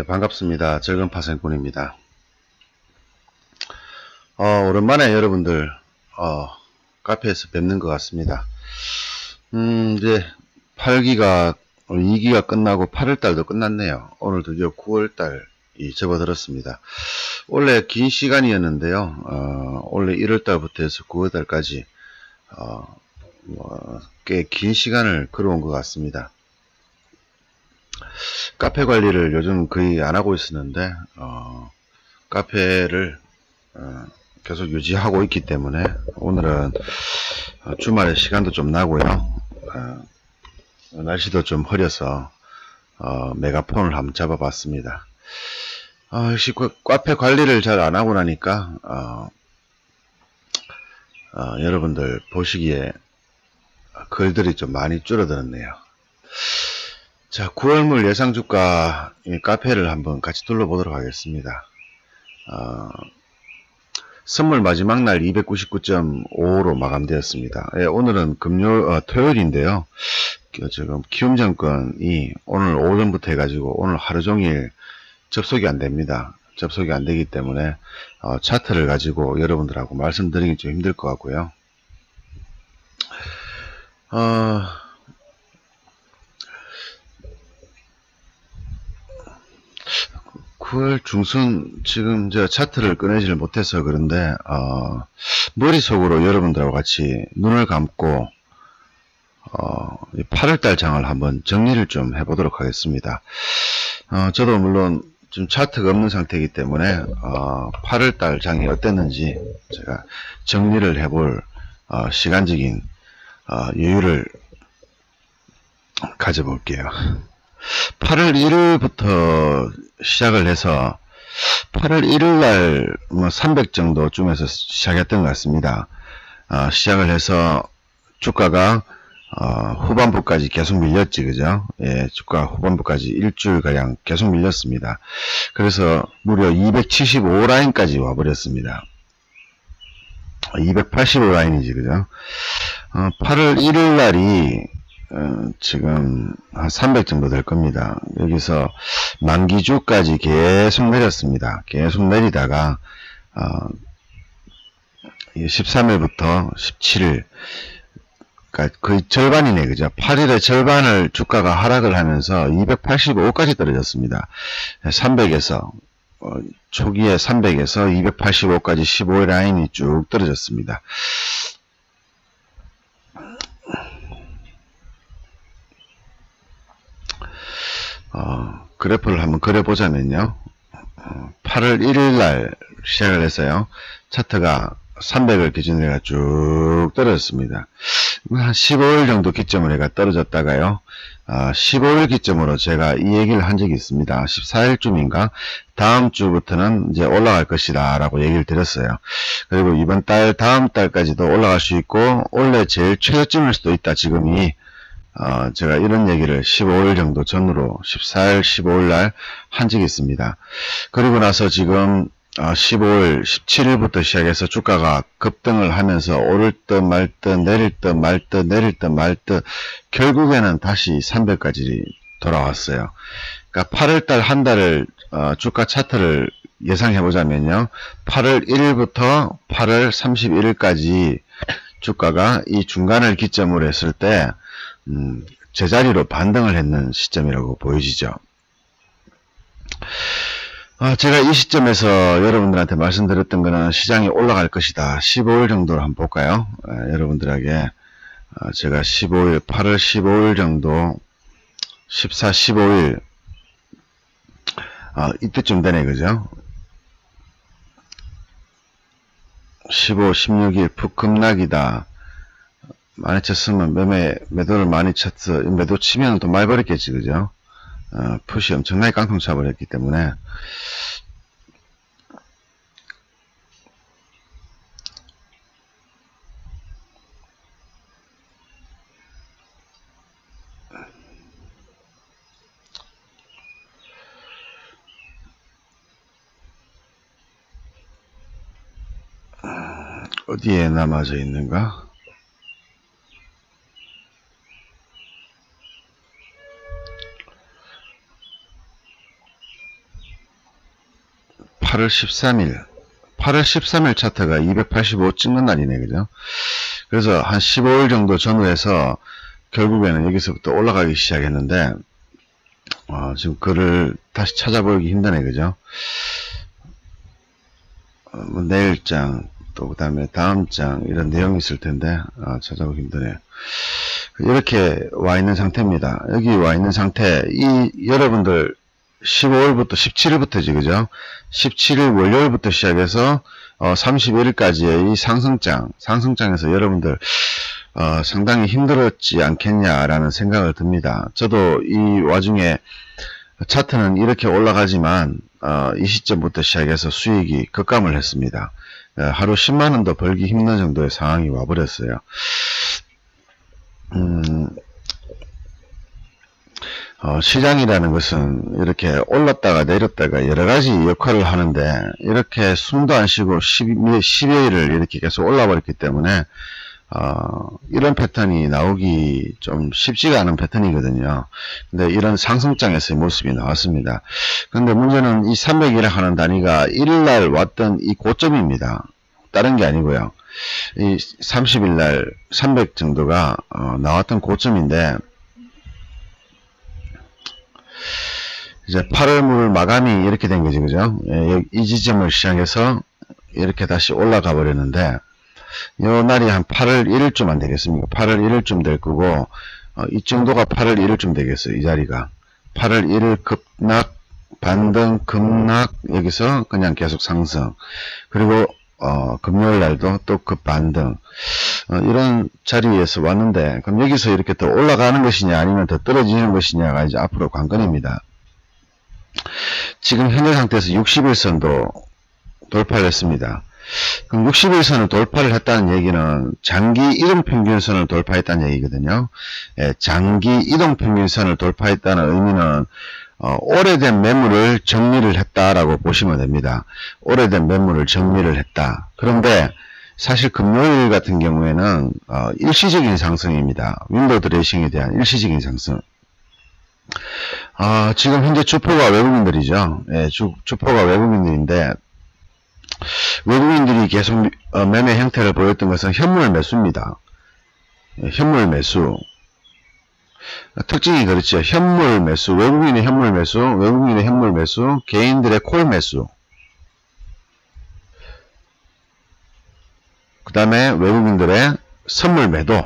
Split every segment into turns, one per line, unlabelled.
반갑습니다. 즐금파생꾼입니다. 오랜만에 여러분들 카페에서 뵙는 것 같습니다. 이제 8기가 2기가 끝나고 8월달도 끝났네요. 오늘 드디어 9월달이 접어들었습니다. 원래 긴 시간이었는데요. 원래 1월달부터 해서 9월달까지 꽤 긴 시간을 걸어온 것 같습니다. 카페 관리를 요즘 거의 안 하고 있었는데 카페를 계속 유지하고 있기 때문에 오늘은 주말에 시간도 좀 나고요. 날씨도 좀 흐려서 메가폰을 한번 잡아봤습니다. 역시 카페 관리를 잘 안 하고 나니까 여러분들 보시기에 글들이 좀 많이 줄어들었네요. 자, 9월물 예상주가 카페를 한번 같이 둘러보도록 하겠습니다. 선물 마지막 날 299.55로 마감되었습니다. 오늘은 토요일인데요. 지금 키움증권이 오늘 오전부터 해가지고 오늘 하루종일 접속이 안 됩니다. 접속이 안 되기 때문에 차트를 가지고 여러분들하고 말씀드리기 좀 힘들 것 같고요. 9월 중순 지금 저 차트를 꺼내지를 못해서 그런데 머릿속으로 여러분들하고 같이 눈을 감고 8월달 장을 한번 정리를 좀 해보도록 하겠습니다. 저도 물론 좀 차트가 없는 상태이기 때문에 8월달 장이 어땠는지 제가 정리를 해볼 시간적인 여유를 가져볼게요. 8월 1일부터 시작을 해서 8월 1일날 300 정도쯤에서 시작했던 것 같습니다. 시작을 해서 주가가 후반부까지 계속 밀렸지, 그죠? 예, 주가 후반부까지 일주일가량 계속 밀렸습니다. 그래서 무려 275라인까지 와버렸습니다. 285라인이지, 그죠? 8월 1일 날이 지금 한 300 정도 될 겁니다. 여기서 만기주까지 계속 내렸습니다. 계속 내리다가 13일부터 17일 거의 절반이네, 그죠? 8일의 절반을 주가가 하락을 하면서 285까지 떨어졌습니다. 300에서 초기에 300에서 285까지 15일 라인이 쭉 떨어졌습니다. 그래프를 한번 그려보자면요. 8월 1일 날 시작을 해서요. 차트가 300을 기준으로 해가 쭉 떨어졌습니다. 한 15일 정도 기점으로 해가 떨어졌다가요. 15일 기점으로 제가 이 얘기를 한 적이 있습니다. 14일쯤인가 다음 주부터는 이제 올라갈 것이다 라고 얘기를 드렸어요. 그리고 이번 달 다음 달까지도 올라갈 수 있고 원래 제일 최저점일 수도 있다 지금이. 제가 이런 얘기를 15일 정도 전으로 14일 15일 날 한 적이 있습니다. 그리고 나서 지금 15일 17일부터 시작해서 주가가 급등을 하면서 오를 듯 말 듯 내릴 듯 말 듯 내릴 듯 말 듯 결국에는 다시 300까지 돌아왔어요. 그러니까 8월달 한 달을 주가 차트를 예상해 보자면요. 8월 1일부터 8월 31일까지 주가가 이 중간을 기점으로 했을 때 제자리로 반등을 했는 시점이라고 보여지죠. 제가 이 시점에서 여러분들한테 말씀드렸던 거는 시장이 올라갈 것이다. 15일 정도로 한번 볼까요? 여러분들에게 제가 15일, 8월 15일 정도 14, 15일 이때쯤 되네, 그죠? 15, 16일 푹 급락이다. 많이 쳤으면 매도를 많이 쳤어. 매도 치면 또 많이 버렸겠지, 그죠? 풋이 엄청나게 깡통 차버렸기 때문에. 어디에 남아져 있는가? 8월 13일 8월 13일 차트가 285 찍는 날이네, 그죠? 그래서 한 15일 정도 전후해서 결국에는 여기서부터 올라가기 시작했는데, 지금 글을 다시 찾아보기 힘드네, 그죠? 뭐 내일장, 또 그 다음에 다음장, 이런 내용이 있을 텐데, 찾아보기 힘드네요. 이렇게 와 있는 상태입니다. 여기 와 있는 상태, 여러분들 15일부터 17일부터지, 그죠? 17일 월요일부터 시작해서 31일까지의 이 상승장에서 여러분들 상당히 힘들었지 않겠냐라는 생각을 듭니다. 저도 이 와중에 차트는 이렇게 올라가지만 이 시점부터 시작해서 수익이 급감을 했습니다. 하루 10만원 더 벌기 힘든 정도의 상황이 와버렸어요. 시장이라는 것은 이렇게 올랐다가 내렸다가 여러가지 역할을 하는데, 이렇게 숨도 안 쉬고 10여일을 이렇게 계속 올라버렸기 때문에 이런 패턴이 나오기 좀 쉽지가 않은 패턴이거든요. 근데 이런 상승장에서의 모습이 나왔습니다. 근데 문제는 이 300이라 하는 단위가 1일날 왔던 이 고점입니다. 다른 게 아니고요. 이 30일날 300 정도가 나왔던 고점인데, 이제 8월물 마감이 이렇게 된 거지, 그죠? 이 지점을 시작해서 이렇게 다시 올라가 버렸는데, 요 날이 한 8월 1일쯤 안 되겠습니까? 8월 1일쯤 될 거고, 이 정도가 8월 1일쯤 되겠어요, 이 자리가. 8월 1일 급락, 반등, 급락, 여기서 그냥 계속 상승. 그리고, 금요일 날도 또 급반등. 이런 자리에서 왔는데, 그럼 여기서 이렇게 더 올라가는 것이냐, 아니면 더 떨어지는 것이냐가 이제 앞으로 관건입니다. 지금 현재 상태에서 60일선도 돌파를 했습니다. 그럼 60일선을 돌파를 했다는 얘기는 장기 이동평균선을 돌파했다는 얘기거든요. 장기 이동평균선을 돌파했다는 의미는 오래된 매물을 정리를 했다라고 보시면 됩니다. 오래된 매물을 정리를 했다. 그런데 사실 금요일 같은 경우에는 일시적인 상승입니다. 윈도우 드레싱에 대한 일시적인 상승. 지금 현재 주포가 외국인들이죠. 주포가 외국인들인데, 외국인들이 계속 매매 형태를 보였던 것은 현물 매수입니다. 현물 매수. 특징이 그렇죠. 현물 매수, 외국인의 현물 매수, 외국인의 현물 매수, 개인들의 콜 매수. 그 다음에 외국인들의 선물 매도.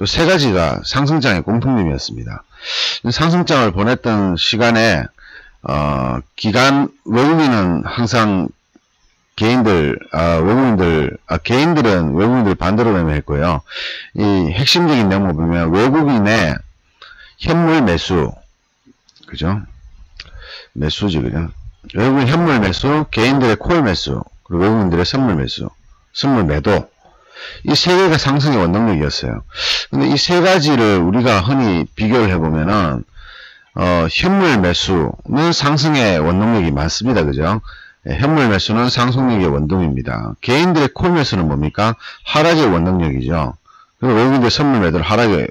이 세 가지가 상승장의 공통점이었습니다. 상승장을 보냈던 시간에 외국인은 항상 개인들은 외국인들 반대로 매매했고요. 이 핵심적인 내용을 보면 외국인의 현물 매수, 그죠? 매수지, 그죠? 외국인 현물 매수, 개인들의 콜 매수, 그리고 외국인들의 선물 매수, 선물 매도. 이 세 개가 상승의 원동력이었어요. 근데 이 세 가지를 우리가 흔히 비교를 해보면은, 현물 매수는 상승의 원동력이 많습니다. 그죠? 현물 매수는 상승력의 원동입니다. 개인들의 콜 매수는 뭡니까? 하락의 원동력이죠. 그리고 외국인들 선물 매도를 하락의,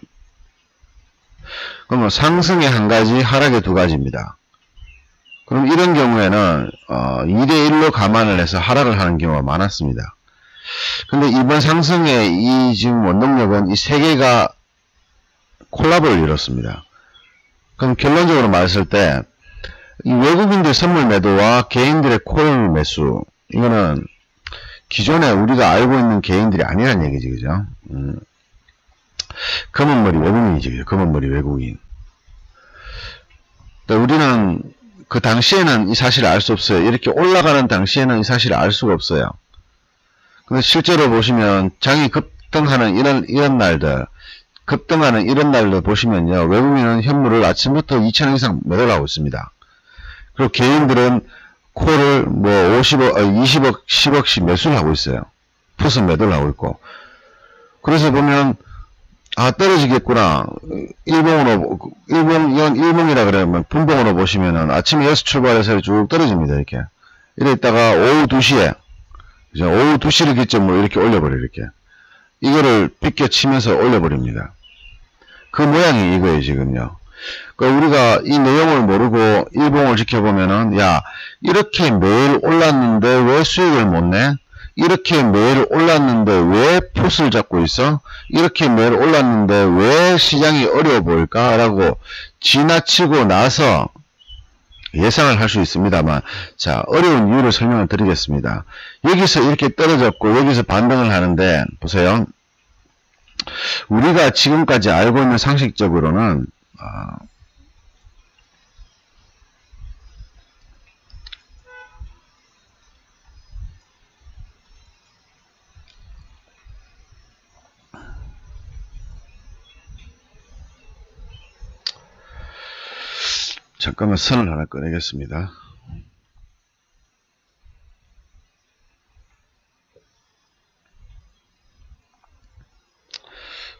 그러면 상승의 한 가지, 하락의 두 가지입니다. 그럼 이런 경우에는 2대1로 감안을 해서 하락을 하는 경우가 많았습니다. 근데 이번 상승의 이 지금 원동력은 이 세 개가 콜라보를 이뤘습니다. 그럼 결론적으로 말했을 때, 이 외국인들 선물 매도와 개인들의 콜 매수, 이거는 기존에 우리가 알고 있는 개인들이 아니란 얘기지, 그죠? 검은머리 외국인이지, 그죠? 검은머리 외국인. 우리는 그 당시에는 이 사실을 알 수 없어요. 이렇게 올라가는 당시에는 이 사실을 알 수가 없어요. 근데 실제로 보시면 장이 급등하는 이런 날들, 급등하는 이런 날들 보시면요, 외국인은 현물을 아침부터 2,000원 이상 매도를 하고 있습니다. 그리고 개인들은 콜을 뭐 50억, 20억, 10억씩 매수를 하고 있어요. 풋은 매도를 하고 있고. 그래서 보면, 떨어지겠구나. 일봉이라 그러면 분봉으로 보시면은 아침에 6시 출발해서 쭉 떨어집니다, 이렇게. 이래 있다가 오후 2시에, 오후 2시를 기점으로 이렇게 올려버려요, 이렇게. 이거를 비껴치면서 올려버립니다. 그 모양이 이거예요, 지금요. 그러니까 우리가 이 내용을 모르고 일봉을 지켜보면은, 야, 이렇게 매일 올랐는데 왜 수익을 못 내? 이렇게 매일 올랐는데 왜 풋을 잡고 있어? 이렇게 매일 올랐는데 왜 시장이 어려워 보일까? 라고 지나치고 나서 예상을 할 수 있습니다만, 자, 어려운 이유를 설명을 드리겠습니다. 여기서 이렇게 떨어졌고 여기서 반등을 하는데, 보세요. 우리가 지금까지 알고 있는 상식적으로는 잠깐만 선을 하나 꺼내겠습니다.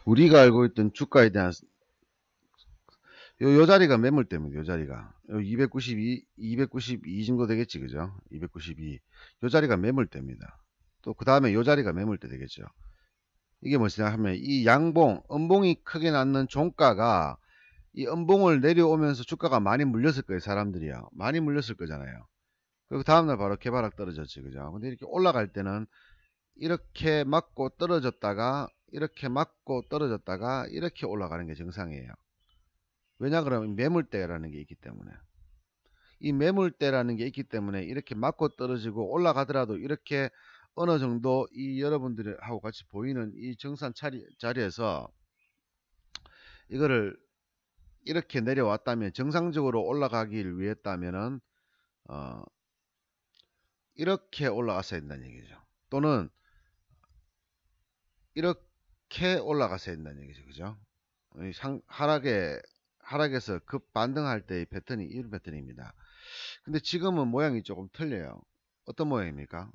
우리가 알고 있던 주가에 대한 요 자리가 매물대입니다. 요 자리가 요 292 정도 되겠지, 그죠? 292. 요 자리가 매물대입니다. 또 그 다음에 요 자리가 매물대 되겠죠. 이게 뭐냐 하면 이 양봉, 음봉이 크게 났는 종가가 이 음봉을 내려오면서 주가가 많이 물렸을 거예요. 사람들이요. 많이 물렸을 거잖아요. 그리고 다음날 바로 개발락 떨어졌지, 그죠? 근데 이렇게 올라갈 때는 이렇게 맞고 떨어졌다가 이렇게 맞고 떨어졌다가 이렇게 올라가는 게 정상이에요. 왜냐 그러면 매물대라는 게 있기 때문에, 이 매물대라는 게 있기 때문에 이렇게 맞고 떨어지고 올라가더라도 이렇게 어느 정도 이 여러분들이 하고 같이 보이는 이 정산 자리에서 이거를 이렇게 내려왔다면, 정상적으로 올라가길 위했다면은 이렇게 올라갔어야 된다는 얘기죠. 또는 이렇게 올라갔어야 된다는 얘기죠. 그죠? 하락에서 급 반등할 때의 패턴이 이런 패턴입니다. 근데 지금은 모양이 조금 틀려요. 어떤 모양입니까?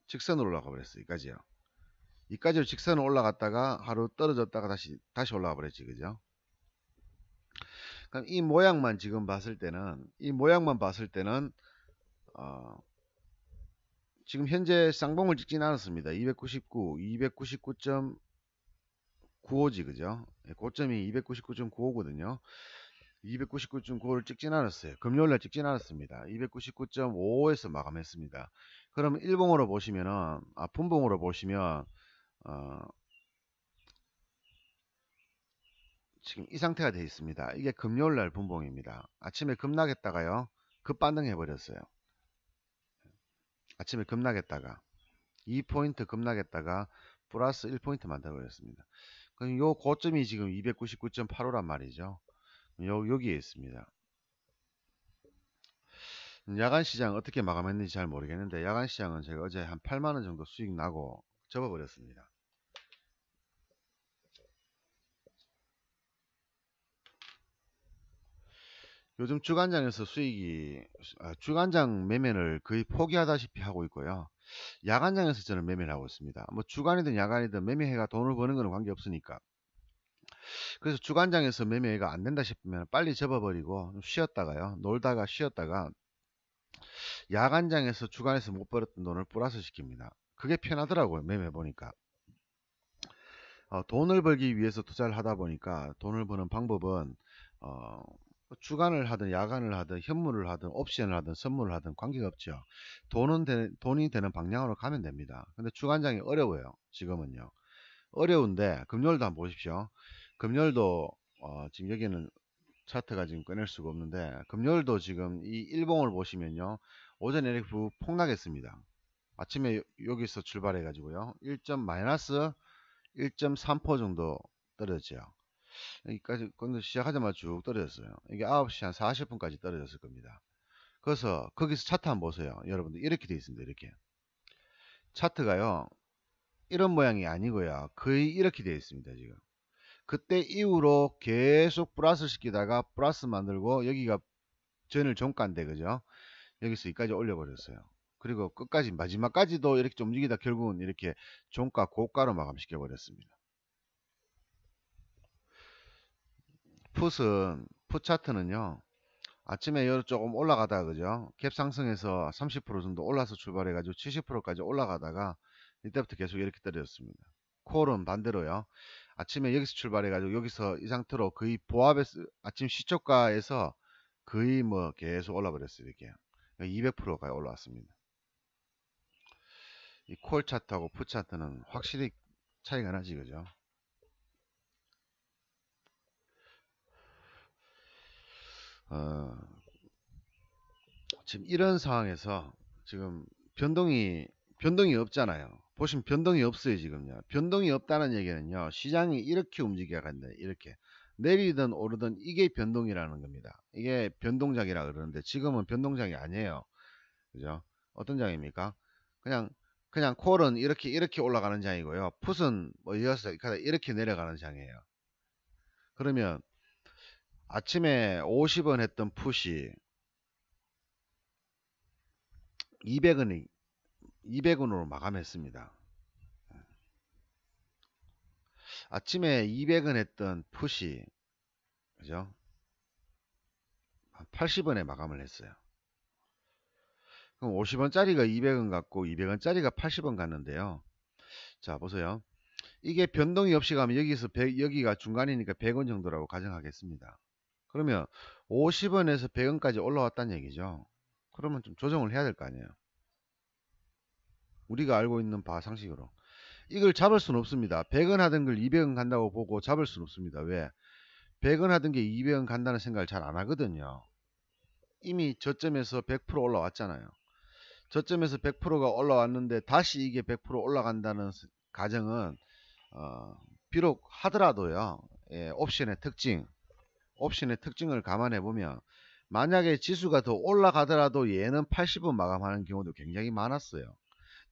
직선으로 올라가 버렸어요. 여기까지요. 여기까지로 직선으로 올라갔다가 하루 떨어졌다가 다시 올라가 버렸지, 그죠? 그럼 이 모양만 지금 봤을 때는, 지금 현재 쌍봉을 찍진 않았습니다. 299, 299.95지, 그죠? 고점이 299.95거든요. 299.95를 찍진 않았어요. 금요일날 찍진 않았습니다. 299.55에서 마감했습니다. 그럼 일봉으로 보시면은, 분봉으로 보시면, 지금 이 상태가 되어 있습니다. 이게 금요일날 분봉입니다. 아침에 급락했다가요, 급반등해 버렸어요. 아침에 급락했다가 2포인트 급락했다가 플러스 1포인트 만들어 버렸습니다. 그럼 요 고점이 지금 299.85란 말이죠. 여기에 있습니다. 야간 시장 어떻게 마감했는지 잘 모르겠는데, 야간 시장은 제가 어제 한 8만원 정도 수익 나고 접어버렸습니다. 요즘 주간장에서 주간장 매매를 거의 포기하다시피 하고 있고요. 야간장에서 저는 매매를 하고 있습니다. 뭐 주간이든 야간이든 매매해가 돈을 버는 거는 관계없으니까. 그래서 주간장에서 매매가 안 된다 싶으면 빨리 접어버리고 쉬었다가요, 놀다가 쉬었다가 야간장에서 주간에서 못 벌었던 돈을 플러스 시킵니다. 그게 편하더라고요. 매매 보니까. 돈을 벌기 위해서 투자를 하다 보니까, 돈을 버는 방법은 주간을 하든 야간을 하든 현물을 하든 옵션을 하든 선물을 하든 관계가 없죠. 돈이 되는 방향으로 가면 됩니다. 근데 주간장이 어려워요. 지금은요. 어려운데 금요일도 한번 보십시오. 금요일도 지금 여기는 차트가 지금 꺼낼 수가 없는데, 금요일도 지금 이 일봉을 보시면요, 오전에 이렇게 폭락했습니다. 아침에 여기서 출발해 가지고요, 마이너스 1.3% 정도 떨어졌죠. 여기까지 시작하자마자 쭉 떨어졌어요. 이게 9시 한 40분까지 떨어졌을 겁니다. 그래서 거기서 차트 한번 보세요. 여러분들 이렇게 되어 있습니다. 이렇게 차트가요, 이런 모양이 아니고요, 거의 이렇게 되어 있습니다. 지금 그때 이후로 계속 플러스 시키다가 플러스 만들고, 여기가 전일 종가인데, 그죠? 여기서 여기까지 올려버렸어요. 그리고 끝까지 마지막까지도 이렇게 좀 움직이다 결국은 이렇게 종가 고가로 마감시켜 버렸습니다. 풋 차트는요, 아침에 조금 올라가다가, 그죠? 갭 상승해서 30% 정도 올라서 출발해 가지고 70%까지 올라가다가 이때부터 계속 이렇게 떨어졌습니다. 콜은 반대로요, 아침에 여기서 출발해가지고 여기서 이 상태로 거의 보합에서 아침 시초가에서 거의 뭐 계속 올라버렸어요. 이렇게 200%가 올라왔습니다. 이 콜 차트하고 푸 차트는 확실히 차이가 나지, 그죠? 지금 이런 상황에서 지금 변동이 없잖아요. 보시면 변동이 없어요. 지금요. 변동이 없다는 얘기는요, 시장이 이렇게 움직여야 간다. 이렇게 내리든 오르든 이게 변동이라는 겁니다. 이게 변동장이라 그러는데 지금은 변동장이 아니에요. 그죠? 어떤 장입니까? 그냥 콜은 이렇게 올라가는 장이고요. 풋은 뭐 이어서 이렇게 내려가는 장이에요. 그러면 아침에 50원 했던 풋이 200원으로 마감했습니다. 아침에 200원 했던 풋이, 그죠? 80원에 마감을 했어요. 그럼 50원짜리가 200원 갔고 200원짜리가 80원 갔는데요. 자, 보세요. 이게 변동이 없이 가면 여기가 중간이니까 100원 정도라고 가정하겠습니다. 그러면 50원에서 100원까지 올라왔다는 얘기죠. 그러면 좀 조정을 해야 될 거 아니에요. 우리가 알고 있는 바 상식으로. 이걸 잡을 수는 없습니다. 100원 하던 걸 200원 간다고 보고 잡을 수는 없습니다. 왜? 100원 하던 게 200원 간다는 생각을 잘 안 하거든요. 이미 저점에서 100% 올라왔잖아요. 저점에서 100%가 올라왔는데 다시 이게 100% 올라간다는 가정은 비록 하더라도요. 예, 옵션의 특징을 감안해 보면 만약에 지수가 더 올라가더라도 얘는 80원 마감하는 경우도 굉장히 많았어요.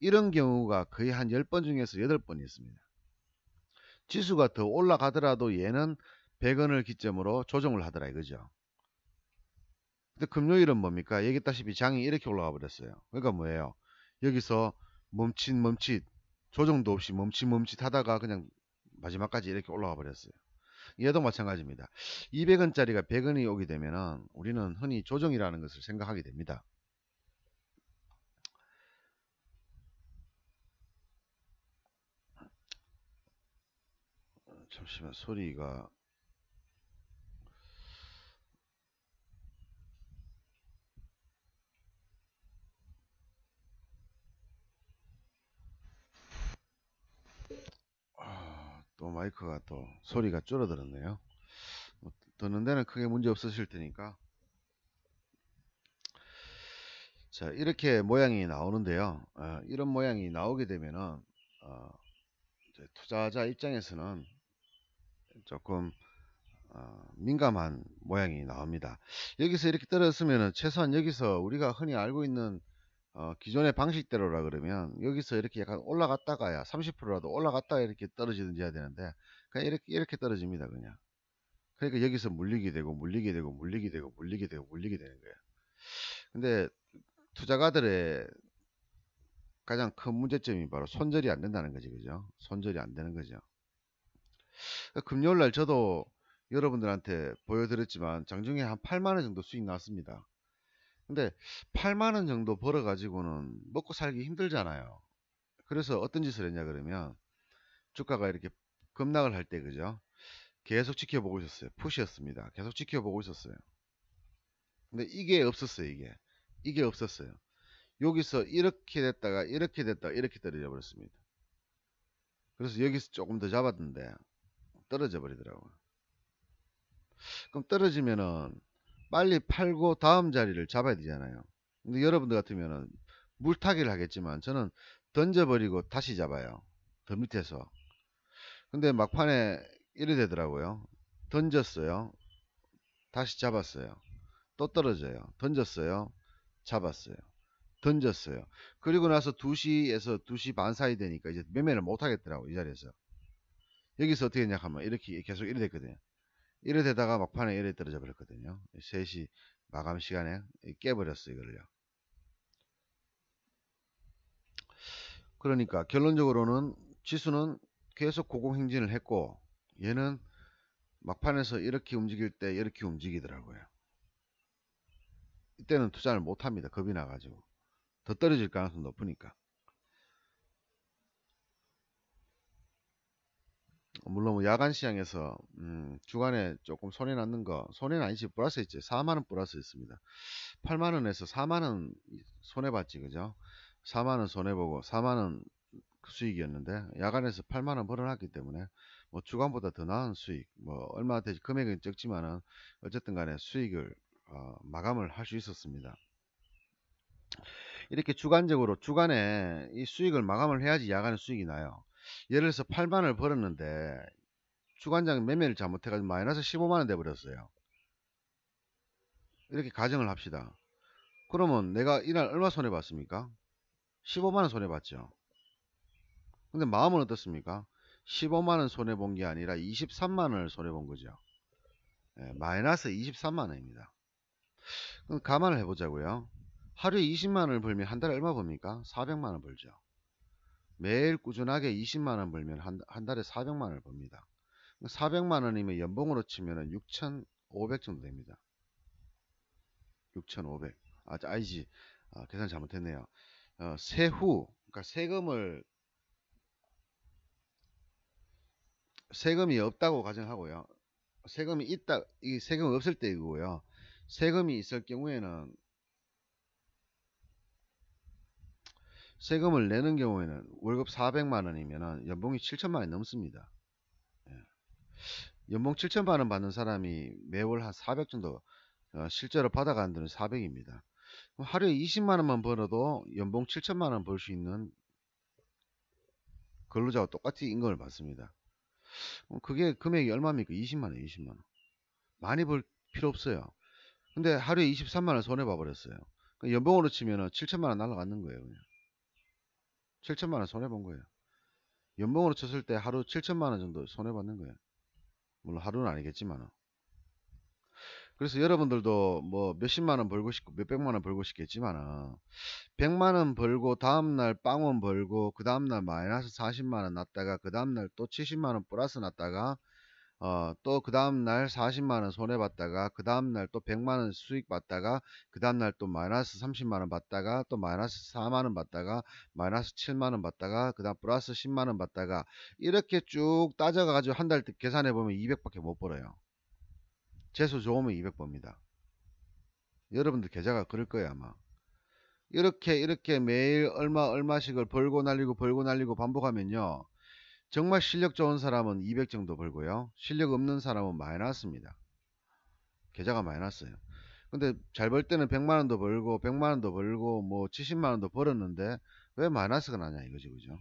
이런 경우가 거의 한 10번 중에서 8번 있습니다. 지수가 더 올라가더라도 얘는 100원을 기점으로 조정을 하더라 이거죠. 근데 금요일은 뭡니까? 얘기했다시피 장이 이렇게 올라가 버렸어요. 그러니까 뭐예요? 여기서 멈칫 조정도 없이 멈칫 하다가 그냥 마지막까지 이렇게 올라가 버렸어요. 얘도 마찬가지입니다. 200원짜리가 100원이 오게 되면은 우리는 흔히 조정이라는 것을 생각하게 됩니다. 잠시만, 소리가 또 마이크가 또 소리가 줄어들었네요. 뭐 듣는 데는 크게 문제 없으실 테니까. 자, 이렇게 모양이 나오는데요. 이런 모양이 나오게 되면은 이제 투자자 입장에서는 조금 민감한 모양이 나옵니다. 여기서 이렇게 떨어졌으면은 최소한 여기서 우리가 흔히 알고 있는 기존의 방식대로라 그러면 여기서 이렇게 약간 올라갔다가야 30%라도 올라갔다가 이렇게 떨어지든지 해야 되는데 그냥 이렇게 떨어집니다. 그냥. 그러니까 여기서 물리게 되고 물리게 되는 거예요. 근데 투자가들의 가장 큰 문제점이 바로 손절이 안 된다는 거지, 그죠? 손절이 안 되는 거죠. 금요일날 저도 여러분들한테 보여드렸지만 장중에 한 8만원 정도 수익 났습니다. 근데 8만원 정도 벌어가지고는 먹고 살기 힘들잖아요. 그래서 어떤 짓을 했냐 그러면 주가가 이렇게 급락을 할 때, 그죠? 계속 지켜보고 있었어요. 푸시였습니다. 계속 지켜보고 있었어요. 근데 이게 없었어요. 이게 없었어요. 여기서 이렇게 됐다가 이렇게 떨어져 버렸습니다. 그래서 여기서 조금 더 잡았는데 떨어져 버리더라고요. 그럼 떨어지면은 빨리 팔고 다음 자리를 잡아야 되잖아요. 근데 여러분들 같으면은 물타기를 하겠지만 저는 던져버리고 다시 잡아요. 더 밑에서. 근데 막판에 이래 되더라고요. 던졌어요. 다시 잡았어요. 또 떨어져요. 던졌어요. 잡았어요. 던졌어요. 그리고 나서 2시에서 2시 반 사이 되니까 이제 매매를 못 하겠더라고, 이 자리에서. 여기서 어떻게 했냐 하면 이렇게 계속 이래 됐거든요. 이래 되다가 막판에 이래 떨어져 버렸거든요. 3시 마감 시간에 깨버렸어요, 이걸요. 그러니까 결론적으로는 지수는 계속 고공행진을 했고 얘는 막판에서 이렇게 움직일 때 이렇게 움직이더라고요. 이때는 투자를 못 합니다. 겁이 나가지고. 더 떨어질 가능성이 높으니까. 물론 뭐 야간 시장에서 주간에 조금 손해 났는 거, 손해는 아니지, 플러스 있지. 4만원 플러스 있습니다. 8만원에서 4만원 손해봤지, 그죠? 4만원 손해보고 4만원 수익이었는데 야간에서 8만원 벌어놨기 때문에 뭐 주간보다 더 나은 수익, 뭐 얼마 되지, 금액은 적지만은 어쨌든 간에 수익을 마감을 할 수 있었습니다. 이렇게 주간적으로 주간에 이 수익을 마감을 해야지 야간에 수익이 나요. 예를 들어서 8만원을 벌었는데 주간장 매매를 잘못해가지고 마이너스 15만원 돼버렸어요. 이렇게 가정을 합시다. 그러면 내가 이날 얼마 손해봤습니까? 15만원 손해봤죠. 근데 마음은 어떻습니까? 15만원 손해본 게 아니라 23만원을 손해본 거죠. 예, 마이너스 23만원입니다. 그럼 감안을 해보자고요. 하루에 20만원을 벌면 한 달에 얼마 법니까? 400만원 벌죠. 매일 꾸준하게 20만원 벌면 한 달에 400만원을 법니다. 400만원이면 연봉으로 치면 6,500 정도 됩니다. 6,500. 아니지. 계산 잘못했네요. 세후, 그러니까 세금이 없다고 가정하고요. 세금이 있다, 이 세금 없을 때이고요. 세금이 있을 경우에는, 세금을 내는 경우에는 월급 400만원이면 연봉이 7천만원이 넘습니다. 예. 연봉 7천만원 받는 사람이 매월 한 400 정도, 실제로 받아가는 데는 400입니다. 하루에 20만원만 벌어도 연봉 7천만원 벌 수 있는 근로자와 똑같이 임금을 받습니다. 그게 금액이 얼마입니까? 20만원, 20만원. 많이 벌 필요 없어요. 근데 하루에 23만원 손해봐 버렸어요. 연봉으로 치면은 7천만원 날라가는 거예요. 그냥. 7천만원 손해본 거예요. 연봉으로 쳤을 때 하루 7천만원 정도 손해받는 거예요. 물론 하루는 아니겠지만. 그래서 여러분들도 뭐 몇십만원 벌고 싶고 몇백만원 벌고 싶겠지만 100만원 벌고 다음날 빵원 벌고 그 다음날 마이너스 40만원 났다가 그 다음날 또 70만원 플러스 났다가 또 그 다음날 40만원 손해봤다가 그 다음날 또 100만원 수익 받다가 그 다음날 또 마이너스 30만원 받다가 또 마이너스 4만원 받다가 마이너스 7만원 받다가 그 다음 플러스 10만원 받다가 이렇게 쭉 따져가지고 한 달 계산해보면 200밖에 못 벌어요. 재수 좋으면 200 법니다. 여러분들 계좌가 그럴 거예요 아마. 이렇게 매일 얼마씩을 벌고 날리고 반복하면요. 정말 실력 좋은 사람은 200 정도 벌고요. 실력 없는 사람은 마이너스입니다. 계좌가 마이너스예요. 근데 잘 벌 때는 100만원도 벌고 100만원도 벌고 뭐 70만원도 벌었는데 왜 마이너스가 나냐 이거죠. 그죠?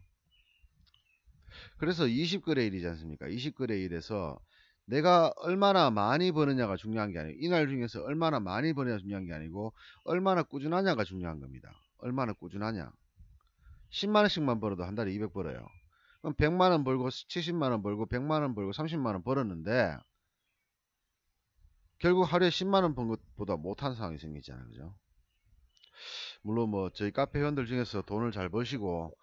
그래서 20거래 일이지 않습니까? 20거래 일에서 내가 얼마나 많이 버느냐가 중요한 게 아니고 이날 중에서 얼마나 많이 버느냐가 중요한 게 아니고 얼마나 꾸준하냐가 중요한 겁니다. 얼마나 꾸준하냐. 10만원씩만 벌어도 한 달에 200 벌어요. 그럼 100만원 벌고 70만원 벌고 100만원 벌고 30만원 벌었는데 결국 하루에 10만원 번 것보다 못한 상황이 생기잖아요. 그죠? 물론 뭐 저희 카페 회원들 중에서 돈을 잘 버시고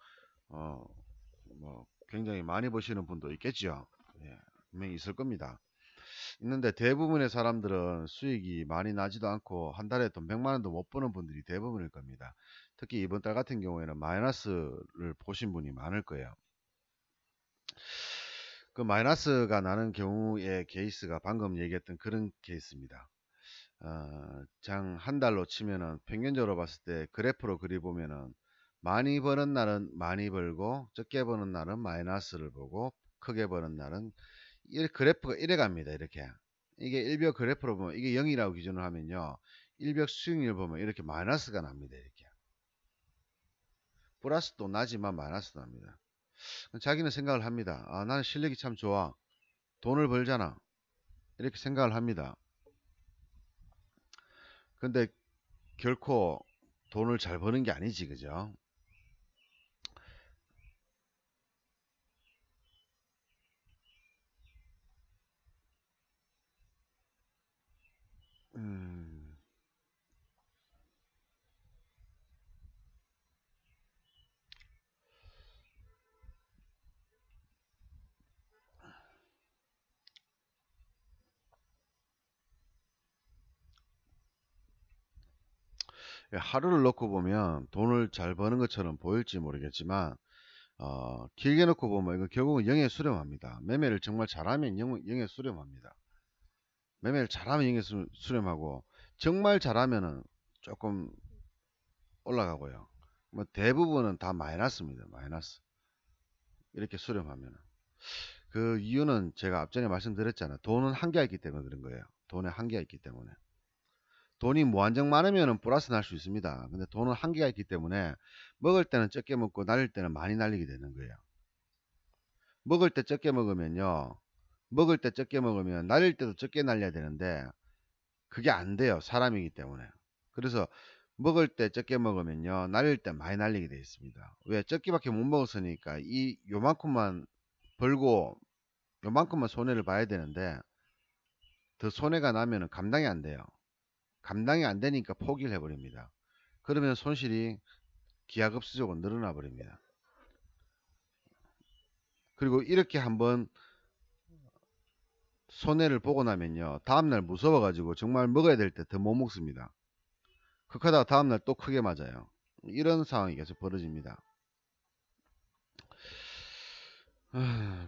뭐 굉장히 많이 버시는 분도 있겠죠. 예, 분명히 있을 겁니다. 있는데 대부분의 사람들은 수익이 많이 나지도 않고 한 달에 돈 100만원도 못 버는 분들이 대부분일 겁니다. 특히 이번 달 같은 경우에는 마이너스를 보신 분이 많을 거예요. 그 마이너스가 나는 경우의 케이스가 방금 얘기했던 그런 케이스입니다. 장 한 달로 치면은 평균적으로 봤을 때 그래프로 그리보면은 많이 버는 날은 많이 벌고 적게 버는 날은 마이너스를 보고 크게 버는 날은 그래프가 이래 갑니다. 이렇게 이게 일벽 그래프로 보면 이게 0이라고 기준을 하면요 일벽 수익률 보면 이렇게 마이너스가 납니다. 이렇게 플러스도 나지만 마이너스 납니다. 자기는 생각을 합니다. 나는 실력이 참 좋아. 돈을 벌잖아. 이렇게 생각을 합니다. 근데 결코 돈을 잘 버는 게 아니지, 그죠? 음, 하루를 놓고 보면 돈을 잘 버는 것처럼 보일지 모르겠지만 길게 놓고 보면 이거 결국은 영에 수렴합니다. 매매를 정말 잘하면 영에 수렴합니다. 매매를 잘하면 영에 수렴하고 정말 잘하면은 조금 올라가고요. 뭐 대부분은 다 마이너스입니다. 마이너스. 이렇게 수렴하면은. 그 이유는 제가 앞전에 말씀드렸잖아요. 돈은 한계가 있기 때문에 그런 거예요. 돈에 한계가 있기 때문에. 돈이 무한정 많으면 플러스 날 수 있습니다. 근데 돈은 한계가 있기 때문에 먹을 때는 적게 먹고 날릴 때는 많이 날리게 되는 거예요. 먹을 때 적게 먹으면요. 먹을 때 적게 먹으면 날릴 때도 적게 날려야 되는데 그게 안 돼요. 사람이기 때문에. 그래서 먹을 때 적게 먹으면요. 날릴 때 많이 날리게 되어 있습니다. 왜? 적게밖에 못 먹었으니까 요만큼만 벌고 요만큼만 손해를 봐야 되는데 더 손해가 나면은 감당이 안 돼요. 감당이 안 되니까 포기를 해버립니다. 그러면 손실이 기하급수적으로 늘어나 버립니다. 그리고 이렇게 한번 손해를 보고 나면요. 다음날 무서워가지고 정말 먹어야 될 때 더 못 먹습니다. 극하다가 다음날 또 크게 맞아요. 이런 상황이 계속 벌어집니다.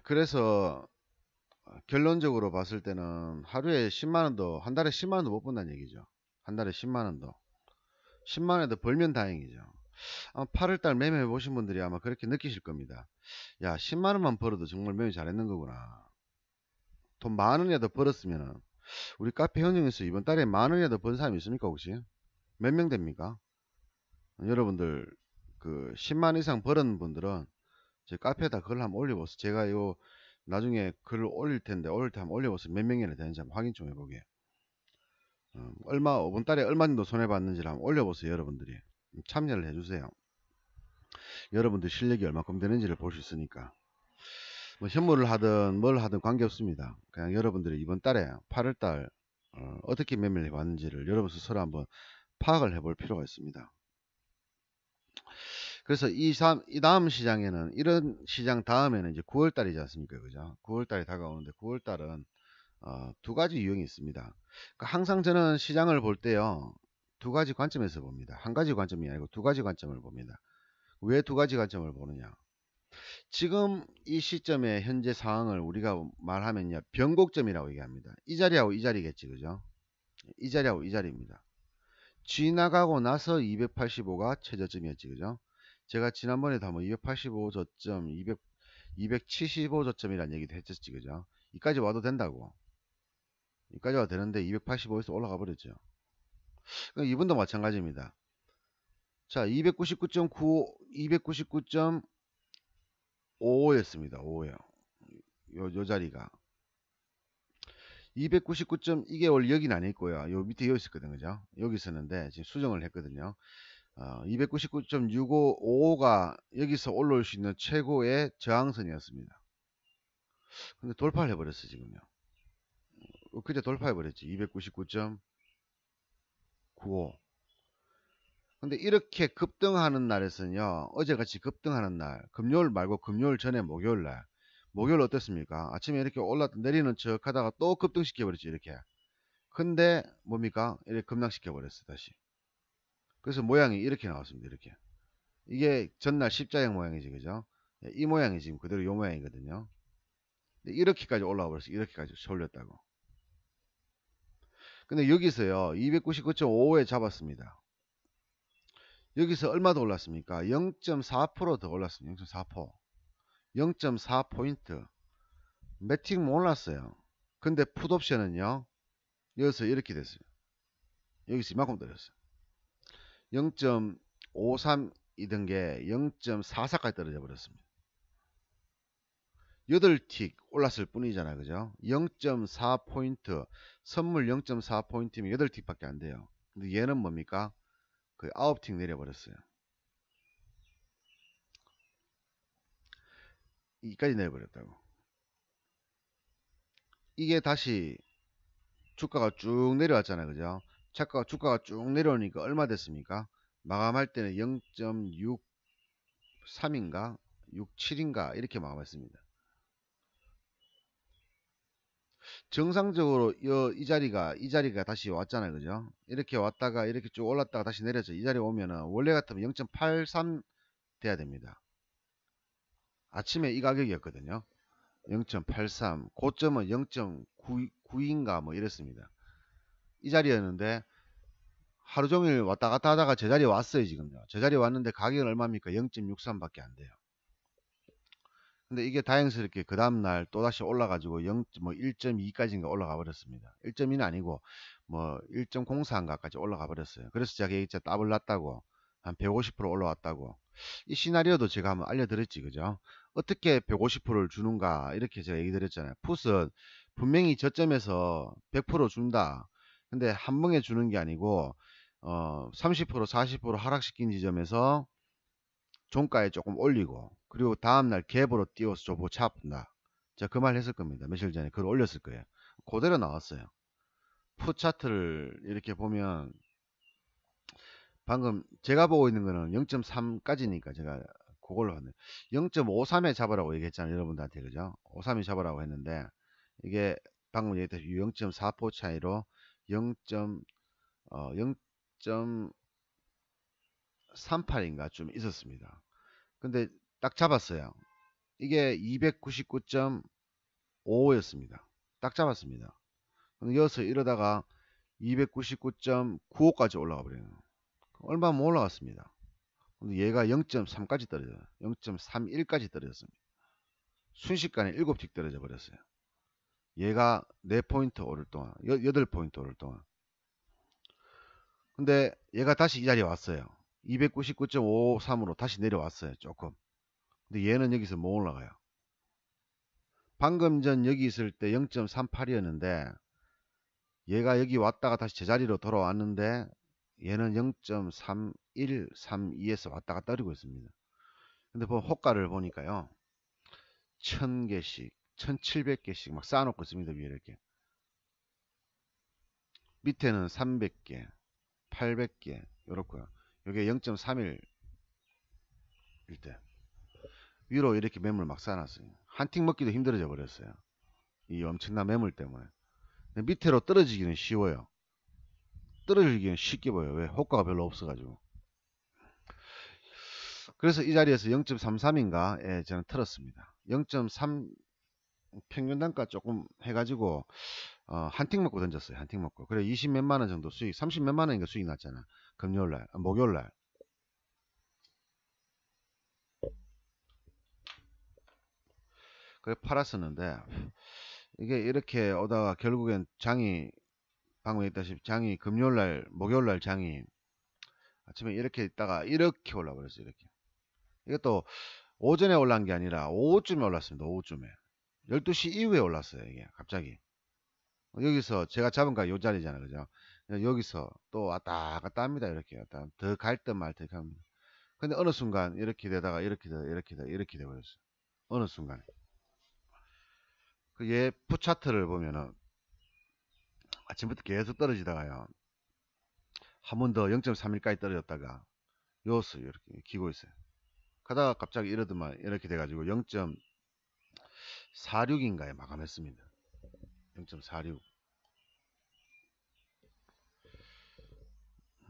그래서 결론적으로 봤을 때는 하루에 10만원도, 한 달에 10만원도 못 번다는 얘기죠. 한 달에 10만원도. 10만원도 벌면 다행이죠. 아마 8월달 매매해 보신 분들이 아마 그렇게 느끼실 겁니다. 야, 10만원만 벌어도 정말 매매 잘했는 거구나. 돈 만원이라도 벌었으면은, 우리 카페 현영에서 이번 달에 만원이라도 번 사람이 있습니까, 혹시? 몇 명 됩니까? 여러분들, 10만 이상 벌은 분들은 제 카페에다 글 한번 올려보세요. 제가 나중에 글을 올릴 때 한번 올려보세요. 몇 명이나 되는지 한번 확인 좀 해보게. 이번 달에 얼마 정도 손해봤는지를 한번 올려보세요, 여러분들이. 참여를 해주세요. 여러분들 실력이 얼마큼 되는지를 볼 수 있으니까. 뭐 현물을 하든 뭘 하든 관계없습니다. 그냥 여러분들이 이번 달에 8월달 어떻게 매매를 해봤는지를 여러분 스스로 한번 파악을 해볼 필요가 있습니다. 그래서 이 다음 시장에는, 이런 시장 다음에는 이제 9월달이지 않습니까? 그죠? 9월달이 다가오는데 9월달은 두 가지 유형이 있습니다. 그러니까 항상 저는 시장을 볼 때요, 두 가지 관점에서 봅니다. 한 가지 관점이 아니고 두 가지 관점을 봅니다. 왜 두 가지 관점을 보느냐? 지금 이 시점의 현재 상황을 우리가 말하면요, 변곡점이라고 얘기합니다. 이 자리하고 이 자리겠지, 그죠? 이 자리하고 이 자리입니다. 지나가고 나서 285가 최저점이었지, 그죠? 제가 지난번에도 한번 285저점, 275저점이라는 얘기도 했었지, 그죠? 이까지 와도 된다고. 이까지 와도 되는데 285에서 올라가 버렸죠. 이분도 마찬가지입니다. 자, 299.95, 299.55였습니다. 5요. 요 자리가. 299점, 이게 원래 여기는 안 있고요. 요 밑에 여기 있었거든, 그죠? 여기 있었는데, 지금 수정을 했거든요. 299.6555가 여기서 올라올 수 있는 최고의 저항선이었습니다. 근데 돌파를 해버렸어, 지금요. 그제 돌파해버렸지. 299.95. 근데 이렇게 급등하는 날에서는요, 어제같이 급등하는 날, 금요일 말고 금요일 전에 목요일 날, 목요일 어땠습니까? 아침에 이렇게 내리는 척 하다가 또 급등시켜버렸지, 이렇게. 근데 뭡니까? 이렇게 급락시켜버렸어, 다시. 그래서 모양이 이렇게 나왔습니다, 이렇게. 이게 전날 십자형 모양이지, 그죠? 이 모양이 지금 그대로 이 모양이거든요. 이렇게까지 올라와 버렸어. 이렇게까지 올렸다고. 근데 여기서요, 299.55에 잡았습니다. 여기서 얼마 더 올랐습니까? 0.4% 더 올랐습니다. 0.4%. 0.4포인트. 매틱 못 올랐어요. 근데 풋옵션은요, 여기서 이렇게 됐어요. 여기서 이만큼 떨어졌어요. 0.53이던 게 0.44까지 떨어져 버렸습니다. 8틱 올랐을 뿐이잖아요. 그죠? 0.4포인트, 선물 0.4포인트면 8틱 밖에 안 돼요. 근데 얘는 뭡니까? 거의 9틱 내려버렸어요. 이까지 내려버렸다고. 이게 다시 주가가 쭉 내려왔잖아요. 그죠? 주가가 쭉 내려오니까 얼마 됐습니까? 마감할 때는 0.63인가? 67인가? 이렇게 마감했습니다. 정상적으로 이 자리가 다시 왔잖아요. 그죠? 이렇게 왔다가 이렇게 쭉 올랐다가 다시 내렸죠. 이 자리에 오면은 원래 같으면 0.83 돼야 됩니다. 아침에 이 가격이었거든요. 0.83, 고점은 0.99인가 뭐 이랬습니다. 이 자리였는데 하루 종일 왔다 갔다 하다가 제자리에 왔어요. 지금요. 제자리에 왔는데 가격은 얼마입니까? 0.63밖에 안 돼요. 근데 이게 다행스럽게 그 다음날 또다시 올라가지고 1.2까지인가 올라가 버렸습니다. 1.2는 아니고 뭐 1.04인가까지 올라가 버렸어요. 그래서 제가 진짜 더블 났다고 한 150% 올라왔다고 이 시나리오도 제가 한번 알려드렸지, 그죠? 어떻게 150%를 주는가 이렇게 제가 얘기 드렸잖아요. 풋은 분명히 저점에서 100% 준다. 근데 한 번에 주는 게 아니고 30% 40% 하락시킨 지점에서 종가에 조금 올리고 그리고 다음날 갭으로 띄워서 조보 차분다. 제가 그 말 했을 겁니다. 며칠 전에 글 올렸을 거예요. 그대로 나왔어요. 풋 차트를 이렇게 보면 방금 제가 보고 있는 거는 0.3까지니까 제가 그걸로 하네. 0.53에 잡으라고 얘기했잖아요. 여러분들한테, 그죠? 53에 잡으라고 했는데 이게 방금 얘기했듯이 0.4% 차이로 0.38인가 좀 있었습니다. 근데 딱 잡았어요. 이게 299.55였습니다. 딱 잡았습니다. 근데 여기서 이러다가 299.95까지 올라가 버려요. 얼마 못 올라갔습니다. 근데 얘가 0.3까지 떨어져요. 0.31까지 떨어졌습니다. 순식간에 7틱 떨어져 버렸어요. 얘가 4포인트 오를 동안, 8포인트 오를 동안. 근데 얘가 다시 이 자리에 왔어요. 299.53으로 다시 내려왔어요. 조금. 근데 얘는 여기서 못 올라가요. 방금 전 여기 있을 때 0.38이었는데 얘가 여기 왔다가 다시 제자리로 돌아왔는데 얘는 0.31, 32에서 왔다 갔다 거리고 있습니다. 근데 호가를 보니까요. 1000개씩, 1700개씩 막 쌓아놓고 있습니다. 위에 이렇게. 밑에는 300개, 800개 이렇고요. 이게 0.31일 때 위로 이렇게 매물 막 쌓아놨어요. 한 틱 먹기도 힘들어져 버렸어요. 이 엄청난 매물 때문에. 밑으로 떨어지기는 쉬워요. 떨어지기는 쉽게 보여요. 왜? 호가가 별로 없어가지고. 그래서 이 자리에서 0.33인가 예, 저는 틀었습니다. 0.3 평균 단가 조금 해가지고 한 틱 먹고 던졌어요. 한 틱 먹고. 그래 20 몇만 원 정도 수익, 30 몇만 원인가 수익 났잖아. 금요일날, 목요일날. 그래 팔았었는데 이게 이렇게 오다가 결국엔 장이 방금 얘기했다시피 장이 금요일날, 목요일날 장이 아침에 이렇게 있다가 이렇게 올라버렸어요. 이렇게. 이것도 오전에 올라온 게 아니라 오후쯤에 올랐습니다. 오후쯤에. 12시 이후에 올랐어요. 이게 갑자기. 여기서 제가 잡은 가 요 자리잖아요. 그죠? 여기서 또 왔다 갔다 합니다. 이렇게. 더 갈 듯 말 듯 합니다. 근데 어느 순간 이렇게 되다가 이렇게 되다 이렇게 되다 이렇게 돼버렸어요. 어느 순간에. 그 얘 푸차트를 보면은 아침부터 계속 떨어지다가요. 한 번 더 0.31까지 떨어졌다가 요스 이렇게 기고 있어요. 가다가 갑자기 이러더만 이렇게 돼가지고 0.46인가에 마감했습니다. 0.46.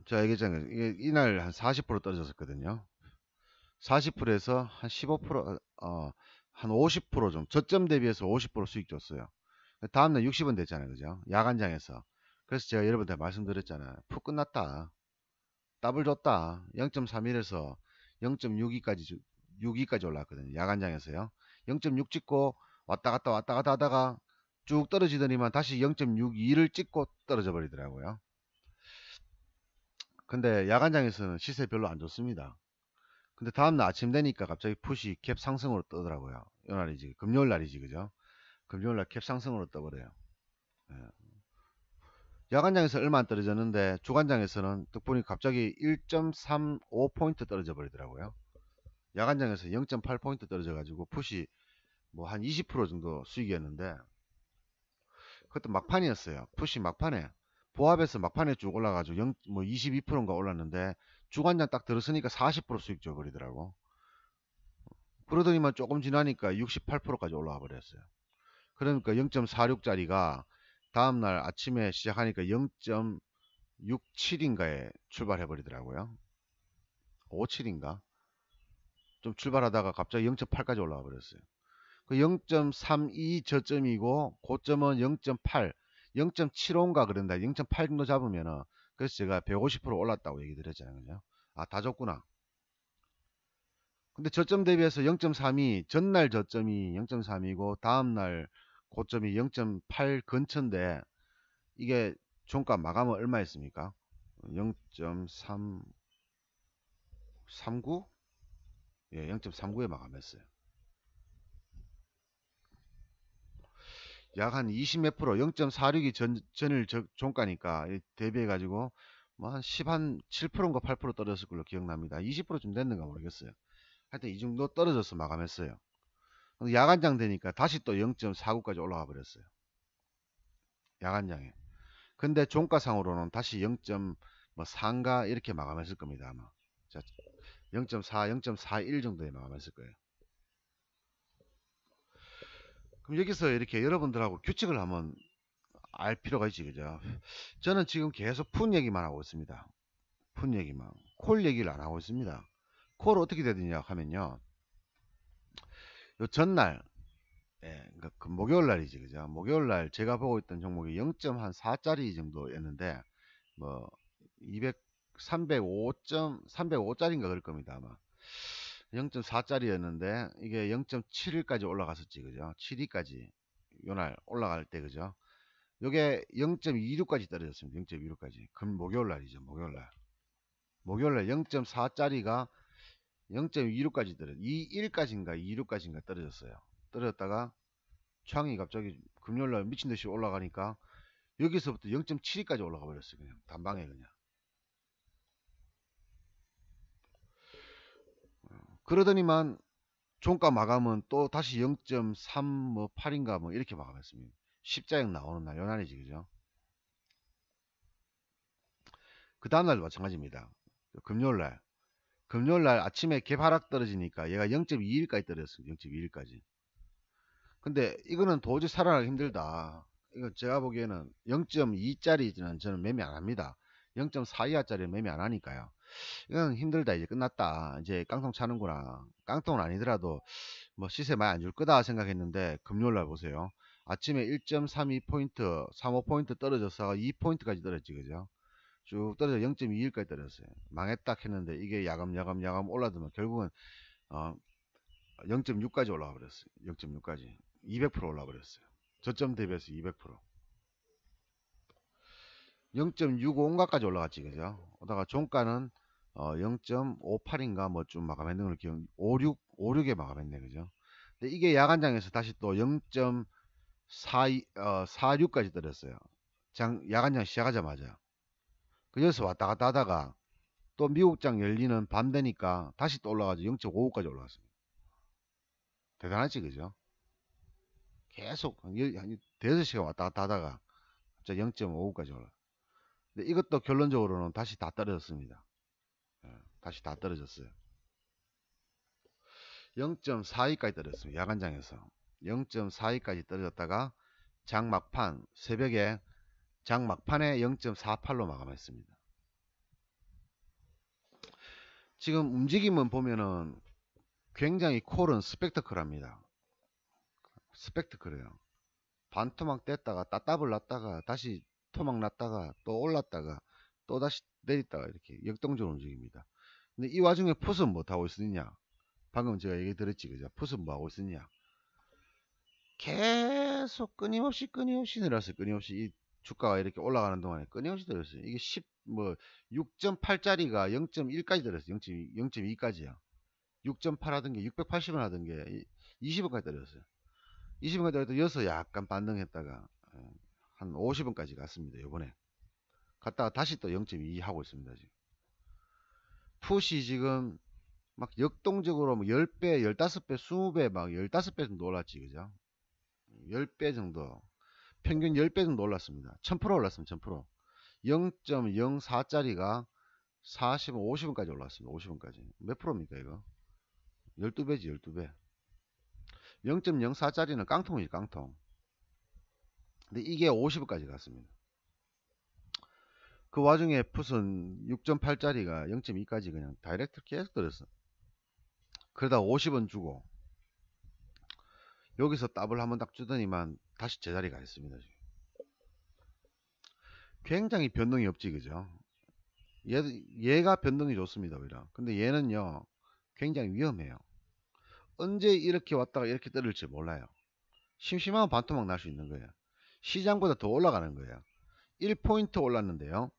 제가 얘기했잖아요. 이게 이날 한 40% 떨어졌었거든요. 40%에서 한 15%, 한 50% 좀, 저점 대비해서 50% 수익 줬어요. 다음날 60원 됐잖아요. 그죠? 야간장에서. 그래서 제가 여러분들 말씀드렸잖아요. 푹 끝났다. 더블 줬다. 0.31에서 0.62까지, 62까지 올라왔거든요. 야간장에서요. 0.6 찍고 왔다 갔다 하다가 쭉 떨어지더니만 다시 0.62를 찍고 떨어져 버리더라고요. 근데 야간장에서는 시세 별로 안 좋습니다. 근데 다음날 아침 되니까 갑자기 풋이 캡 상승으로 뜨더라고요. 이 날이지. 금요일 날이지. 그죠? 금요일 날 캡 상승으로 떠버려요. 예. 야간장에서 얼마 안 떨어졌는데 주간장에서는 딱 보니 갑자기 1.35포인트 떨어져 버리더라고요. 야간장에서 0.8포인트 떨어져 가지고 풋이 뭐 한 20% 정도 수익이었는데 그것도 막판이었어요. 풋이 막판에 보합에서 막판에 쭉 올라가지고 22%인가 올랐는데 주간장 딱 들었으니까 40% 수익 줘버리더라고. 그러더니만 조금 지나니까 68%까지 올라가 버렸어요. 그러니까 0.46짜리가 다음날 아침에 시작하니까 0.67인가에 출발해 버리더라고요. 57인가? 좀 출발하다가 갑자기 0.8까지 올라가 버렸어요. 그 0.32 저점이고 고점은 0.8, 0.75인가 그런다. 0.8 정도 잡으면은 그래서 제가 150% 올랐다고 얘기 드렸잖아요. 그죠? 아, 다 줬구나. 근데 저점 대비해서 0.32 전날 저점이 0.3이고 다음날 고점이 0.8 근처인데 이게 종가 마감은 얼마였습니까? 0.339? 예, 0.39에 마감했어요. 약 한 20 몇 프로, 0.46이 전일 종가니까 대비해 가지고 뭐 한 10, 한 7%인가 8% 떨어졌을 걸로 기억납니다. 20%좀 됐는가 모르겠어요. 하여튼 이 정도 떨어져서 마감했어요. 야간장 되니까 다시 또 0.49까지 올라가 버렸어요. 야간장에. 근데 종가상으로는 다시 0.4인가 이렇게 마감했을 겁니다. 아마. 자, 0.4, 0.41 정도에 마감했을 거예요. 그럼 여기서 이렇게 여러분들하고 규칙을 한번 알 필요가 있지, 그죠? 저는 지금 계속 푼 얘기만 하고 있습니다. 푼 얘기만. 콜 얘기를 안 하고 있습니다. 콜 어떻게 되느냐 하면요. 요 전날, 예, 그러니까 그 목요일 날이지, 그죠? 목요일 날 제가 보고 있던 종목이 0.4짜리 정도였는데, 뭐, 200, 305짜리인가 그럴 겁니다, 아마. 0.4짜리였는데, 이게 0.71까지 올라갔었지, 그죠? 7위까지, 요날 올라갈 때, 그죠? 요게 0.26까지 떨어졌습니다. 0.26까지. 금 목요일 날이죠. 목요일 날. 목요일 날 0.4짜리가 0.26까지 떨어졌어요. 21까지인가 26까지인가 떨어졌어요. 떨어졌다가 창이 갑자기 금요일 날 미친 듯이 올라가니까 여기서부터 0.72까지 올라가 버렸어요. 그냥 단방에 그냥. 그러더니만 종가 마감은 또 다시 0.38인가 뭐 이렇게 마감했습니다. 십자형 나오는 날, 요 날이지, 그죠? 그 다음날도 마찬가지입니다. 금요일 날 아침에 갭 하락 떨어지니까 얘가 0.21까지 떨어졌습니다. 0.21까지. 근데 이거는 도저히 살아나기 힘들다. 이거 제가 보기에는 0.2짜리는 저는 매매 안 합니다. 0.4 이하짜리는 매매 안 하니까요. 이건 힘들다. 이제 끝났다. 이제 깡통 차는구나. 깡통은 아니더라도 뭐 시세 많이 안 줄 거다 생각했는데 금요일 날 보세요. 아침에 1.32포인트, 35포인트 떨어져서 2포인트까지 떨어졌지, 그죠? 쭉 떨어져 0.21까지 떨어졌어요. 망했다 했는데 이게 야금야금 올라들면 결국은 0.6까지 올라가 버렸어요. 0.6까지 200% 올라가 버렸어요. 저점 대비해서 200%. 0.65인가까지 올라갔지, 그죠? 오다가 종가는 0.58인가 뭐 좀 마감했는 걸 기억, 56에 마감했네, 그죠? 근데 이게 야간장에서 다시 또 0.46까지 떨어졌어요. 야간장 시작하자마자. 그래서 왔다 갔다 하다가 또 미국장 열리는 밤 되니까 다시 또 올라가지고 0.55까지 올라갔습니다. 대단하지, 그죠? 계속 한 5시간 왔다 갔다 하다가 갑자기 0.55까지 올라. 근데 이것도 결론적으로는 다시 다 떨어졌습니다. 예, 다시 다 떨어졌어요. 0.42까지 떨어졌습니다. 야간장에서 0.42까지 떨어졌다가 장 막판 새벽에 장 막판에 0.48로 마감했습니다. 지금 움직임은 보면은 굉장히 콜은 스펙터클합니다. 스펙터클해요. 반토막 뗐다가 따따블 났다가 다시 토막 났다가 또 올랐다가 또 다시 내렸다가 이렇게 역동적으로 움직입니다. 근데 이 와중에 풋은 못하고 있으냐? 방금 제가 얘기 드렸지, 그죠? 풋은 뭐 하고 있으냐? 계속 끊임없이 내렸어요. 끊임없이 이 주가가 이렇게 올라가는 동안에 끊임없이 내렸어요. 이게 6.8짜리가 0.1까지 내렸어요. 0.2까지요. 6.8 하던 게 680원 하던 게 20원까지 떨어졌어요. 20원까지 떨어져서 약간 반등했다가 한 50원까지 갔습니다. 요번에 갔다가 다시 또 0.2 하고 있습니다. 지금 풋이 지금 막 역동적으로 뭐 10배, 15배, 20배 막 15배 정도 올랐지, 그죠? 10배 정도, 평균 10배 정도 올랐습니다. 1000% 올랐습니다. 1000%. 0.04짜리가 40원, 50원까지 올랐습니다. 50원까지. 몇 프로입니까, 이거? 12배지, 12배. 0.04짜리는 깡통이지, 깡통. 근데 이게 50원까지 갔습니다. 그 와중에 풋은 6.8짜리가 0.2까지 그냥 다이렉트 계속 떨었어. 그러다 50원 주고 여기서 더블 한번 딱 주더니만 다시 제자리 가 있습니다. 지금. 굉장히 변동이 없지, 그죠? 얘가 변동이 좋습니다, 오히려. 근데 얘는요, 굉장히 위험해요. 언제 이렇게 왔다가 이렇게 떨어질지 몰라요. 심심하면 반토막 날 수 있는 거예요. 시장보다 더 올라가는 거예요. 1포인트 올랐는데요.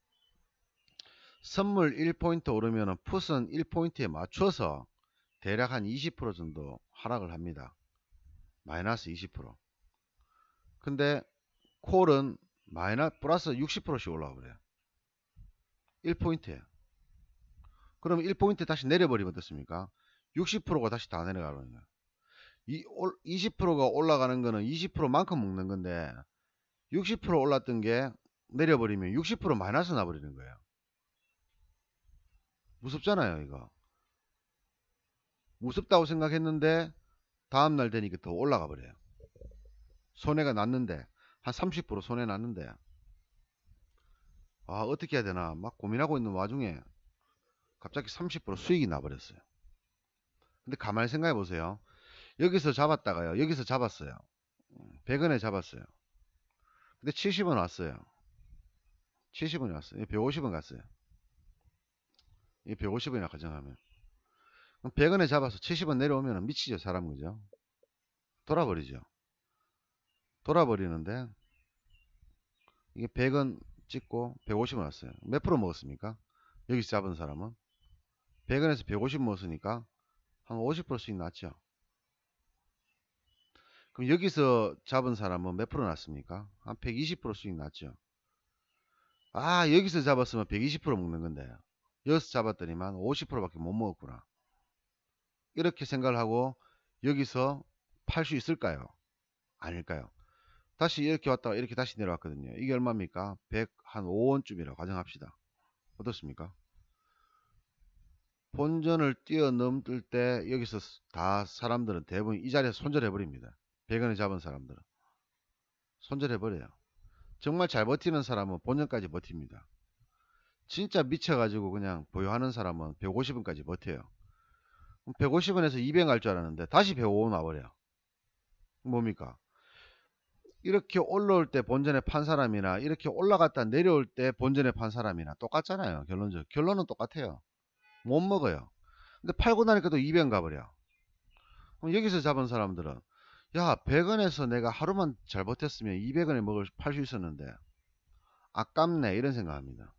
선물 1포인트 오르면 풋은 1포인트에 맞춰서 대략 한 20% 정도 하락을 합니다. 마이너스 20%. 근데 콜은 플러스 60%씩 올라가 버려요. 1포인트에. 그럼 1포인트 다시 내려버리면 어떻습니까? 60%가 다시 다 내려가는 거예요. 20%가 올라가는 거는 20%만큼 먹는 건데 60% 올랐던 게 내려버리면 60% 마이너스 나버리는 거예요. 무섭잖아요, 이거. 무섭다고 생각했는데 다음날 되니까 더 올라가 버려요. 손해가 났는데 한 30% 손해 났는데 어떻게 해야 되나 막 고민하고 있는 와중에 갑자기 30% 수익이 나버렸어요. 근데 가만히 생각해 보세요. 여기서 잡았다가요. 여기서 잡았어요. 100원에 잡았어요. 근데 70원 왔어요. 70원이 왔어요. 150원 갔어요. 이 150원이라 가정하면. 그럼 100원에 잡아서 70원 내려오면 미치죠, 사람. 그죠? 돌아버리죠. 돌아버리는데 이게 100원 찍고 150원 왔어요. 몇 프로 먹었습니까? 여기서 잡은 사람은 100원에서 150 먹었으니까 한 50% 수익 났죠. 그럼 여기서 잡은 사람은 몇 프로 났습니까? 한 120% 수익 났죠. 여기서 잡았으면 120% 먹는 건데 여기서 잡았더니만 50%밖에 못 먹었구나. 이렇게 생각을 하고 여기서 팔 수 있을까요? 아닐까요? 다시 이렇게 왔다가 이렇게 다시 내려왔거든요. 이게 얼마입니까? 105원쯤이라고 가정합시다. 어떻습니까? 본전을 뛰어넘을 때 여기서 다 사람들은 대부분 이 자리에서 손절해버립니다. 100원에 잡은 사람들은. 손절해버려요. 정말 잘 버티는 사람은 본전까지 버팁니다. 진짜 미쳐가지고 그냥 보유하는 사람은 150원까지 버텨요. 150원에서 200원 갈 줄 알았는데 다시 105원 와버려. 뭡니까? 이렇게 올라올 때 본전에 판 사람이나 이렇게 올라갔다 내려올 때 본전에 판 사람이나 똑같잖아요. 결론은 똑같아요. 못 먹어요. 근데 팔고 나니까 또 200원 가버려. 그럼 여기서 잡은 사람들은 100원에서 내가 하루만 잘 버텼으면 200원에 팔 수 있었는데 아깝네 이런 생각합니다.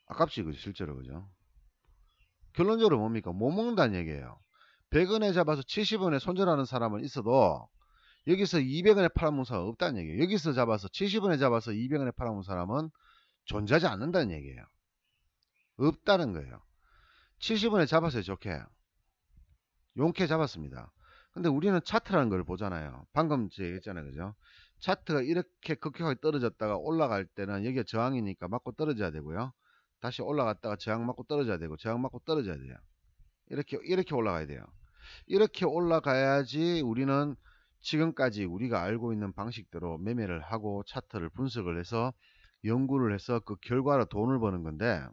아깝지, 그죠? 실제로. 그죠? 결론적으로 뭡니까? 못 먹는다는 얘기예요. 100원에 잡아서 70원에 손절하는 사람은 있어도 여기서 200원에 팔아먹은 사람은 없다는 얘기예요. 여기서 잡아서 70원에 잡아서 200원에 팔아먹은 사람은 존재하지 않는다는 얘기예요. 없다는 거예요. 70원에 잡았어요. 좋게. 용케 잡았습니다. 근데 우리는 차트라는 걸 보잖아요. 방금 제가 얘기했잖아요. 그죠? 차트가 이렇게 급격하게 떨어졌다가 올라갈 때는 여기가 저항이니까 맞고 떨어져야 되고요. 다시 올라갔다가 저항 맞고 떨어져야 되고 저항 맞고 떨어져야 돼요. 이렇게 올라가야 돼요. 이렇게 올라가야지 우리는 지금까지 우리가 알고 있는 방식대로 매매를 하고 차트를 분석을 해서 연구를 해서 그 결과로 돈을 버는 건데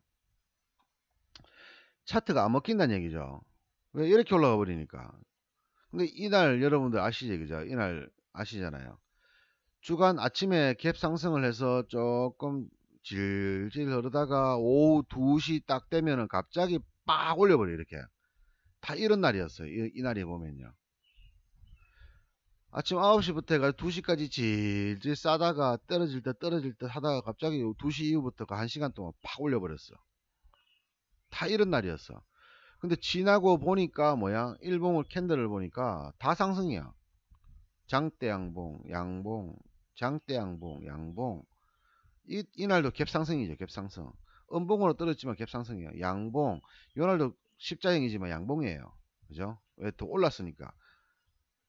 차트가 안 먹힌다는 얘기죠. 왜 이렇게 올라가 버리니까. 근데 이날 여러분들 아시죠? 그죠? 이날 아시잖아요. 주간 아침에 갭 상승을 해서 조금 질질 흐르다가 오후 2시 딱 되면은 갑자기 빡 올려버려 이렇게. 다 이런 날이었어요. 이 날에 보면요. 아침 9시부터 해가지고 2시까지 질질 싸다가 떨어질 듯 하다가 갑자기 2시 이후부터 그 1시간 동안 팍 올려버렸어. 다 이런 날이었어. 근데 지나고 보니까 일봉을 캔들을 보니까 다 상승이야. 장대 양봉, 양봉, 장대 양봉, 양봉. 이날도 갭상승이죠. 갭상승. 음봉으로 떨어졌지만 갭상승이에요. 양봉. 이날도 십자형이지만 양봉이에요. 그죠? 왜 또 올랐으니까.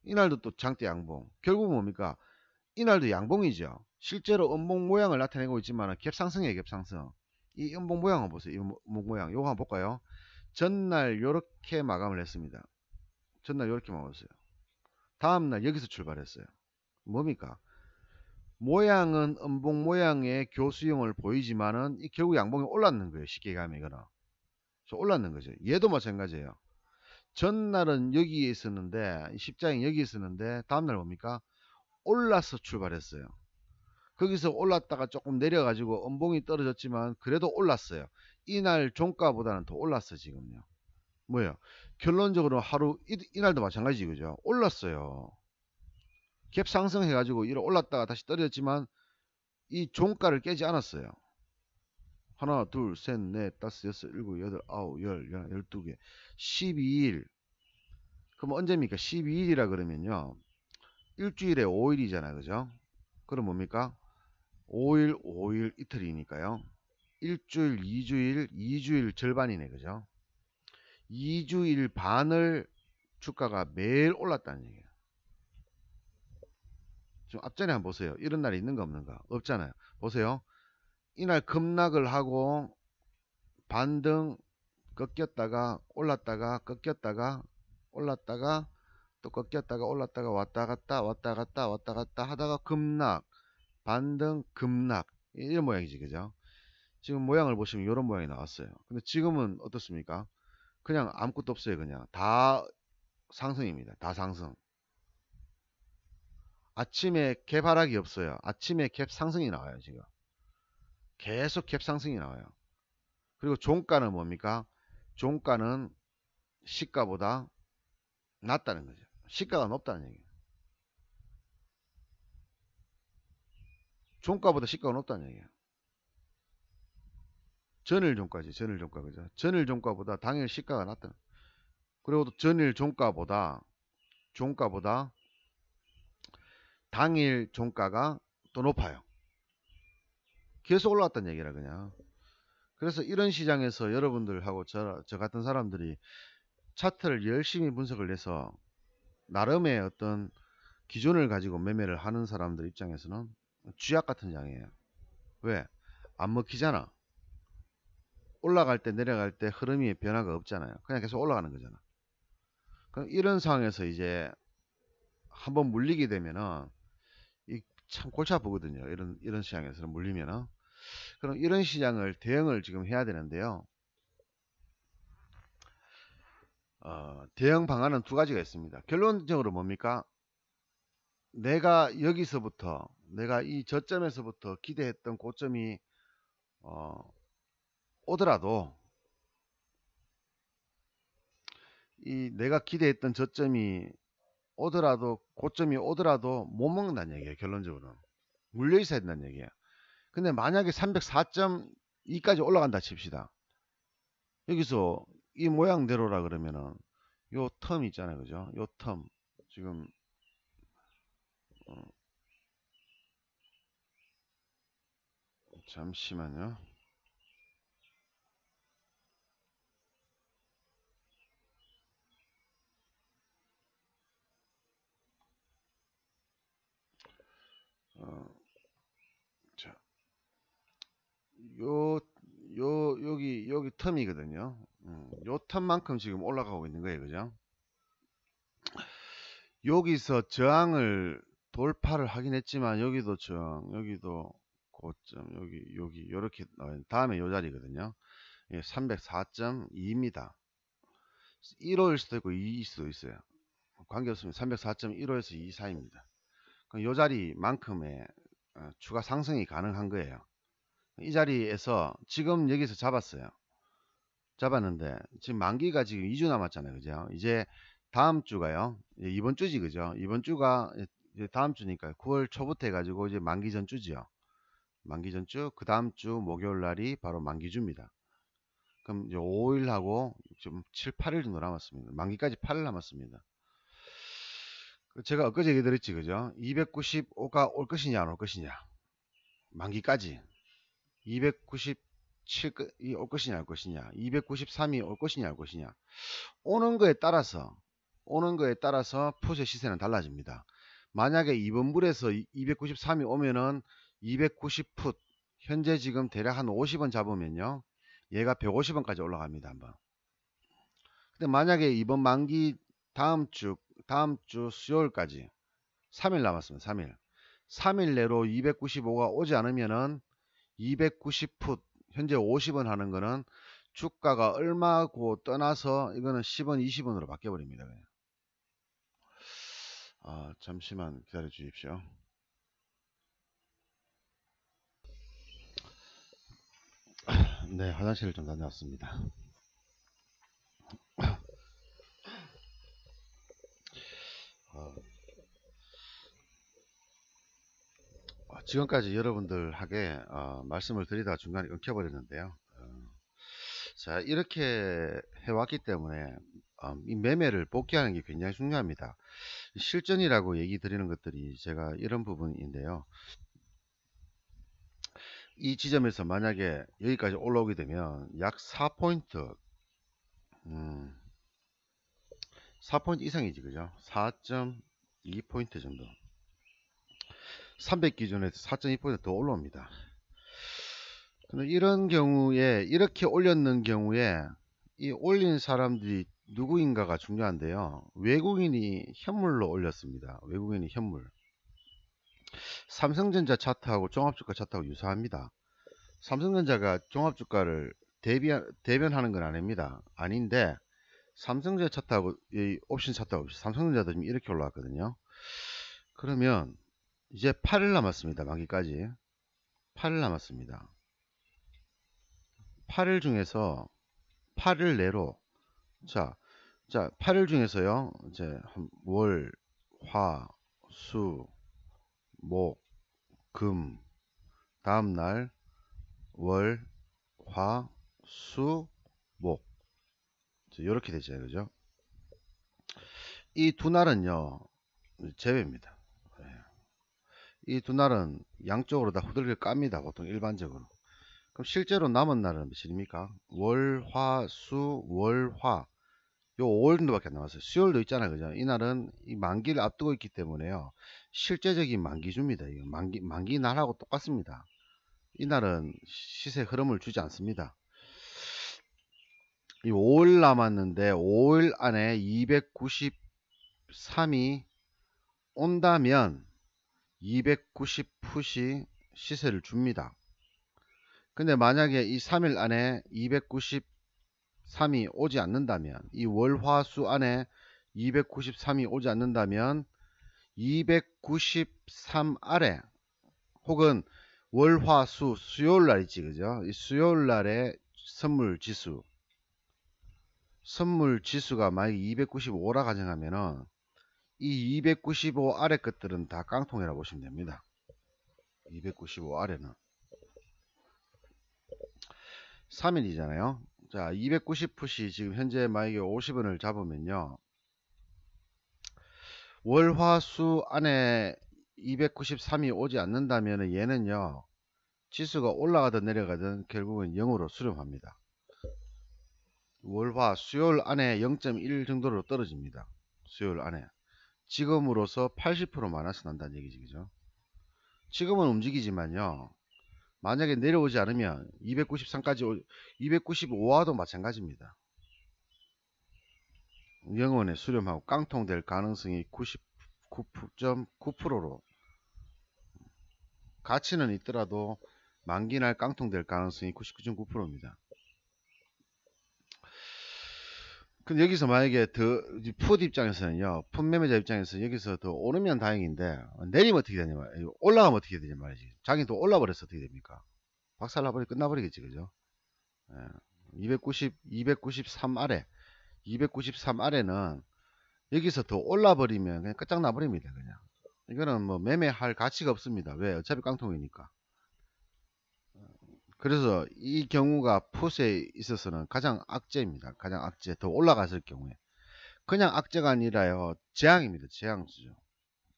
이날도 또 장대 양봉. 결국 뭡니까? 이날도 양봉이죠. 실제로 음봉 모양을 나타내고 있지만 갭상승이에요. 갭상승. 이 음봉 모양 한번 보세요. 이 음봉 모양. 요거 한번 볼까요? 전날 요렇게 마감을 했습니다. 전날 요렇게 마감했어요. 다음날 여기서 출발했어요. 뭡니까? 모양은 음봉 모양의 교수형을 보이지만은 이 결국 양봉이 올랐는 거예요. 쉽게 가면 이거는. 올랐는 거죠. 얘도 마찬가지예요. 전날은 여기에 있었는데 십장이 여기 있었는데 다음날 뭡니까? 올라서 출발했어요. 거기서 올랐다가 조금 내려가지고 음봉이 떨어졌지만 그래도 올랐어요. 이날 종가보다는 더 올랐어 지금요. 뭐예요? 결론적으로 하루 이날도 마찬가지 그죠? 올랐어요. 갭 상승해가지고 이렇게 올랐다가 다시 떨어졌지만 이 종가를 깨지 않았어요. 하나, 둘, 셋, 넷, 다섯, 여섯, 일곱, 여덟, 아홉, 열, 12개. 12일. 그럼 언제입니까? 12일이라 그러면요. 일주일에 5일이잖아요. 그죠? 그럼 뭡니까? 5일, 5일 이틀이니까요. 일주일, 2주일, 2주일 절반이네. 그죠? 2주일 반을 주가가 매일 올랐다는 얘기예요. 지금 앞전에 한번 보세요. 이런 날이 있는가 없는가? 없잖아요. 보세요. 이날 급락을 하고 반등 꺾였다가 올랐다가 꺾였다가 올랐다가 또 꺾였다가 올랐다가 왔다 갔다 왔다 갔다 왔다 갔다 하다가 급락 반등 급락 이런 모양이지 그죠? 지금 모양을 보시면 이런 모양이 나왔어요. 근데 지금은 어떻습니까? 그냥 아무것도 없어요. 그냥 다 상승입니다. 다 상승. 아침에 갭 하락이 없어요. 아침에 갭 상승이 나와요. 지금 계속 갭 상승이 나와요. 그리고 종가는 뭡니까? 종가는 시가보다 낮다는 거죠. 시가가 높다는 얘기예요. 종가보다 시가가 높다는 얘기예요. 전일 종가지. 전일 종가 그죠? 전일 종가보다 당일 시가가 낮다는. 그리고 또 전일 종가보다 당일 종가가 또 높아요. 계속 올라갔다는 얘기라 그냥. 그래서 이런 시장에서 여러분들하고 저 같은 사람들이 차트를 열심히 분석을 해서 나름의 어떤 기준을 가지고 매매를 하는 사람들 입장에서는 쥐약 같은 장이에요. 왜? 안 먹히잖아. 올라갈 때 내려갈 때 흐름이 변화가 없잖아요. 그냥 계속 올라가는 거잖아. 그럼 이런 상황에서 이제 한번 물리게 되면은 참 골치 아프거든요. 이런 시장에서는 물리면은. 그럼 이런 시장을 대응을 지금 해야 되는데요. 대응 방안은 두 가지가 있습니다. 결론적으로 뭡니까? 내가 여기서부터 내가 이 저점에서부터 기대했던 고점이 오더라도 이 내가 기대했던 저점이 오더라도 고점이 오더라도 못 먹는다는 얘기예요. 결론적으로는 물려 있어야 된다는 얘기예요. 근데 만약에 304.2까지 올라간다 칩시다. 여기서 이 모양대로라 그러면은 요 텀 있잖아요. 그죠? 요 텀 지금 잠시만요. 자, 여기 텀이거든요. 요 텀만큼 지금 올라가고 있는 거예요. 그죠? 여기서 저항을 돌파를 하긴 했지만 여기도 저항, 여기도 고점, 여기 이렇게 나와요. 다음에 요 자리거든요. 304.2입니다. 1호일 수도 있고 2일 수도 있어요. 관계없습니다. 304.15에서 2 사이입니다. 요 자리만큼의 추가 상승이 가능한 거예요. 이 자리에서 지금 여기서 잡았어요. 잡았는데 지금 만기가 지금 2주 남았잖아요. 그죠? 이제 다음 주가요. 이번 주지 그죠? 이번 주가 이제 다음 주니까 9월 초부터 해가지고 이제 만기 전주지요. 만기 전주 그 다음 주 목요일 날이 바로 만기 주입니다. 그럼 이제 5일하고 좀 7, 8일 정도 남았습니다. 만기까지 8일 남았습니다. 제가 엊그제 얘기 드렸지 그죠? 295가 올 것이냐 안 올 것이냐 만기까지 297이 올 것이냐 안 올 것이냐 293이 올 것이냐 안 올 것이냐 오는 거에 따라서 풋의 시세는 달라집니다. 만약에 이번 불에서 293이 오면은 290풋 현재 지금 대략 한 50원 잡으면요 얘가 150원까지 올라갑니다. 한번. 근데 만약에 이번 만기 다음 주 수요일까지 3일 남았습니다. 3일 내로 295가 오지 않으면은 290풋 현재 50원 하는 거는 주가가 얼마고 떠나서 이거는 10원, 20원으로 바뀌어버립니다. 그냥. 잠시만 기다려 주십시오. 네, 화장실을 좀 다녀왔습니다. 지금까지 여러분들에게 말씀을 드리다가 중간에 끊겨버렸는데요. 자, 이렇게 해왔기 때문에 이 매매를 복귀하는 게 굉장히 중요합니다. 실전이라고 얘기 드리는 것들이 제가 이런 부분인데요. 이 지점에서 만약에 여기까지 올라오게 되면 약 4포인트 4포인트 이상이지, 그죠? 4.2포인트 정도, 300 기준에서 4.2포인트 더 올라옵니다. 근데 이런 경우에, 이렇게 올렸는 경우에 이 올린 사람들이 누구인가가 중요한데요. 외국인이 현물로 올렸습니다. 외국인이 현물. 삼성전자 차트하고 종합주가 차트하고 유사합니다. 삼성전자가 종합주가를 대변하는 건 아닙니다. 아닌데 삼성전자 차트하고 이 옵션 차트하고 삼성전자도 지금 이렇게 올라왔거든요. 그러면 이제 8일 남았습니다. 만기까지 8일 남았습니다. 8일 중에서 8일 내로 자 8일 중에서요, 이제 월, 화, 수, 목, 금, 다음날 월, 화, 수, 목, 이렇게 되죠, 그죠? 이 두 날은요 제외입니다. 이 두 날은 양쪽으로 다 후들겨 깝니다, 보통 일반적으로. 그럼 실제로 남은 날은 며칠입니까? 월, 화, 수, 월, 화. 요 5월 정도밖에 안 남았어요. 수요일도 있잖아요, 그죠? 이날은 이 만기를 앞두고 있기 때문에요, 실제적인 만기주입니다. 이거 만기 날하고 똑같습니다. 이날은 시세 흐름을 주지 않습니다. 이 5일 남았는데 5일 안에 293이 온다면 290풋이 시세를 줍니다. 근데 만약에 이 3일 안에 293이 오지 않는다면, 이 월화수 안에 293이 오지 않는다면 293 아래, 혹은 월화수 수요일날 있지, 그죠? 이 수요일날의 선물지수가 만약에 295라 가정하면은 이 295 아래 것들은 다 깡통이라 보시면 됩니다. 295 아래는 3일이잖아요. 자, 290풋이 지금 현재 만약에 50원을 잡으면요, 월화수 안에 293이 오지 않는다면 얘는요, 지수가 올라가든 내려가든 결국은 0으로 수렴합니다. 월화 수요일 안에 0.1 정도로 떨어집니다. 수요일 안에. 지금으로서 80% 마이너스 난다는 얘기지, 그죠? 지금은 움직이지만요, 만약에 내려오지 않으면 293까지 295와도 마찬가지입니다. 영원에 수렴하고 깡통될 가능성이 99.9%로, 가치는 있더라도 만기날 깡통될 가능성이 99.9%입니다. 근데 여기서 만약에 풋 입장에서는요, 풋 매매자 입장에서 여기서 더 오르면 다행인데, 내리면 어떻게 되냐 말이에요. 올라가면 어떻게 되냐 말이지. 자기는 또 올라버려서 어떻게 됩니까? 박살나버리 끝나버리겠지, 그죠? 293 아래, 293 아래는 여기서 더 올라버리면 그냥 끝장나버립니다, 그냥. 이거는 뭐 매매할 가치가 없습니다. 왜? 어차피 깡통이니까. 그래서 이 경우가 풋에 있어서는 가장 악재입니다. 가장 악재. 더 올라갔을 경우에. 그냥 악재가 아니라요, 재앙입니다. 재앙수죠.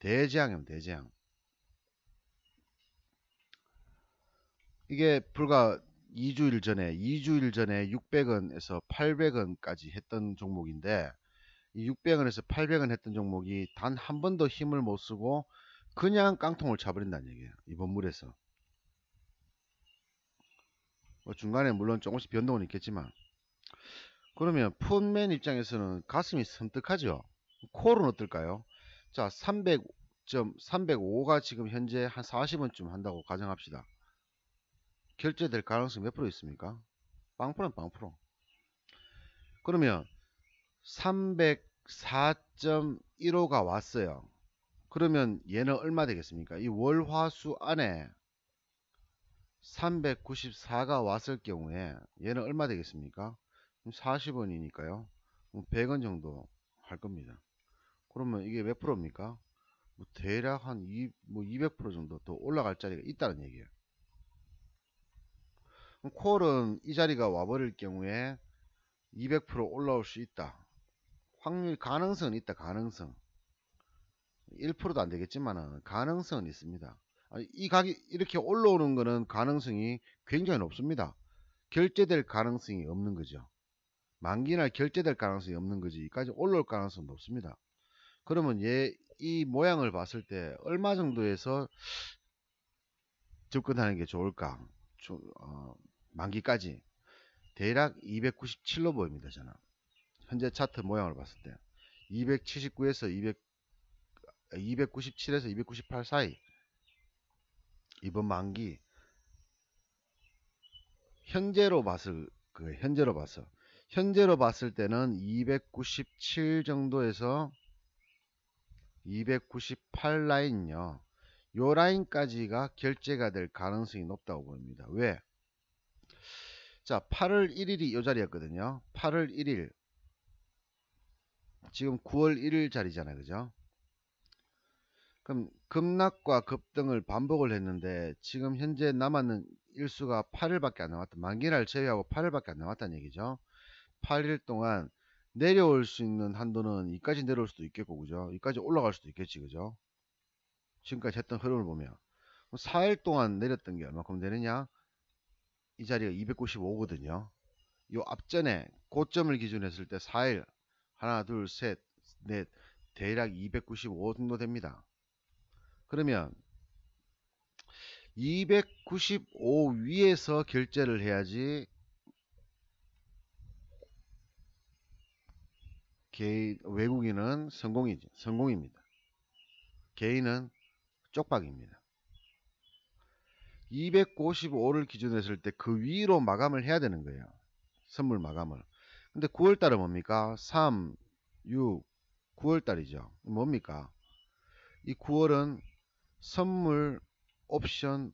대재앙입니다. 대재앙. 이게 불과 2주일 전에 600원에서 800원까지 했던 종목인데, 이 600원에서 800원 했던 종목이 단 한 번도 힘을 못 쓰고 그냥 깡통을 차버린다는 얘기예요. 이번 물에서. 뭐 중간에 물론 조금씩 변동은 있겠지만, 그러면 풋맨 입장에서는 가슴이 섬뜩하죠. 콜은 어떨까요? 자, 305가 지금 현재 한 40원쯤 한다고 가정합시다. 결제될 가능성이 몇 프로 있습니까? 빵프로는 빵프로. 그러면 304.15가 왔어요. 그러면 얘는 얼마 되겠습니까? 이 월화수 안에 394가 왔을 경우에 얘는 얼마 되겠습니까? 40원이니까요. 100원 정도 할 겁니다. 그러면 이게 몇 프로입니까? 뭐 대략 한 200% 정도 더 올라갈 자리가 있다는 얘기예요. 콜은 이 자리가 와버릴 경우에 200% 올라올 수 있다. 확률, 가능성은 있다. 가능성. 1%도 안 되겠지만 가능성은 있습니다. 이 가격이 이렇게 올라오는 거는 가능성이 굉장히 높습니다. 결제될 가능성이 없는 거죠. 만기날 결제될 가능성이 없는 거지. 이까지 올라올 가능성은 높습니다. 그러면 이 모양을 봤을 때 얼마 정도에서 접근하는 게 좋을까? 만기까지 대략 297로 보입니다. 저는 현재 차트 모양을 봤을 때 279에서 297에서 298 사이. 이번 만기 현재로 봤을 때는 297 정도에서 298 라인요. 요 라인까지가 결제가 될 가능성이 높다고 보입니다. 왜? 자, 8월 1일이 요 자리였거든요. 8월 1일. 지금 9월 1일 자리잖아요. 그죠? 그럼 급락과 급등을 반복을 했는데 지금 현재 남았는 일수가 8일밖에 안 남았다. 만기날 제외하고 8일밖에 안 남았다는 얘기죠. 8일 동안 내려올 수 있는 한도는 이까지 내려올 수도 있겠고, 그죠? 이까지 올라갈 수도 있겠지, 그죠? 지금까지 했던 흐름을 보면 4일 동안 내렸던 게 얼마큼 되느냐? 이 자리가 295거든요. 요 앞전에 고점을 기준으로 했을 때 4일 하나 둘 셋 넷 대략 295 정도 됩니다. 그러면 295 위에서 결제를 해야지 외국인은 성공입니다. 개인은 쪽박입니다. 295를 기준으로 했을 때 그 위로 마감을 해야 되는 거예요. 선물 마감을. 근데 9월달은 뭡니까? 3, 6, 9월달이죠. 뭡니까? 이 9월은 선물 옵션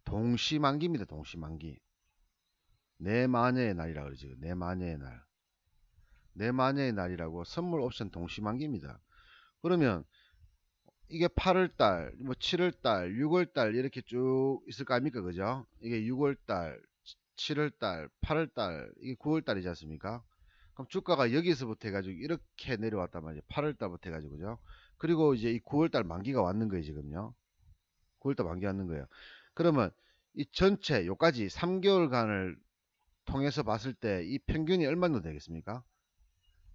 동시만기입니다. 동시만기. 내 마녀의 날이라 그러죠. 내 마녀의 날. 내 마녀의 날이라고 선물 옵션 동시만기입니다. 그러면 이게 8월달, 뭐 7월달, 6월달 이렇게 쭉 있을 거 아닙니까? 그죠? 이게 6월달, 7월달, 8월달, 이게 9월달이지 않습니까? 그럼 주가가 여기서부터 해가지고 이렇게 내려왔단 말이에요. 8월달부터 해가지고, 그죠? 그리고 이제 이 9월달 만기가 왔는 거예요, 지금요. 9월달 만기 왔는 거예요. 그러면 이 전체, 요까지 3개월간을 통해서 봤을 때 이 평균이 얼마 정도 되겠습니까?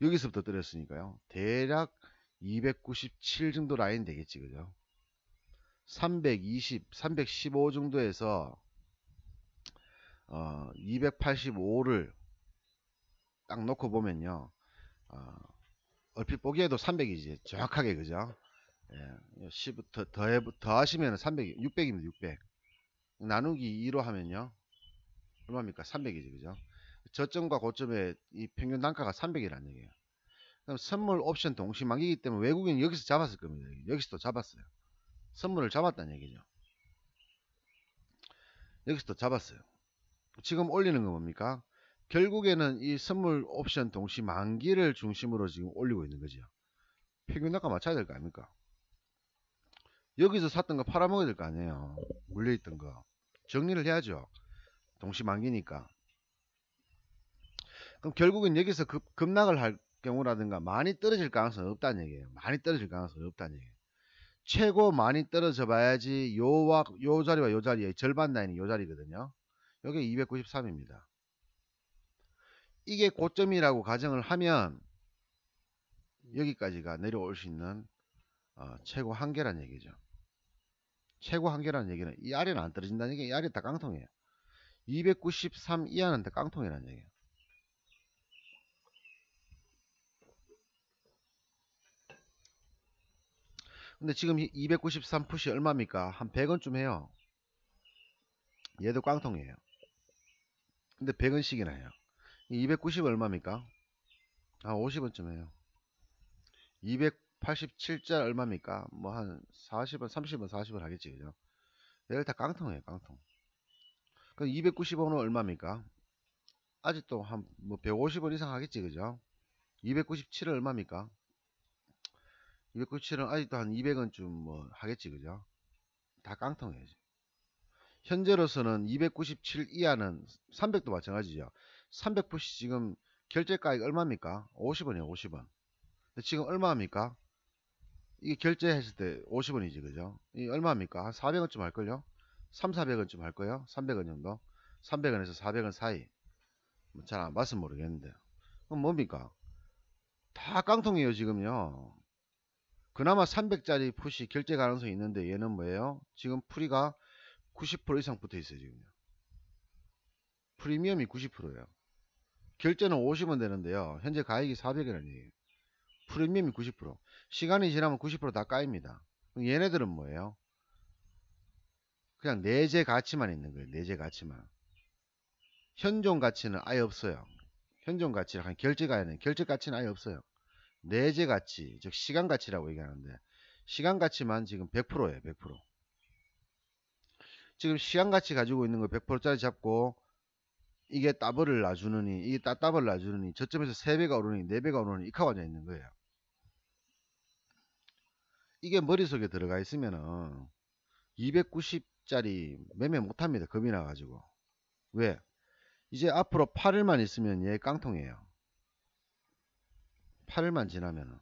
여기서부터 떨어졌으니까요. 대략 297 정도 라인 되겠지, 그죠? 320, 315 정도에서 285를 딱 놓고 보면요. 얼핏 보기에도 300이지. 정확하게, 그죠? 예, 10부터 더하시면 300, 600입니다, 600. 나누기 2로 하면요. 얼마입니까? 300이지, 그죠? 저점과 고점의 이 평균 단가가 300이라는 얘기예요. 그럼 선물 옵션 동시만기이기 때문에 외국인이 여기서 잡았을 겁니다. 여기서도 잡았어요. 선물을 잡았다는 얘기죠. 여기서도 잡았어요. 지금 올리는 건 뭡니까? 결국에는 이 선물 옵션 동시만기를 중심으로 지금 올리고 있는 거죠. 평균 단가 맞춰야 될 거 아닙니까? 여기서 샀던 거 팔아먹어야 될 거 아니에요. 물려있던 거. 정리를 해야죠. 동시만기니까. 그럼 결국엔 여기서 급락을 할 경우라든가 많이 떨어질 가능성은 없다는 얘기예요. 많이 떨어질 가능성은 없다는 얘기예요. 최고 많이 떨어져 봐야지 요 자리와 요 자리의 절반 라인이 요 자리거든요. 여기 293입니다. 이게 고점이라고 가정을 하면 여기까지가 내려올 수 있는 최고 한계란 얘기죠. 최고 한계라는 얘기는 이 아래는 안 떨어진다는 얘기예요. 이 아래 다 깡통이에요. 293 이하는 다 깡통이라는 얘기예요. 근데 지금 293 푸시 얼마입니까? 한 100원쯤 해요. 얘도 깡통이에요. 근데 100원씩이나 해요. 290 얼마입니까? 한 50원쯤 해요. 287자 얼마입니까? 뭐 한 40원, 30원, 40원 하겠지, 그죠? 얘를 다 깡통이에요, 깡통. 그럼 295원은 얼마입니까? 아직도 한 뭐 150원 이상 하겠지, 그죠? 297은 얼마입니까? 297은 아직도 한 200원쯤 뭐 하겠지, 그죠? 다 깡통이에요. 현재로서는 297 이하는 300도 마찬가지죠. 300푸시 지금 결제가액 얼마입니까? 50원이에요, 50원. 지금 얼마입니까? 이게 결제했을 때 50원이지, 그죠? 이 얼마입니까? 한 400원쯤 할걸요? 3, 400원쯤 할거예요? 300원 정도? 300원에서 400원 사이. 뭐 잘 안 봤으면 모르겠는데. 그럼 뭡니까? 다 깡통이에요, 지금요. 그나마 300짜리 푸시 결제 가능성이 있는데 얘는 뭐예요? 지금 프리가 90% 이상 붙어 있어요, 지금요. 프리미엄이 90%예요. 결제는 50원 되는데요. 현재 가액이 400원이에요. 프리미엄이 90%. 시간이 지나면 90%다 까입니다. 그럼 얘네들은 뭐예요? 그냥 내재 가치만 있는 거예요. 내재 가치만. 현존 가치는 아예 없어요. 현존 가치랑 결제 가치는 아예 없어요. 내재 가치, 즉 시간 가치라고 얘기하는데 시간 가치만 지금 100%예요. 100%. 지금 시간 가치 가지고 있는 거 100%짜리 잡고 이게 더블을 놔주느니 이게 더블을 놔주느니 저점에서 3배가 오르니 4배가 오르니 이카가 앉아 있는 거예요. 이게 머릿속에 들어가 있으면은 290짜리 매매 못합니다. 겁이 나가지고. 왜? 이제 앞으로 8일만 있으면 얘 깡통이에요. 8일만 지나면은.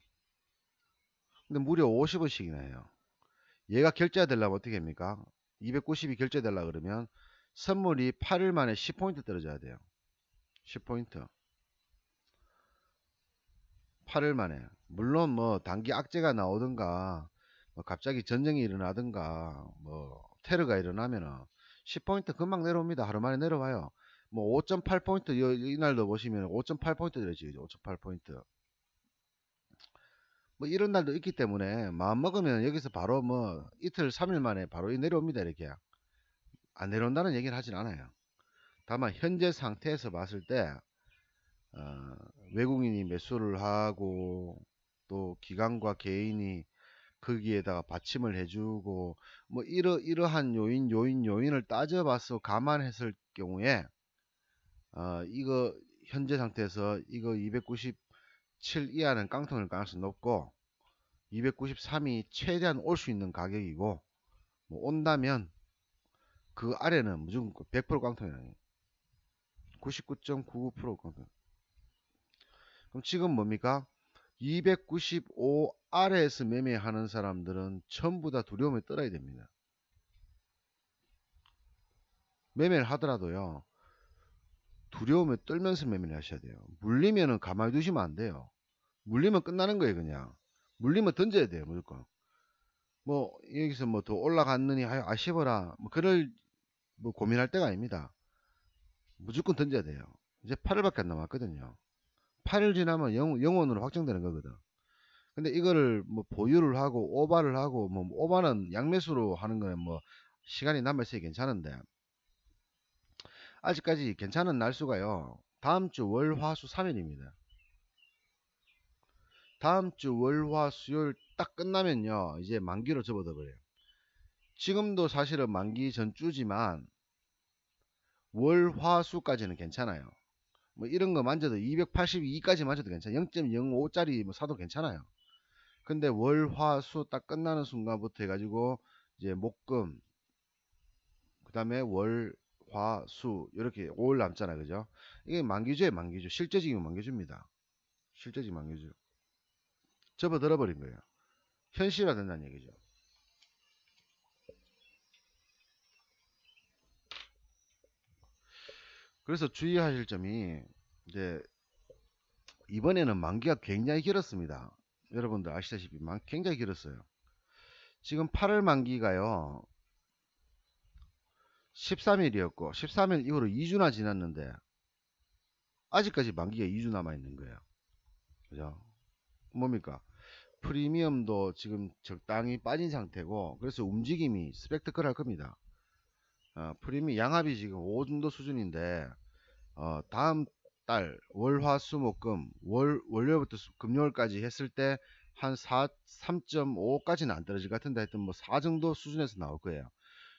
근데 무려 50원씩이나 해요. 얘가 결제가 되려면 어떻게 합니까? 290이 결제되려고 그러면 선물이 8일 만에 10포인트 떨어져야 돼요. 10포인트. 8일 만에. 물론 뭐 단기 악재가 나오든가 뭐 갑자기 전쟁이 일어나든가 뭐 테러가 일어나면은 10포인트 금방 내려옵니다. 하루 만에 내려와요. 뭐 5.8포인트 이날도 보시면 5.8포인트 들어지죠. 5.8포인트. 뭐 이런 날도 있기 때문에 마음 먹으면 여기서 바로 뭐 이틀 3일 만에 바로 내려옵니다. 이렇게. 안 내려온다는 얘기는 하진 않아요. 다만 현재 상태에서 봤을 때 외국인이 매수를 하고 또 기관과 개인이 거기에다가 받침을 해주고 뭐 이러한 요인을 따져봐서 감안했을 경우에 이거 현재 상태에서 이거 297 이하는 깡통일 가능성이 높고 293이 최대한 올 수 있는 가격이고 뭐 온다면 그 아래는 무조건 100% 깡통이에요. 99.99% 깡통. 그럼 지금 뭡니까? 295 아래에서 매매하는 사람들은 전부 다 두려움에 떨어야 됩니다. 매매를 하더라도요. 두려움에 떨면서 매매를 하셔야 돼요. 물리면은 가만히 두시면 안 돼요. 물리면 끝나는 거예요, 그냥. 물리면 던져야 돼요, 무조건. 뭐 여기서 뭐 더 올라갔느니 아쉬워라. 뭐 그럴 뭐 고민할 때가 아닙니다. 무조건 던져야 돼요. 이제 8일밖에 안 남았거든요. 8일 지나면 영원으로 확정되는 거거든. 근데 이거를 뭐 보유를 하고 오바를 하고 뭐 오바는 양매수로 하는 거는 뭐 시간이 남아있어야 괜찮은데 아직까지 괜찮은 날수가요. 다음 주 월, 화, 수 3일입니다. 다음 주 월, 화, 수요일 딱 끝나면요. 이제 만기로 접어들어 버려요. 지금도 사실은 만기 전주지만 월, 화, 수까지는 괜찮아요. 뭐 이런 거 만져도 282까지 만져도 괜찮아요. 0.05짜리 뭐 사도 괜찮아요. 근데 월, 화, 수 딱 끝나는 순간부터 해가지고 이제 목금 그 다음에 월, 화, 수 이렇게 5일 남잖아요. 그죠? 이게 만기주예요. 만기주. 실제적인 만기주입니다. 실제적인 만기주. 접어들어 버린 거예요. 현실화 된다는 얘기죠. 그래서 주의하실 점이 이제 이번에는 만기가 굉장히 길었습니다. 여러분들 아시다시피 굉장히 길었어요. 지금 8월 만기가요. 13일이었고 13일 이후로 2주나 지났는데 아직까지 만기가 2주 남아있는 거예요. 그죠? 뭡니까? 프리미엄도 지금 적당히 빠진 상태고 그래서 움직임이 스펙트클할 겁니다. 프리미엄 양압이 지금 5 정도 수준인데 다음 달, 월, 화, 수, 목, 금, 월요일부터 금요일까지 했을 때 한 3.5까지는 안 떨어질 것 같은데 하여튼 뭐 4 정도 수준에서 나올 거예요.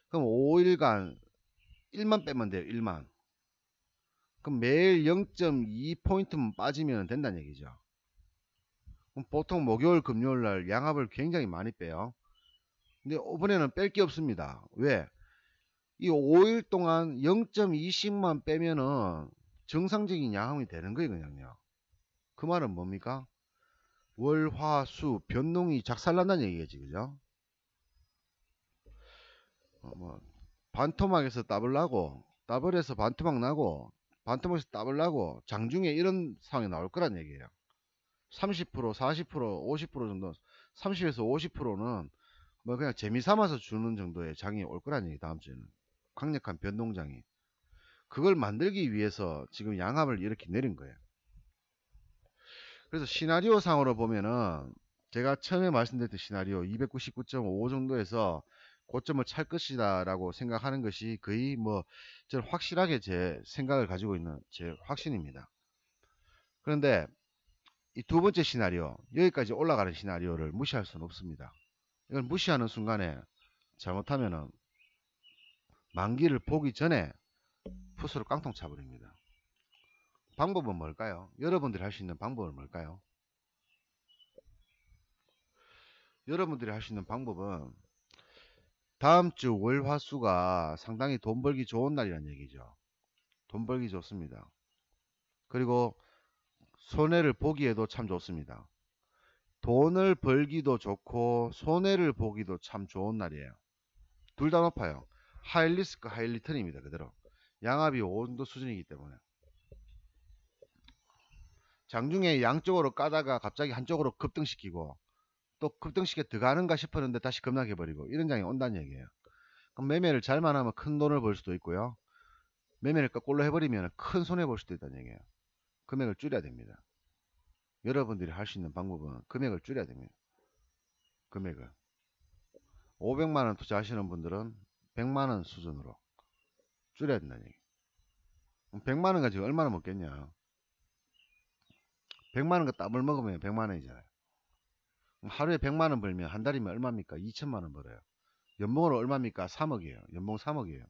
그럼 5일간 1만 빼면 돼요. 1만. 그럼 매일 0.2포인트만 빠지면 된다는 얘기죠. 그럼 보통 목요일, 금요일 날 양압을 굉장히 많이 빼요. 근데 이번에는 뺄 게 없습니다. 왜? 이 5일 동안 0.2씩만 빼면은 정상적인 양압이 되는 거예요, 그냥요. 그 말은 뭡니까? 월, 화, 수, 변동이 작살난다는 얘기겠지, 그죠? 뭐, 반토막에서 더블 나고, 더블에서 반토막 나고, 반토막에서 더블 나고, 장중에 이런 상황이 나올 거란 얘기예요. 30%, 40%, 50% 정도, 30에서 50%는 뭐 그냥 재미삼아서 주는 정도의 장이 올 거란 얘기, 다음 주에는. 강력한 변동장이. 그걸 만들기 위해서 지금 양압을 이렇게 내린 거예요. 그래서 시나리오 상으로 보면은 제가 처음에 말씀드렸던 시나리오 299.5 정도에서 고점을 찰 것이다 라고 생각하는 것이 거의 뭐 저는 확실하게 제 생각을 가지고 있는 제 확신입니다. 그런데 이 두 번째 시나리오, 여기까지 올라가는 시나리오를 무시할 수는 없습니다. 이걸 무시하는 순간에 잘못하면은 만기를 보기 전에 푸스로 깡통 차버립니다. 방법은 뭘까요? 여러분들이 할 수 있는 방법은 뭘까요? 여러분들이 할 수 있는 방법은 다음 주 월, 화, 수가 상당히 돈 벌기 좋은 날이란 얘기죠. 돈 벌기 좋습니다. 그리고 손해를 보기에도 참 좋습니다. 돈을 벌기도 좋고 손해를 보기도 참 좋은 날이에요. 둘 다 높아요. 하이 리스크 하이 리턴입니다. 그대로. 양압이 5 정도 수준이기 때문에. 장중에 양쪽으로 까다가 갑자기 한쪽으로 급등시키고 또 급등시켜 들어가는가 싶었는데 다시 급락해버리고 이런 장이 온다는 얘기예요. 그럼 매매를 잘만 하면 큰 돈을 벌 수도 있고요. 매매를 거꾸로 해버리면 큰 손해 볼 수도 있다는 얘기예요. 금액을 줄여야 됩니다. 여러분들이 할 수 있는 방법은 금액을 줄여야 됩니다. 금액을 500만원 투자하시는 분들은 100만원 수준으로 줄여야 된다는 얘기. 100만원 가지고 얼마나 먹겠냐. 100만원 그 따블 먹으면 100만원이잖아요. 하루에 100만원 벌면 한 달이면 얼마입니까? 2천만원 벌어요. 연봉으로 얼마입니까? 3억이에요. 연봉 3억이에요.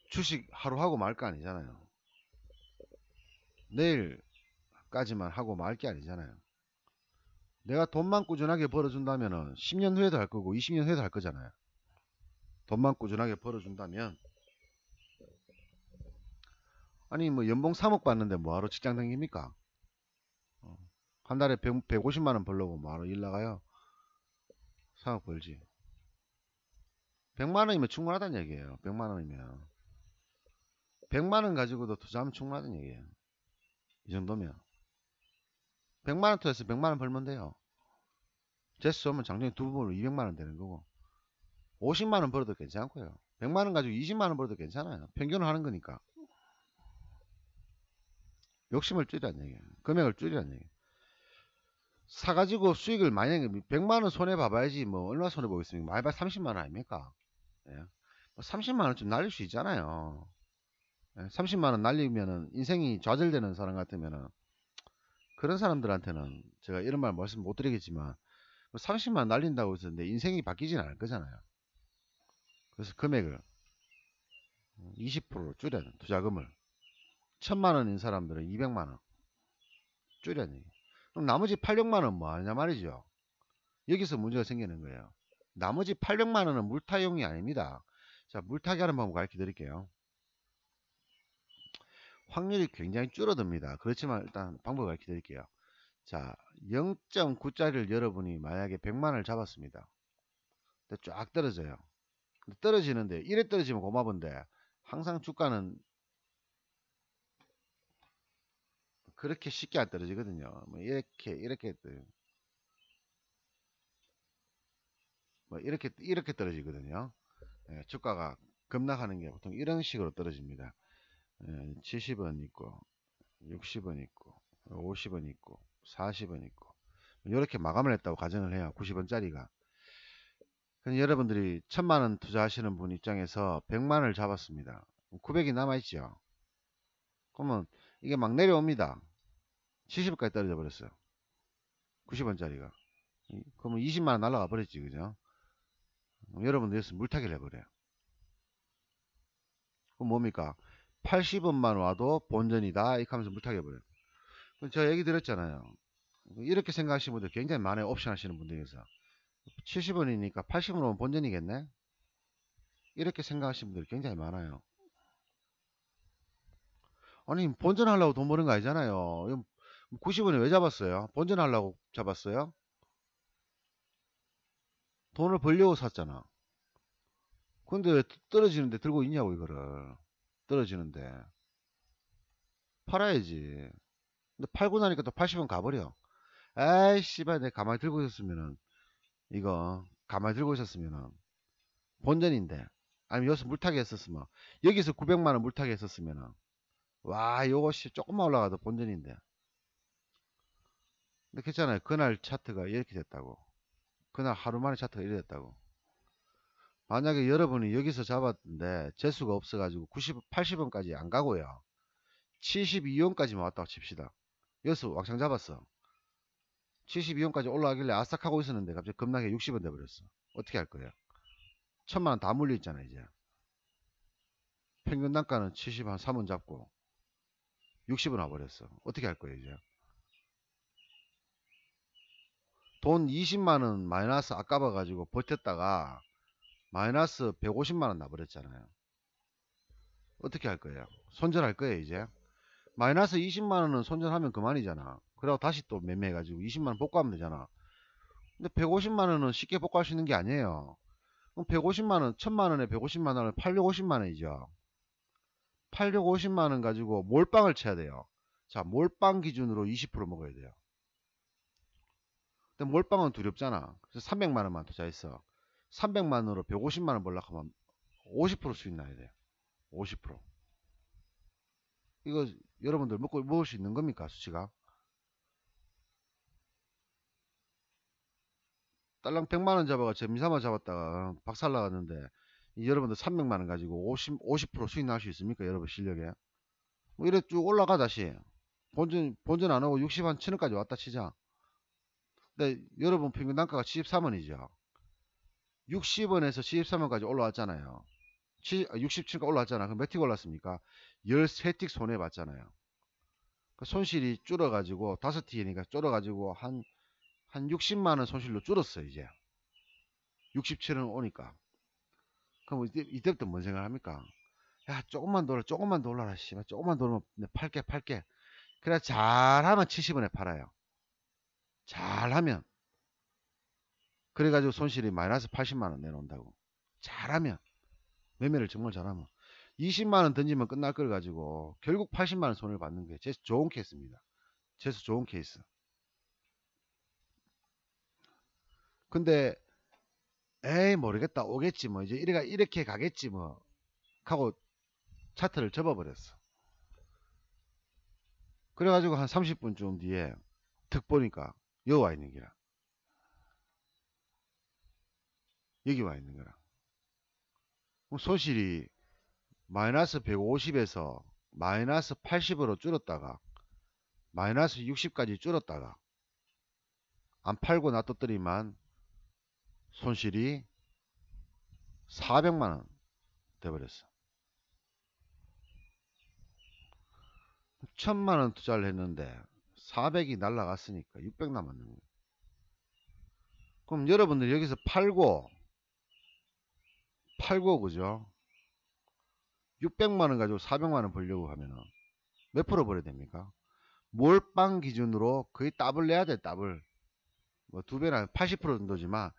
주식 하루 하고 말 거 아니잖아요. 내일까지만 하고 말 게 아니잖아요. 내가 돈만 꾸준하게 벌어준다면 10년 후에도 할 거고 20년 후에도 할 거잖아요. 돈만 꾸준하게 벌어준다면. 아니 뭐 연봉 3억 받는데 뭐하러 직장 다닙니까? 한 달에 150만원 벌려고 뭐하러 일 나가요? 3억 벌지. 100만원이면 충분하다는 얘기예요. 100만원이면 100만원 가지고도 투자하면 충분하다는 얘기예요. 이 정도면 100만원 투자해서 100만원 벌면 돼요. 재수 오면 장중에 두 번으로 200만원 되는 거고 50만원 벌어도 괜찮고요. 100만원 가지고 20만원 벌어도 괜찮아요. 평균을 하는 거니까. 욕심을 줄이라는 얘기예요. 금액을 줄이라는 얘기예요. 사가지고 수익을 만약에 100만원 손해봐봐야지 뭐 얼마 손해보겠습니까? 많이 봐 30만원 아닙니까? 예. 30만원 좀 날릴 수 있잖아요. 예. 30만원 날리면은 인생이 좌절되는 사람 같으면은 그런 사람들한테는 제가 이런 말 말씀 못 드리겠지만 30만원 날린다고 해서 내 인생이 바뀌진 않을 거잖아요. 그래서 금액을 20% 줄여야 돼. 투자금을 1000만원인 사람들은 200만원 줄여야 돼. 그럼 나머지 800만원 뭐 하냐 말이죠. 여기서 문제가 생기는 거예요. 나머지 800만원은 물타용이 아닙니다. 자, 물타기 하는 방법 가르쳐 드릴게요. 확률이 굉장히 줄어듭니다. 그렇지만 일단 방법을 가르쳐 드릴게요. 자, 0.9짜리를 여러분이 만약에 100만원을 잡았습니다. 쫙 떨어져요. 떨어지는데 1에 떨어지면 고마운데 항상 주가는 그렇게 쉽게 안 떨어지거든요. 뭐 이렇게 떨어지거든요. 예, 주가가 급락하는 게 보통 이런 식으로 떨어집니다. 70원 있고 60원 있고 50원 있고 40원 있고 이렇게 마감을 했다고 가정을 해요. 90원짜리가. 여러분들이 1000만원 투자하시는 분 입장에서 100만원을 잡았습니다. 900이 남아있죠. 그러면 이게 막 내려옵니다. 70원까지 떨어져 버렸어요. 90원짜리가. 그러면 20만원 날라가 버렸지, 그죠? 여러분들 여기서 물타기를 해버려요. 그럼 뭡니까? 80원만 와도 본전이다. 이렇게 하면서 물타기 해버려요. 제가 얘기 드렸잖아요. 이렇게 생각하시는 분들 굉장히 많아요. 옵션 하시는 분들에서. 70원이니까 80원 오면 본전이겠네? 이렇게 생각하시는 분들이 굉장히 많아요. 아니, 본전하려고 돈 버는 거 아니잖아요. 90원에 왜 잡았어요? 본전하려고 잡았어요? 돈을 벌려고 샀잖아. 근데 왜 떨어지는데 들고 있냐고, 이거를. 떨어지는데. 팔아야지. 근데 팔고 나니까 또 80원 가버려. 아이, 씨발, 내가 가만히 들고 있었으면은, 이거, 가만히 들고 있었으면은, 본전인데. 아니면 여기서 물타기 했었으면, 여기서 900만원 물타기 했었으면은, 와, 요것이 조금만 올라가도 본전인데. 근데 괜찮아요. 그날 차트가 이렇게 됐다고. 그날 하루 만에 차트가 이렇게 됐다고. 만약에 여러분이 여기서 잡았는데 재수가 없어가지고 80원까지 안 가고요. 72원까지만 왔다고 칩시다. 여기서 왕창 잡았어. 72원까지 올라가길래 아싹하고 있었는데 갑자기 급락해 60원 돼버렸어. 어떻게 할 거예요? 1000만원 다 물려있잖아 이제. 평균 단가는 73원 잡고 60원 와버렸어. 어떻게 할 거예요 이제? 돈 20만원 마이너스 아까봐가지고 버텼다가 마이너스 150만원 나버렸잖아요. 어떻게 할 거예요? 손절할 거예요 이제? 마이너스 20만원은 손절하면 그만이잖아. 그러고 다시 또 매매해가지고 20만원 복구하면 되잖아. 근데 150만원은 쉽게 복구할 수 있는 게 아니에요. 그럼 150만원, 1000만원에 150만원을 850만원이죠. 850만원 가지고 몰빵을 쳐야 돼요. 자, 몰빵 기준으로 20% 먹어야 돼요. 근데 몰빵은 두렵잖아. 그래서 300만원만 투자했어. 300만원으로 150만원 벌려고 하면 50% 수익 나야 돼요. 50%. 이거 여러분들 먹을 수 있는 겁니까? 수치가? 딸랑 100만원 잡아가 재미삼아 잡았다가 박살 나갔는데 여러분들 300만원 가지고 50% 수익 날 수 있습니까? 여러분 실력에. 뭐 이래 쭉 올라가 다시. 본전 안 하고 60한 1000원까지 왔다 치자. 근데 여러분 평균 단가가 73원이죠. 60원에서 73원까지 올라왔잖아요. 67가 올라왔잖아. 그럼 몇 틱 올랐습니까? 13틱 손해봤잖아요. 그 손실이 줄어가지고 5틱이니까 줄어가지고 한 60만원 손실로 줄었어요 이제. 67원 오니까. 그럼 이때부터 뭔 생각합니까? 야, 조금만 더 올라라, 씨발. 조금만 더 올라면 팔게. 그래, 잘하면 70원에 팔아요. 잘하면. 그래가지고 손실이 마이너스 80만원 내놓는다고. 잘하면. 매매를 정말 잘하면. 20만원 던지면 끝날 걸 가지고, 결국 80만원 손해를 받는 게 재수 좋은 케이스입니다. 재수 좋은 케이스. 근데, 에이, 모르겠다. 오겠지, 뭐. 이제 이렇게 가겠지, 뭐. 하고, 차트를 접어버렸어. 그래가지고 한 30분쯤 뒤에 득 보니까 여기 와 있는 기라. 여기 와 있는 거라. 손실이 마이너스 150에서 마이너스 80으로 줄었다가 마이너스 60까지 줄었다가 안 팔고 놔뒀더니만 손실이 400만원 돼버렸어. 1000만원 투자를 했는데 400이 날라갔으니까 600 남았는 거예요. 그럼 여러분들 여기서 팔고 그죠? 600만원 가지고 400만원 벌려고 하면은 몇 프로 벌어야 됩니까? 몰빵 기준으로 거의 더블 내야 돼, 더블. 뭐 2배나 80% 정도지만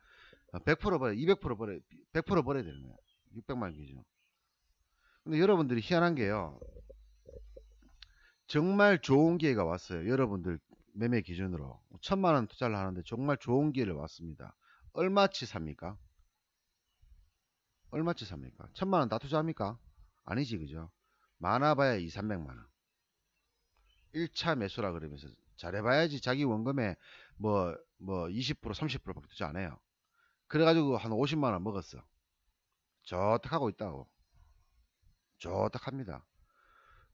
100% 벌어, 200% 벌어, 100% 벌어야 되는 거야. 600만원 기준. 근데 여러분들이 희한한 게요. 정말 좋은 기회가 왔어요. 여러분들 매매 기준으로 1000만원 투자를 하는데 정말 좋은 기회를 왔습니다. 얼마치 삽니까? 얼마치 삽니까? 1000만원 다 투자합니까? 아니지, 그죠? 많아봐야 2, 300만원. 1차 매수라 그러면서 잘해봐야지 자기 원금에 뭐 20%, 30%밖에 투자 안 해요. 그래가지고 한 50만원 먹었어. 저탁하고 있다고. 저탁합니다.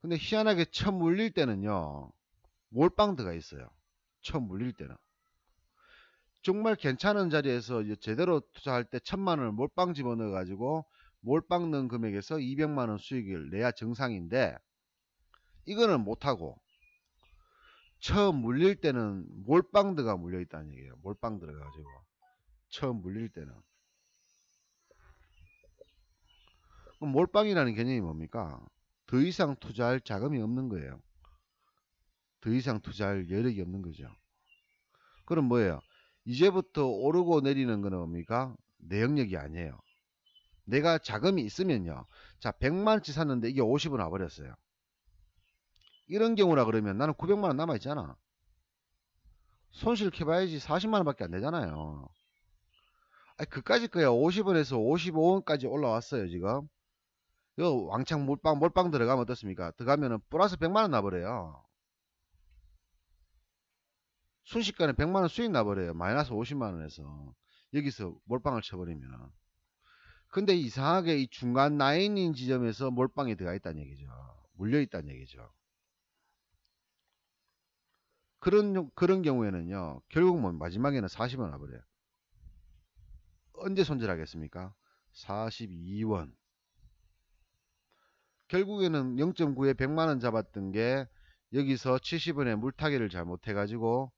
근데 희한하게 처음 물릴 때는요, 몰빵 들어가 있어요. 처음 물릴 때는. 정말 괜찮은 자리에서 제대로 투자할 때 1000만원을 몰빵 집어넣어 가지고 몰빵 넣은 금액에서 200만원 수익을 내야 정상인데, 이거는 못하고 처음 물릴 때는 몰빵 들어가 물려 있다는 얘기예요. 몰빵 들어가 가지고 처음 물릴 때는. 그럼 몰빵이라는 개념이 뭡니까? 더 이상 투자할 자금이 없는 거예요. 더 이상 투자할 여력이 없는 거죠. 그럼 뭐예요? 이제부터 오르고 내리는 거는 뭡니까? 내 영역이 아니에요. 내가 자금이 있으면요. 자, 100만원치 샀는데 이게 50원 와버렸어요. 이런 경우라 그러면 나는 900만원 남아있잖아. 손실 캐봐야지 40만원밖에 안 되잖아요. 아니, 그까짓 거야. 50원에서 55원까지 올라왔어요, 지금. 이거 왕창 몰빵 들어가면 어떻습니까? 들어가면은 플러스 100만원 나버려요. 순식간에 100만원 수익 나버려요. 마이너스 50만원에서. 여기서 몰빵을 쳐버리면. 근데 이상하게 이 중간 라인인 지점에서 몰빵이 들어가 있다는 얘기죠. 물려 있다는 얘기죠. 그런 경우에는요, 결국 뭐 마지막에는 40원 와버려요. 언제 손절하겠습니까? 42원. 결국에는 0.9에 100만원 잡았던 게 여기서 70원에 물타기를 잘못해가지고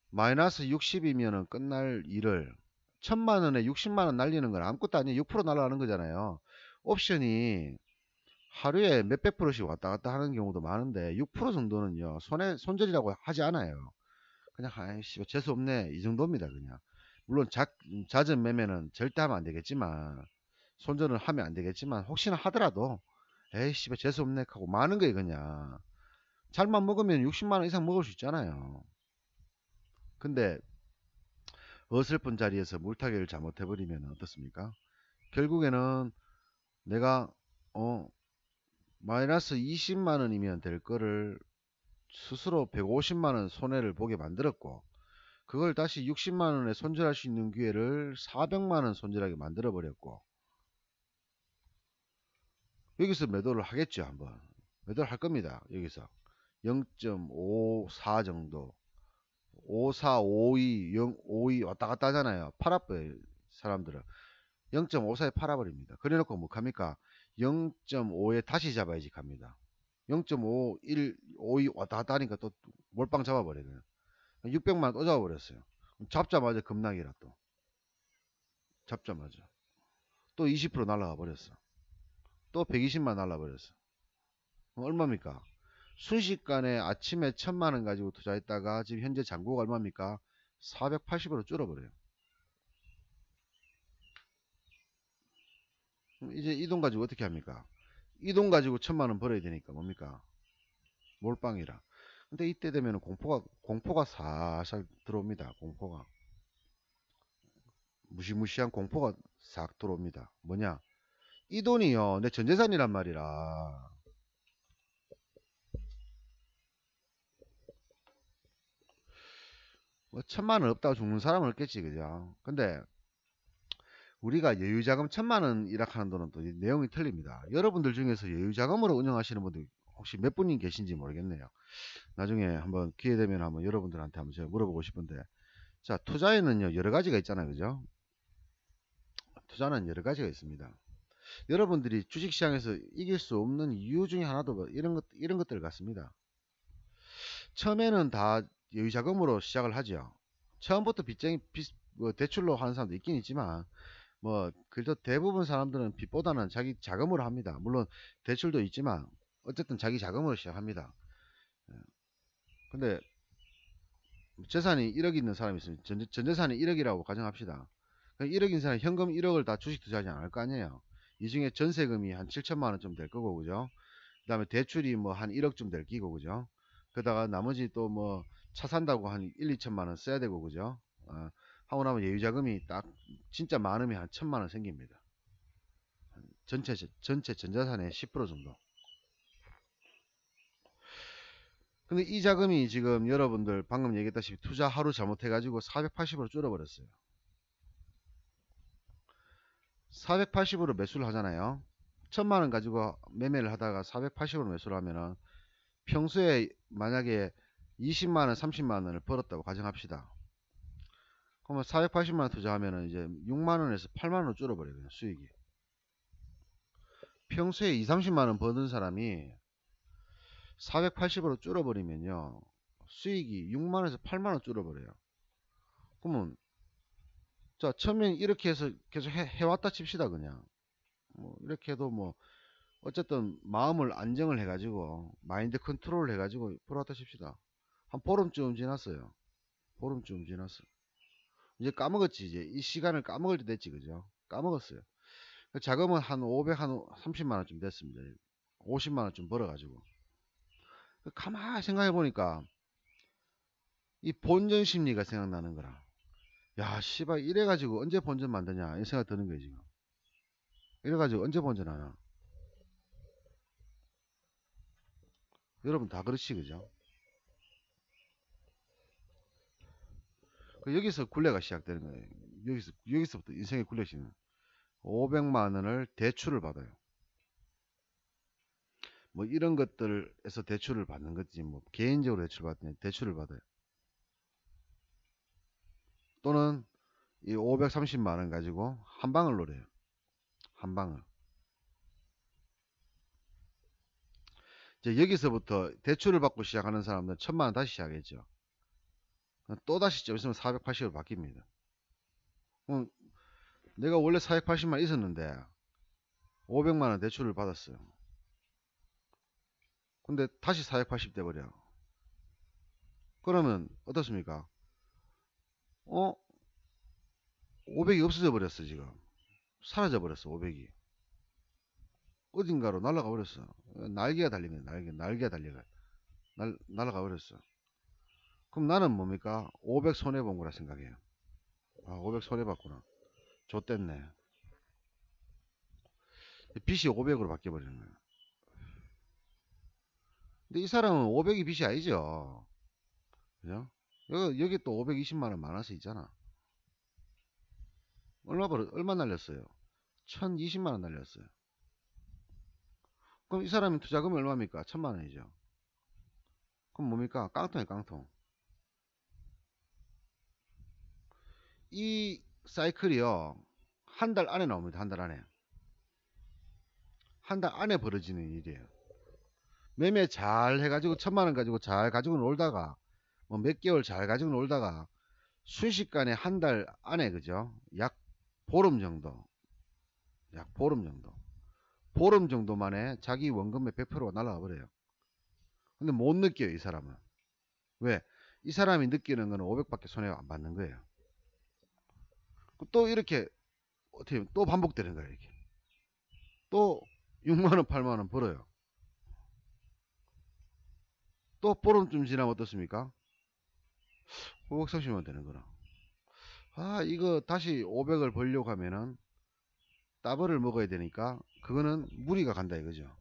마이너스 60이면은 끝날 일을 1000만원에 60만원 날리는 건 아무것도 아니에요. 6% 날아가는 거잖아요. 옵션이 하루에 몇백 프로씩 왔다 갔다 하는 경우도 많은데 6% 정도는요, 손절이라고 하지 않아요. 그냥 아이씨 재수없네 이 정도입니다. 그냥 물론 잦은 매매는 절대 하면 안 되겠지만, 손절을 하면 안 되겠지만, 혹시나 하더라도 에이씨 재수없네 하고 마는 거예요. 그냥 잘만 먹으면 60만원 이상 먹을 수 있잖아요. 근데 어설픈 자리에서 물타기를 잘못해버리면 어떻습니까? 결국에는 내가 마이너스 20만원이면 될 거를 스스로 150만원 손해를 보게 만들었고, 그걸 다시 60만원에 손절할 수 있는 기회를 400만원 손절하게 만들어 버렸고, 여기서 매도를 하겠죠. 한번 매도를 할 겁니다. 여기서 0.54 정도, 54, 52, 0, 52 왔다 갔다 하잖아요. 팔아버려요. 사람들은 0.54에 팔아버립니다. 그래놓고 뭐 합니까? 0.5에 다시 잡아야지 갑니다. 0.5, 1, 52 왔다 갔다 하니까 또 몰빵 잡아버려요. 600만원 또 잡아버렸어요. 잡자마자 급락이라 또. 잡자마자. 또 20% 날라가 버렸어. 또 120만 날라버렸어. 얼마입니까? 순식간에 아침에 1000만원 가지고 투자했다가 지금 현재 잔고가 얼마입니까? 480으로 줄어버려요. 이제 이 돈 가지고 어떻게 합니까? 이 돈 가지고 1000만원 벌어야 되니까 뭡니까? 몰빵이라. 근데 이때 되면 공포가 살살 들어옵니다. 공포가. 무시무시한 공포가 싹 들어옵니다. 뭐냐? 이 돈이요, 내 전재산이란 말이라. 뭐 1000만원 없다고 죽는 사람은 없겠지, 그죠? 근데 우리가 여유자금 1000만원 일학하는 돈은 또 내용이 틀립니다. 여러분들 중에서 여유자금으로 운영하시는 분들 혹시 몇 분이 계신지 모르겠네요. 나중에 한번 기회되면 한번 여러분들한테 한번 제가 물어보고 싶은데, 자, 투자에는요 여러 가지가 있잖아요, 그죠? 투자는 여러 가지가 있습니다. 여러분들이 주식시장에서 이길 수 없는 이유 중에 하나도 뭐 이런 것들 같습니다. 처음에는 다 여유자금으로 시작을 하죠. 처음부터 대출로 하는 사람도 있긴 있지만, 뭐 그래도 대부분 사람들은 빚보다는 자기 자금으로 합니다. 물론 대출도 있지만 어쨌든 자기 자금으로 시작합니다. 근데 재산이 1억 있는 사람이 있으면 전재산이 1억이라고 가정합시다. 1억인 사람이 현금 1억을 다 주식 투자하지 않을 거 아니에요. 이 중에 전세금이 한 7천만원쯤 될 거고, 그죠? 그 다음에 대출이 뭐 한 1억쯤 될 끼고, 그죠? 그러다가 나머지 또 뭐 차 산다고 한 1, 2천만원 써야 되고, 그죠? 하고 나면 여유자금이 딱 진짜 많으면 한 1000만원 생깁니다. 전체 전자산의 10% 정도. 근데 이 자금이 지금 여러분들 방금 얘기했다시피 투자 하루 잘못해가지고 480으로 줄어버렸어요. 480으로 매수를 하잖아요. 1000만원 가지고 매매를 하다가 480으로 매수를 하면은 평소에 만약에 20만원, 30만원을 벌었다고 가정합시다. 그러면 480만원 투자하면은 이제 6만원에서 8만원으로 줄어버려요, 수익이. 평소에 2, 30만원 버는 사람이 480으로 줄어버리면요, 수익이 6만원에서 8만원 줄어버려요. 그러면, 자, 처음엔 이렇게 해서 계속 해왔다 칩시다, 그냥. 뭐, 이렇게 해도 뭐, 어쨌든 마음을 안정을 해가지고, 마인드 컨트롤을 해가지고, 벌어왔다 칩시다. 한 보름쯤 지났어요. 보름쯤 지났어. 이제 까먹었지, 이제. 이 시간을 까먹을 때 됐지, 그죠? 까먹었어요. 자금은 한 500, 한 30만원쯤 됐습니다. 50만원쯤 벌어가지고. 가만히 생각해보니까, 이 본전 심리가 생각나는 거라. 야, 씨발, 이래가지고 언제 본전 만드냐, 이 생각 드는 거예요, 지금. 이래가지고 언제 본전 하나. 여러분 다 그렇지, 그죠? 여기서 굴레가 시작되는 거예요. 여기서부터 인생의 굴레가 시작되는 거예요. 500만원을 대출을 받아요. 뭐 이런 것들에서 대출을 받는 거지, 뭐 개인적으로 대출을 받아요. 또는 이 530만원 가지고 한 방을 노려요. 한 방을. 이제 여기서부터 대출을 받고 시작하는 사람들은 1000만원 다시 시작했죠. 또다시 좀 있으면 480으로 바뀝니다. 내가 원래 480만 있었는데 500만원 대출을 받았어요. 근데 다시 480 돼버려. 그러면 어떻습니까? 500이 없어져 버렸어. 지금 사라져 버렸어. 500이 어딘가로 날아가 버렸어. 날개가 달린 거야. 날개가 달려가 날아가 버렸어. 그럼 나는 뭡니까? 500 손해본 거라 생각해요. 아, 500 손해봤구나. 좆됐네. 빚이 500으로 바뀌어버리는 거예요. 근데 이 사람은 500이 빚이 아니죠. 그죠? 여기 또 520만원 많아서 있잖아. 얼마 날렸어요? 1020만원 날렸어요. 그럼 이 사람이 투자금이 얼마입니까? 1000만원이죠. 그럼 뭡니까? 깡통이에요, 깡통. 이 사이클이요, 한 달 안에 나옵니다. 한 달 안에. 한 달 안에 벌어지는 일이에요. 매매 잘 해가지고 1000만원 가지고 잘 가지고 놀다가 뭐 몇 개월 잘 가지고 놀다가 순식간에 한 달 안에, 그죠? 약 보름 정도, 보름 정도 만에 자기 원금의 100%가 날아가 버려요. 근데 못 느껴요, 이 사람은. 왜? 이 사람이 느끼는 거는 500밖에 손해가 안 받는 거예요. 또 이렇게 어떻게 또 반복되는 거예요, 이렇게. 또 6만원 8만원 벌어요. 또 보름쯤 지나면 어떻습니까? 530만 되는 거라. 아, 이거 다시 500을 벌려고 하면은 더블을 먹어야 되니까 그거는 무리가 간다 이거죠.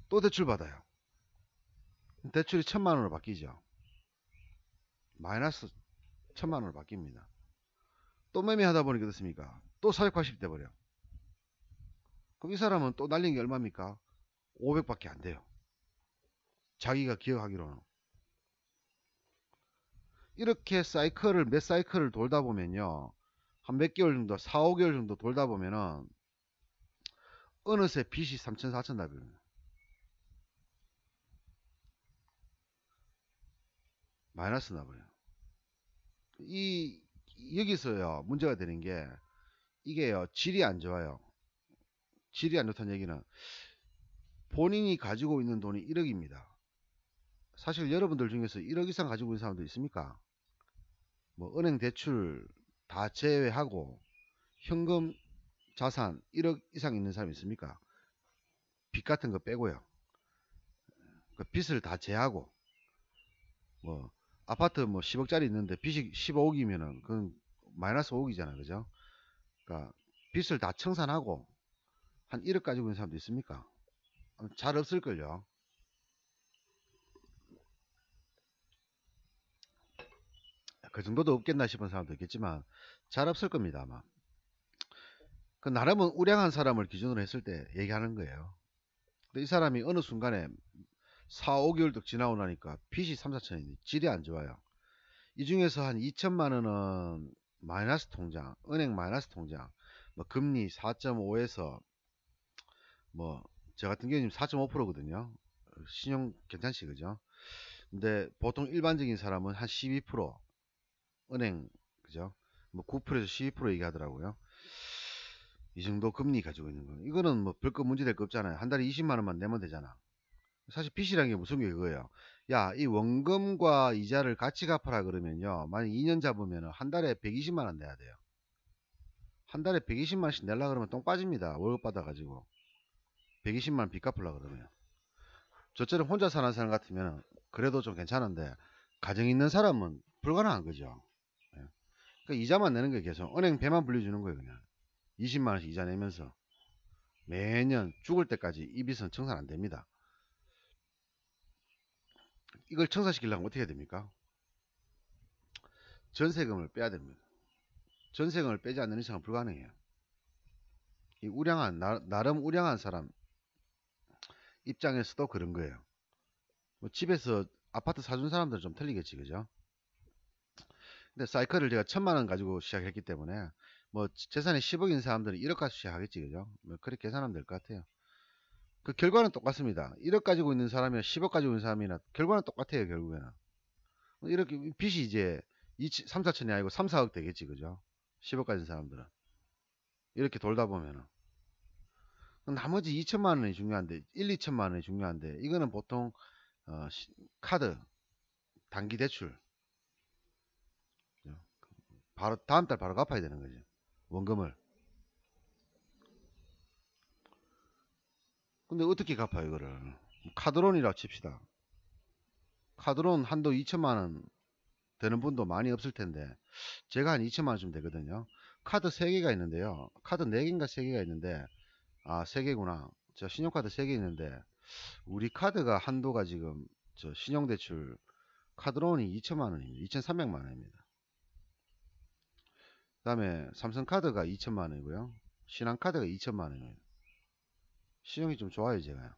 또 대출 받아요. 대출이 1000만원으로 바뀌죠. 마이너스 1000만원으로 바뀝니다. 또 매매하다 보니까 어떻습니까? 또 480 돼버려. 그럼 이 사람은 또 날린 게 얼마입니까? 500밖에 안 돼요. 자기가 기억하기로는. 이렇게 몇 사이클을 돌다 보면요, 한 몇 개월 정도, 4, 5개월 정도 돌다 보면은 어느새 빚이 3천, 4천 다 벌어요. 마이너스 나버려요. 여기서요, 문제가 되는 게, 이게요, 질이 안 좋아요. 질이 안 좋다는 얘기는 본인이 가지고 있는 돈이 1억입니다. 사실 여러분들 중에서 1억 이상 가지고 있는 사람도 있습니까? 뭐 은행 대출 다 제외하고 현금 자산 1억 이상 있는 사람 있습니까? 빚 같은 거 빼고요. 그 빚을 다 제하고, 뭐 아파트 뭐 10억짜리 있는데 빚이 15억이면은 그건 마이너스 5억이잖아요, 그죠? 그러니까 빚을 다 청산하고 한 1억 가지고 있는 사람도 있습니까? 잘 없을걸요. 그 정도도 없겠나 싶은 사람도 있겠지만 잘 없을 겁니다, 아마. 그 나름은 우량한 사람을 기준으로 했을 때 얘기하는 거예요. 근데 이 사람이 어느 순간에 4, 5개월 딱 지나고 나니까 빚이 3, 4천인데 질이 안 좋아요. 이 중에서 한 2천만 원은 마이너스 통장, 은행 마이너스 통장, 뭐 금리 4.5에서 뭐 저 같은 경우는 4.5%거든요. 신용 괜찮지, 그죠? 근데 보통 일반적인 사람은 한 12%, 은행, 그죠? 뭐 9%에서 12% 얘기하더라고요. 이 정도 금리 가지고 있는 거. 이거는 뭐 별거 문제 될 거 없잖아요. 한 달에 20만 원만 내면 되잖아. 사실 빚이라는 게 무슨 게 그거예요. 야, 이 원금과 이자를 같이 갚아라 그러면요. 만약 2년 잡으면 한 달에 120만 원 내야 돼요. 한 달에 120만 원씩 내려고 그러면 똥 빠집니다. 월급 받아가지고. 120만 원 빚 갚으려 그러면. 저처럼 혼자 사는 사람 같으면 그래도 좀 괜찮은데 가정 있는 사람은 불가능한 거죠. 예. 그러니까 이자만 내는 거예요. 계속 은행 배만 불려주는 거예요. 그냥 20만 원씩 이자 내면서 매년 죽을 때까지 이 빚은 청산 안 됩니다. 이걸 청산시키려면 어떻게 해야 됩니까? 전세금을 빼야 됩니다. 전세금을 빼지 않는 이상은 불가능해요. 이 우량한 나름 우량한 사람 입장에서도 그런 거예요. 뭐 집에서 아파트 사준 사람들은 좀 틀리겠지, 그죠? 근데 사이클을 제가 1,000만 원 가지고 시작했기 때문에 뭐 재산이 10억인 사람들은 1억 가지고 시작하겠지, 그죠? 뭐 그렇게 계산하면 될 것 같아요. 그 결과는 똑같습니다. 1억 가지고 있는 사람이나 10억 가지고 있는 사람이나 결과는 똑같아요, 결국에는. 이렇게 빚이 이제 3, 4천이 아니고 3, 4억 되겠지, 그죠? 10억 가진 사람들은. 이렇게 돌다 보면은. 나머지 2천만 원이 중요한데, 1, 2천만 원이 중요한데, 이거는 보통, 카드, 단기 대출. 바로, 다음 달 바로 갚아야 되는 거죠. 원금을. 근데 어떻게 갚아요, 이거를? 카드론이라고 칩시다. 카드론 한도 2천만 원 되는 분도 많이 없을 텐데, 제가 한 2천만 원쯤 되거든요. 카드 3개가 있는데요. 카드 4개인가 3개가 있는데, 아, 3개구나. 저 신용카드 3개 있는데, 우리 카드가 한도가 지금, 저 신용대출, 카드론이 2천만 원입니다. 2,300만 원입니다. 그 다음에 삼성카드가 2천만 원이고요. 신한카드가 2천만 원이에요. 신용이 좀 좋아요, 제가요.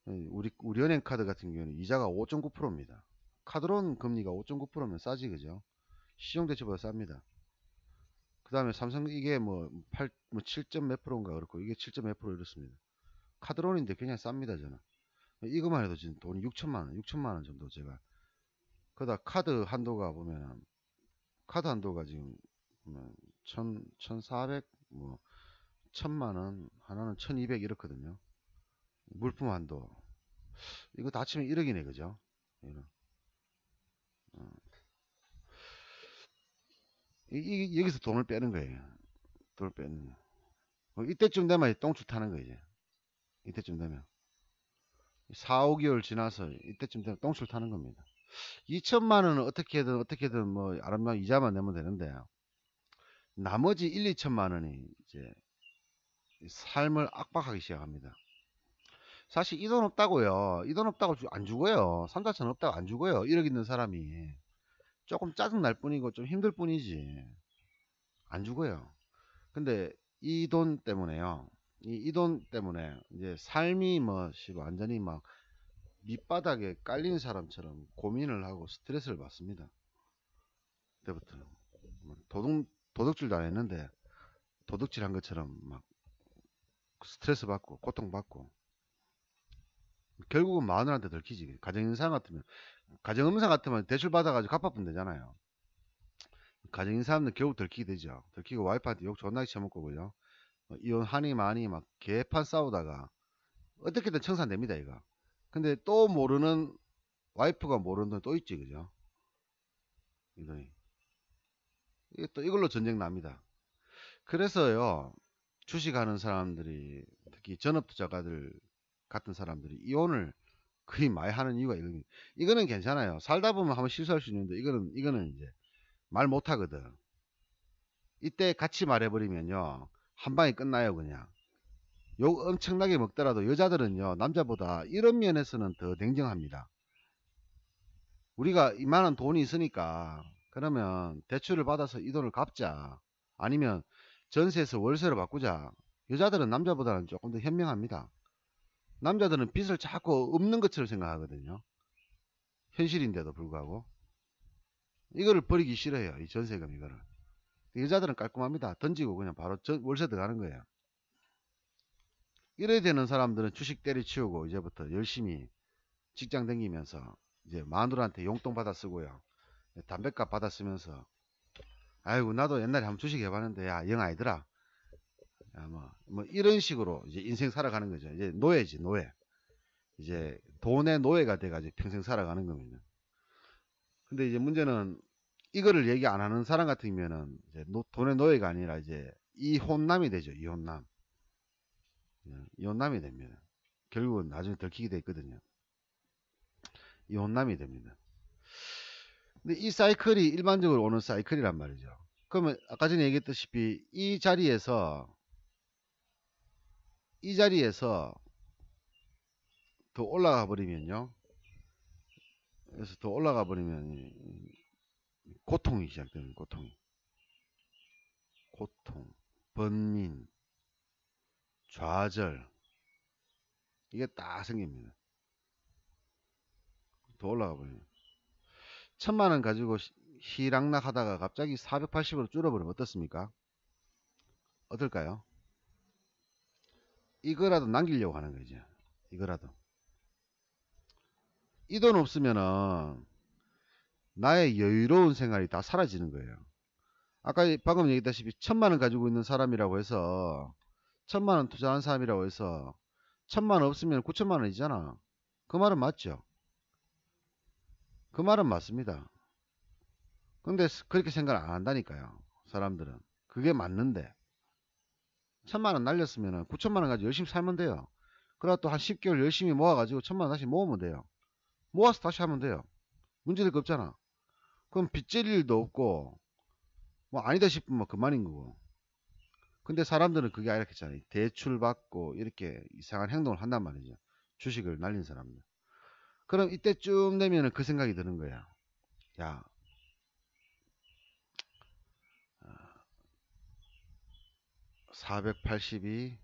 우리 은행 카드 같은 경우는 이자가 5.9%입니다. 카드론 금리가 5.9%면 싸지, 그죠? 신용대출보다 쌉니다. 그 다음에 삼성 이게 뭐 7점 몇 프로인가 그렇고 이게 7점 몇 프로 이렇습니다. 카드론인데 그냥 쌉니다, 저는. 이것만 해도 지금 돈이 6천만 원, 6천만 원 정도 제가. 그러다 카드 한도가 보면 카드 한도가 지금 1,400, 뭐 1,000만 원, 하나는 1,200 이렇거든요. 물품 한도. 이거 다 치면 1억이네, 그죠? 여기서 돈을 빼는 거예요. 돈을 빼는 거. 이때쯤 되면 똥줄 타는 거예요, 이제. 이때쯤 되면. 4, 5개월 지나서 이때쯤 되면 똥줄 타는 겁니다. 2천만 원은 어떻게든 뭐 아름다운 이자만 내면 되는데 나머지 1, 2천만 원이 이제 삶을 압박하기 시작합니다. 사실 이 돈 없다고요. 이 돈 없다고 안 죽어요. 3, 4천 없다고 안 죽어요. 1억 있는 사람이. 조금 짜증 날 뿐이고 좀 힘들 뿐이지. 안 죽어요. 근데 이 돈 때문에요. 이 돈 때문에 이제 삶이 뭐 완전히 막 밑바닥에 깔린 사람처럼 고민을 하고 스트레스를 받습니다. 그때부터 도둑질도 안 했는데 도둑질한 것처럼 막 스트레스 받고 고통받고 결국은 마누라한테 들키지. 가정인사 같으면 가정음사 같으면 대출 받아가지고 갚아보면 되잖아요. 가정인 사람들 결국 들키게 되죠. 들키고 와이프한테 욕 존나게 쳐먹고 그죠. 이혼하니 마니 막 개판 싸우다가 어떻게든 청산됩니다, 이거. 근데 또 모르는 와이프가 모르는 돈 또 있지, 그죠? 이 돈이. 이게 또 이걸로 전쟁 납니다. 그래서요, 주식하는 사람들이 특히 전업투자가들 같은 사람들이 이혼을 거의 많이 하는 이유가 이거는 괜찮아요. 살다 보면 한번 실수할 수 있는데 이거는 이제 말 못하거든. 이때 같이 말해버리면요, 한 방에 끝나요, 그냥. 욕 엄청나게 먹더라도 여자들은요, 남자보다 이런 면에서는 더 냉정합니다. 우리가 이만한 돈이 있으니까 그러면 대출을 받아서 이 돈을 갚자. 아니면 전세에서 월세로 바꾸자. 여자들은 남자보다는 조금 더 현명합니다. 남자들은 빚을 자꾸 없는 것처럼 생각하거든요. 현실인데도 불구하고. 이거를 버리기 싫어요. 이 전세금 이거를. 여자들은 깔끔합니다. 던지고 그냥 바로 월세 들어가는 거예요. 이래야 되는 사람들은 주식 때려치우고 이제부터 열심히 직장 다니면서 이제 마누라한테 용돈 받아 쓰고요. 담뱃값 받아 쓰면서 아이고 나도 옛날에 한번 주식 해봤는데 야 영 아니더라. 야, 뭐 이런 식으로 이제 인생 살아가는 거죠. 이제 노예지 노예. 이제 돈의 노예가 돼가지고 평생 살아가는 겁니다. 근데 이제 문제는 이거를 얘기 안 하는 사람 같으면은 이제 돈의 노예가 아니라 이제 이혼남이 되죠. 이혼남. 이혼남이 됩니다. 결국은 나중에 들키게 돼 있거든요. 이혼남이 됩니다. 근데 이 사이클이 일반적으로 오는 사이클이란 말이죠. 그러면 아까 전에 얘기했다시피 이 자리에서 더 올라가 버리면요. 그래서 더 올라가 버리면 고통이 시작되는 고통, 번민, 좌절 이게 딱 생깁니다. 더 올라가 버리면 1000만원 가지고 희락락 하다가 갑자기 480으로 줄어버리면 어떻습니까? 어떨까요? 이거라도 남기려고 하는 거죠. 이거라도. 이 돈 없으면은 나의 여유로운 생활이 다 사라지는 거예요. 아까 방금 얘기했다시피 1000만원 가지고 있는 사람이라고 해서 1000만원 투자한 사람이라고 해서 1000만원 없으면 9천만원이잖아. 그 말은 맞죠? 그 말은 맞습니다. 근데 그렇게 생각 안 한다니까요. 사람들은. 그게 맞는데 1000만원 날렸으면 9천만원 가지고 열심히 살면 돼요. 그러다 또 한 10개월 열심히 모아가지고 1000만원 다시 모으면 돼요. 모아서 다시 하면 돼요. 문제될 거 없잖아. 그럼 빚질 일도 없고 뭐 아니다 싶으면 그만인 거고. 근데 사람들은 그게 아니라 했잖아요. 대출 받고 이렇게 이상한 행동을 한단 말이죠. 주식을 날린 사람들. 그럼 이때쯤 되면은 그 생각이 드는 거야. 야, 480이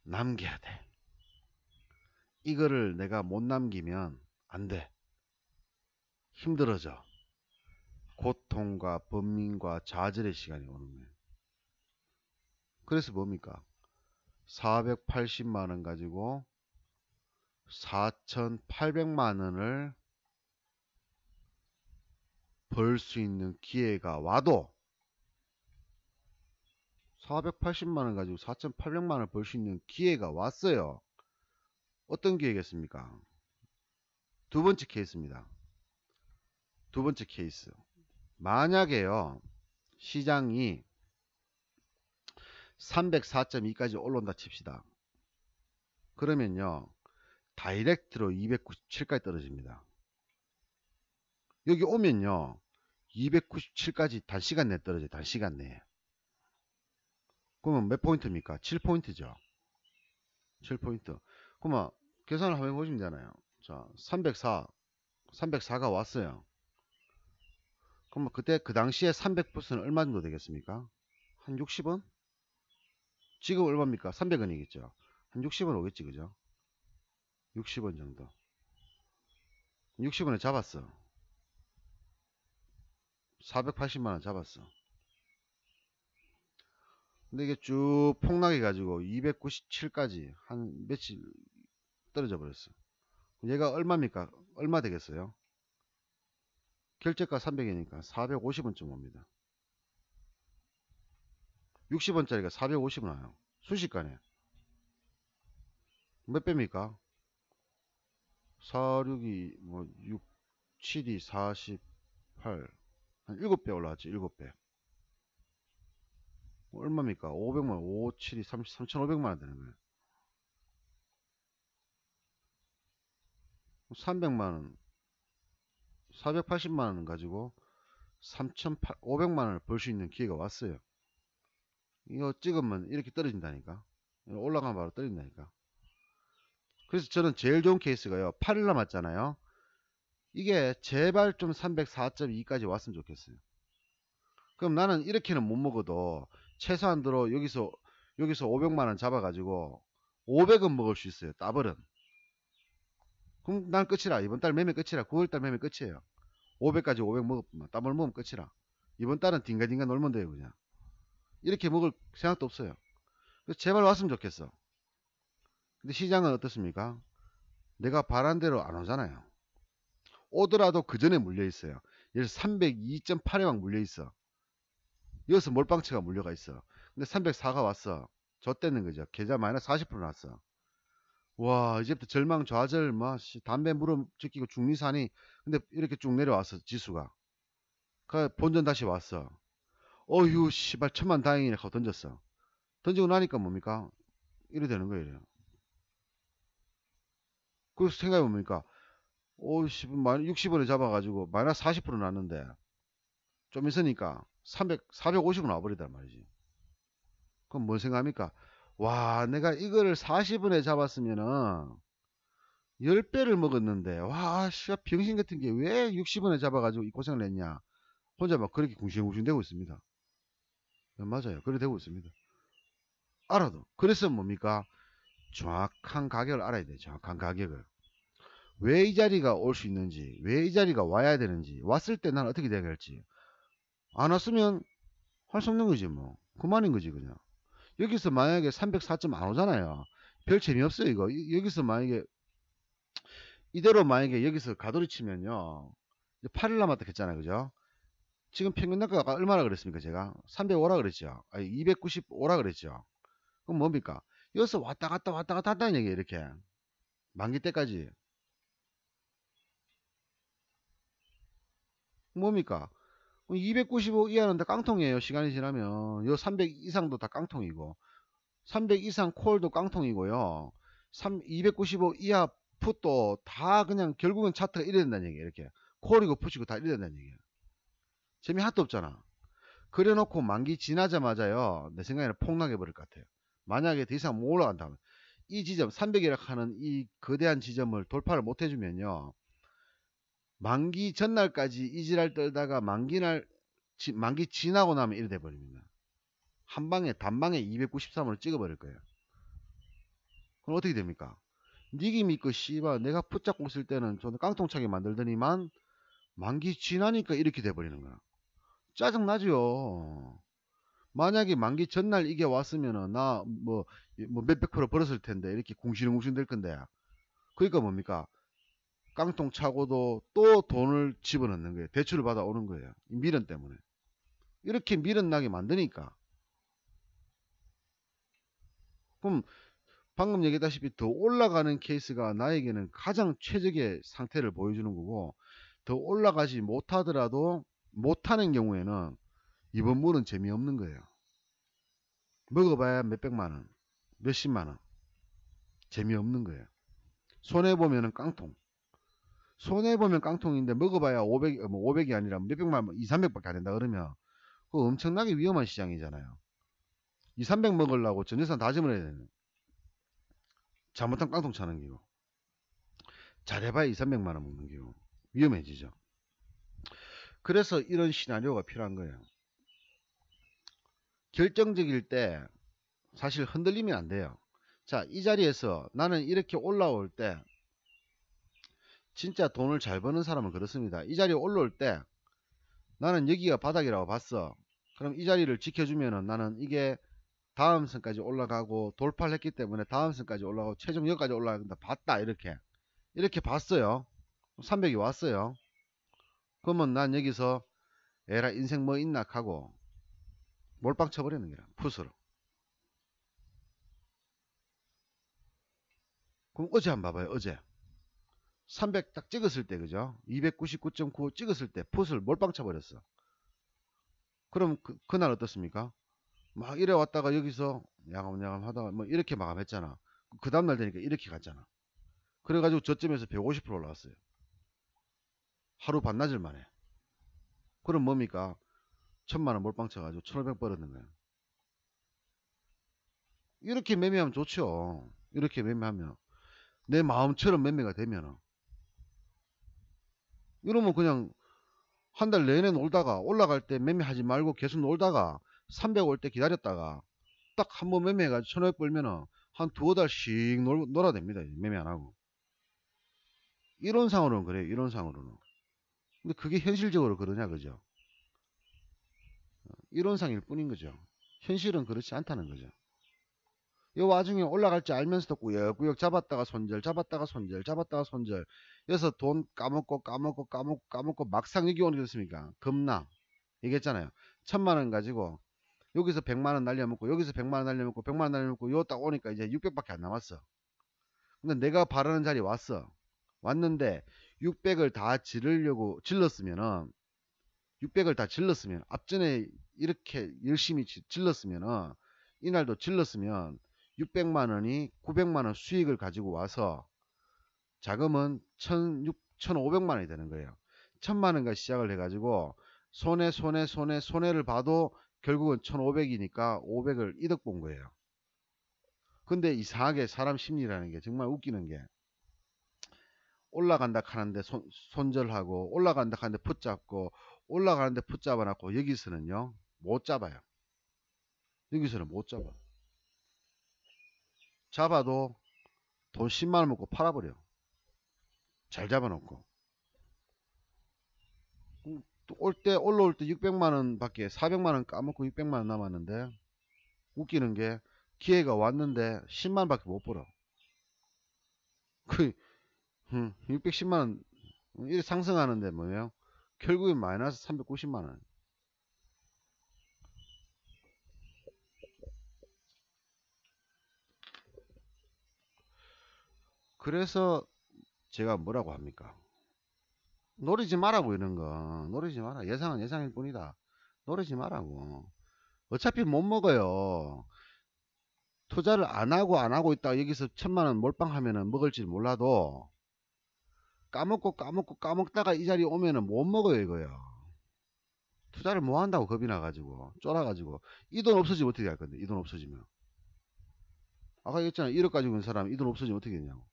남겨야 돼. 이거를 내가 못 남기면 안 돼. 힘들어져. 고통과 번민과 좌절의 시간이 오는 거예요. 그래서 뭡니까? 480만원 가지고 4800만원을 벌 수 있는 기회가 와도 480만원 가지고 4800만원을 벌 수 있는 기회가 왔어요. 어떤 기회겠습니까? 두 번째 케이스입니다. 두 번째 케이스. 만약에요, 시장이 304.2까지 올라온다 칩시다. 그러면요, 다이렉트로 297까지 떨어집니다. 여기 오면요, 297까지 단시간 내에 떨어져요. 단시간 내에. 그러면 몇 포인트입니까? 7포인트죠. 7포인트. 그러면 계산을 한번 해보시면 되잖아요. 자, 304가 왔어요. 그러면 그때 그 당시에 300%는 얼마 정도 되겠습니까? 한 60원? 지금 얼마입니까? 300원이겠죠. 한 60원 오겠지, 그죠? 60원 정도. 60원에 잡았어. 480만원 잡았어. 근데 이게 쭉 폭락해가지고 297까지 한 며칠 떨어져 버렸어. 얘가 얼마입니까? 얼마 되겠어요? 결제가 300이니까 450원쯤 옵니다. 60원짜리가 450원 와요. 순식간에. 몇 배입니까? 4, 6이 뭐 6, 7이 48. 한 7배 올라왔지. 7배. 얼마입니까? 500만원. 5, 7이 3,500만원 되는 거예요. 300만원. 480만원 가지고 3,500만원을 벌 수 있는 기회가 왔어요. 이거 찍으면 이렇게 떨어진다니까. 올라가면 바로 떨어진다니까. 그래서 저는 제일 좋은 케이스가요. 8일 남았잖아요. 이게 제발 좀 304.2까지 왔으면 좋겠어요. 그럼 나는 이렇게는 못 먹어도 최소한 들어 여기서 500만원 잡아가지고 500은 먹을 수 있어요. 따블은. 그럼 난 끝이라. 이번 달 매매 끝이라. 9월달 매매 끝이에요. 500까지 500 먹으면 따블 먹으면 끝이라. 이번 달은 딩가딩가 놀면 돼요. 그냥 이렇게 먹을 생각도 없어요. 그래서 제발 왔으면 좋겠어. 근데 시장은 어떻습니까? 내가 바란 대로 안 오잖아요. 오더라도 그 전에 물려있어요. 예를 들어서 302.8에 막 물려있어. 여기서 몰빵치가 물려가 있어. 근데 304가 왔어. 좆대는 거죠. 계좌 마이너스 40% 났어. 와, 이제부터 절망 좌절 담배 물어 찍히고 중리산이. 근데 이렇게 쭉 내려왔어. 지수가. 그 본전 다시 왔어. 어휴 씨발 천만 다행이네 하고 던졌어. 던지고 나니까 뭡니까? 이래 되는 거예요. 이래요. 그래서 생각해봅니까? 오, 60원에 잡아가지고 마이너스 40% 났는데 좀 있으니까 450원 와버리단 말이지. 그럼 뭔 생각합니까? 와, 내가 이거를 40원에 잡았으면은 10배를 먹었는데, 와, 씨발 병신 같은 게 왜 60원에 잡아가지고 이 고생을 했냐. 혼자 막 그렇게 궁시렁궁시렁 되고 있습니다. 맞아요. 그래 되고 있습니다. 알아도. 그래서 뭡니까? 정확한 가격을 알아야 돼. 정확한 가격을. 왜 이 자리가 올 수 있는지, 왜 이 자리가 와야 되는지, 왔을 때 난 어떻게 돼야 될지. 안 왔으면 할 수 없는 거지 뭐. 그만인 거지 그냥. 여기서 만약에 304점 안 오잖아요. 별 재미없어요 이거. 여기서 만약에 이대로 만약에 여기서 가돌이 치면요. 8일 남았다 했잖아요. 그죠? 지금 평균 단가가 얼마나 그랬습니까 제가? 305라 그랬죠. 아니 295라 그랬죠. 그럼 뭡니까? 여기서 왔다 갔다 왔다 갔다 한다는 얘기예요. 이렇게. 만기 때까지. 뭡니까? 295 이하는 다 깡통이에요. 시간이 지나면. 요 300 이상도 다 깡통이고. 300 이상 콜도 깡통이고요. 295 이하 풋도 다 그냥 결국은 차트가 이래야 된다는 얘기예요. 이렇게. 콜이고 풋이고 다 이래야 된다는 얘기예요. 재미 하나도 없잖아. 그래 놓고 만기 지나자마자요. 내 생각에는 폭락해 버릴 것 같아요. 만약에 더 이상 못 올라간다면. 이 지점 300이라 하는 이 거대한 지점을 돌파를 못 해주면요. 만기 전날까지 이지랄 떨다가 만기 지나고 나면 이래 돼버립니다. 한방에 단방에 293을 찍어버릴 거예요. 그럼 어떻게 됩니까? 니기 믿고 씨발 내가 붙잡고 있을 때는 저는 깡통차게 만들더니만 만기 지나니까 이렇게 돼버리는 거야. 짜증나죠. 만약에 만기 전날 이게 왔으면은 나 뭐 몇백 프로 벌었을 텐데 이렇게 궁시렁궁시렁 될 건데. 그러니까 뭡니까? 깡통 차고도 또 돈을 집어넣는 거예요. 대출을 받아 오는 거예요. 이 미련 때문에. 이렇게 미련 나게 만드니까. 그럼 방금 얘기했다시피 더 올라가는 케이스가 나에게는 가장 최적의 상태를 보여주는 거고, 더 올라가지 못하더라도 못하는 경우에는 이번 물은 재미없는 거예요. 먹어봐야 몇백만원, 몇십만원. 재미없는 거예요. 손해보면은 깡통. 손해보면 깡통인데 먹어봐야 500이 아니라 몇백만 원, 2, 300밖에 안 된다 그러면 그거 엄청나게 위험한 시장이잖아요. 2, 300 먹으려고 전 재산 다 집어넣어야 되는. 잘못한 깡통 차는 기고. 잘해봐야 2, 300만 원 먹는 기고. 위험해지죠. 그래서 이런 시나리오가 필요한 거예요. 결정적일 때 사실 흔들리면 안 돼요. 자, 이 자리에서 나는 이렇게 올라올 때 진짜 돈을 잘 버는 사람은 그렇습니다. 이 자리에 올라올 때 나는 여기가 바닥이라고 봤어. 그럼 이 자리를 지켜주면은 나는 이게 다음 선까지 올라가고 돌파를 했기 때문에 다음 선까지 올라가고 최종 여기까지 올라간다 봤다. 이렇게 봤어요. 300이 왔어요. 그러면 난 여기서 에라 인생 뭐 있나 하고 몰빵 쳐버리는 거야. 풋으로. 그럼 어제 한번 봐봐요. 어제 300 딱 찍었을 때 그죠? 299.95 찍었을 때 풋을 몰빵 쳐버렸어. 그럼 그날 어떻습니까? 막 이래 왔다가 여기서 야감야감 하다가 뭐 이렇게 마감했잖아. 그 다음날 되니까 이렇게 갔잖아. 그래가지고 저점에서 150% 올라왔어요. 하루 반나절 만에. 그럼 뭡니까? 1000만원 몰빵 쳐가지고 1500 벌었는 거야. 이렇게 매매하면 좋죠. 이렇게 매매하면 내 마음처럼 매매가 되면은 이러면 그냥 한 달 내내 놀다가 올라갈 때 매매하지 말고 계속 놀다가 300 올 때 기다렸다가 딱 한 번 매매해가지고 1500 벌면은 한 두어 달씩 놀아야 됩니다. 매매 안 하고. 이런 상으로는 그래요. 이런 상으로는. 근데 그게 현실적으로 그러냐, 그죠? 이런 상일 뿐인 거죠. 현실은 그렇지 않다는 거죠. 이 와중에 올라갈 줄 알면서도 꾸역꾸역 잡았다가 손절, 잡았다가 손절, 잡았다가 손절. 그래서 돈 까먹고 막상 여기 오는 게 됐습니까? 겁나. 얘기했잖아요. 1000만원 가지고 여기서 100만원 날려먹고 여기서 100만원 날려먹고 100만원 날려먹고 요 딱 오니까 이제 600밖에 안 남았어. 근데 내가 바라는 자리 왔어. 왔는데 600을 다 질렀으면은 600을 다 질렀으면 앞전에 이렇게 열심히 질렀으면은 이날도 질렀으면 600만원이 900만원 수익을 가지고 와서 자금은 1500만원이 되는 거예요. 1000만원과 시작을 해가지고 손해를 봐도 결국은 1500이니까 500을 이득 본 거예요. 근데 이상하게 사람 심리라는 게 정말 웃기는 게 올라간다 하는데 손절하고 올라간다 하는데 붙잡고 올라가는데 붙잡아놨고 여기서는요 못 잡아요. 여기서는 못 잡아. 잡아도 돈 10만원 먹고 팔아버려. 잘 잡아놓고. 올라올 때 600만원 밖에 400만원 까먹고 600만원 남았는데 웃기는 게 기회가 왔는데 10만원 밖에 못 벌어. 610만원 이렇게 상승하는데 뭐예요? 결국엔 마이너스 390만원. 그래서 제가 뭐라고 합니까? 노리지 마라고 이런 거. 노리지 마라. 예상은 예상일 뿐이다. 노리지 마라고. 어차피 못 먹어요. 투자를 안 하고 있다가 여기서 1000만원 몰빵하면은 먹을지 몰라도 까먹다가 이 자리에 오면은 못 먹어요 이거요. 투자를 뭐 한다고 겁이 나가지고 쫄아가지고 이 돈 없어지면 어떻게 할 건데 이 돈 없어지면 아까 얘기했잖아 1억 가지고 있는 사람 이 돈 없어지면 어떻게 되냐고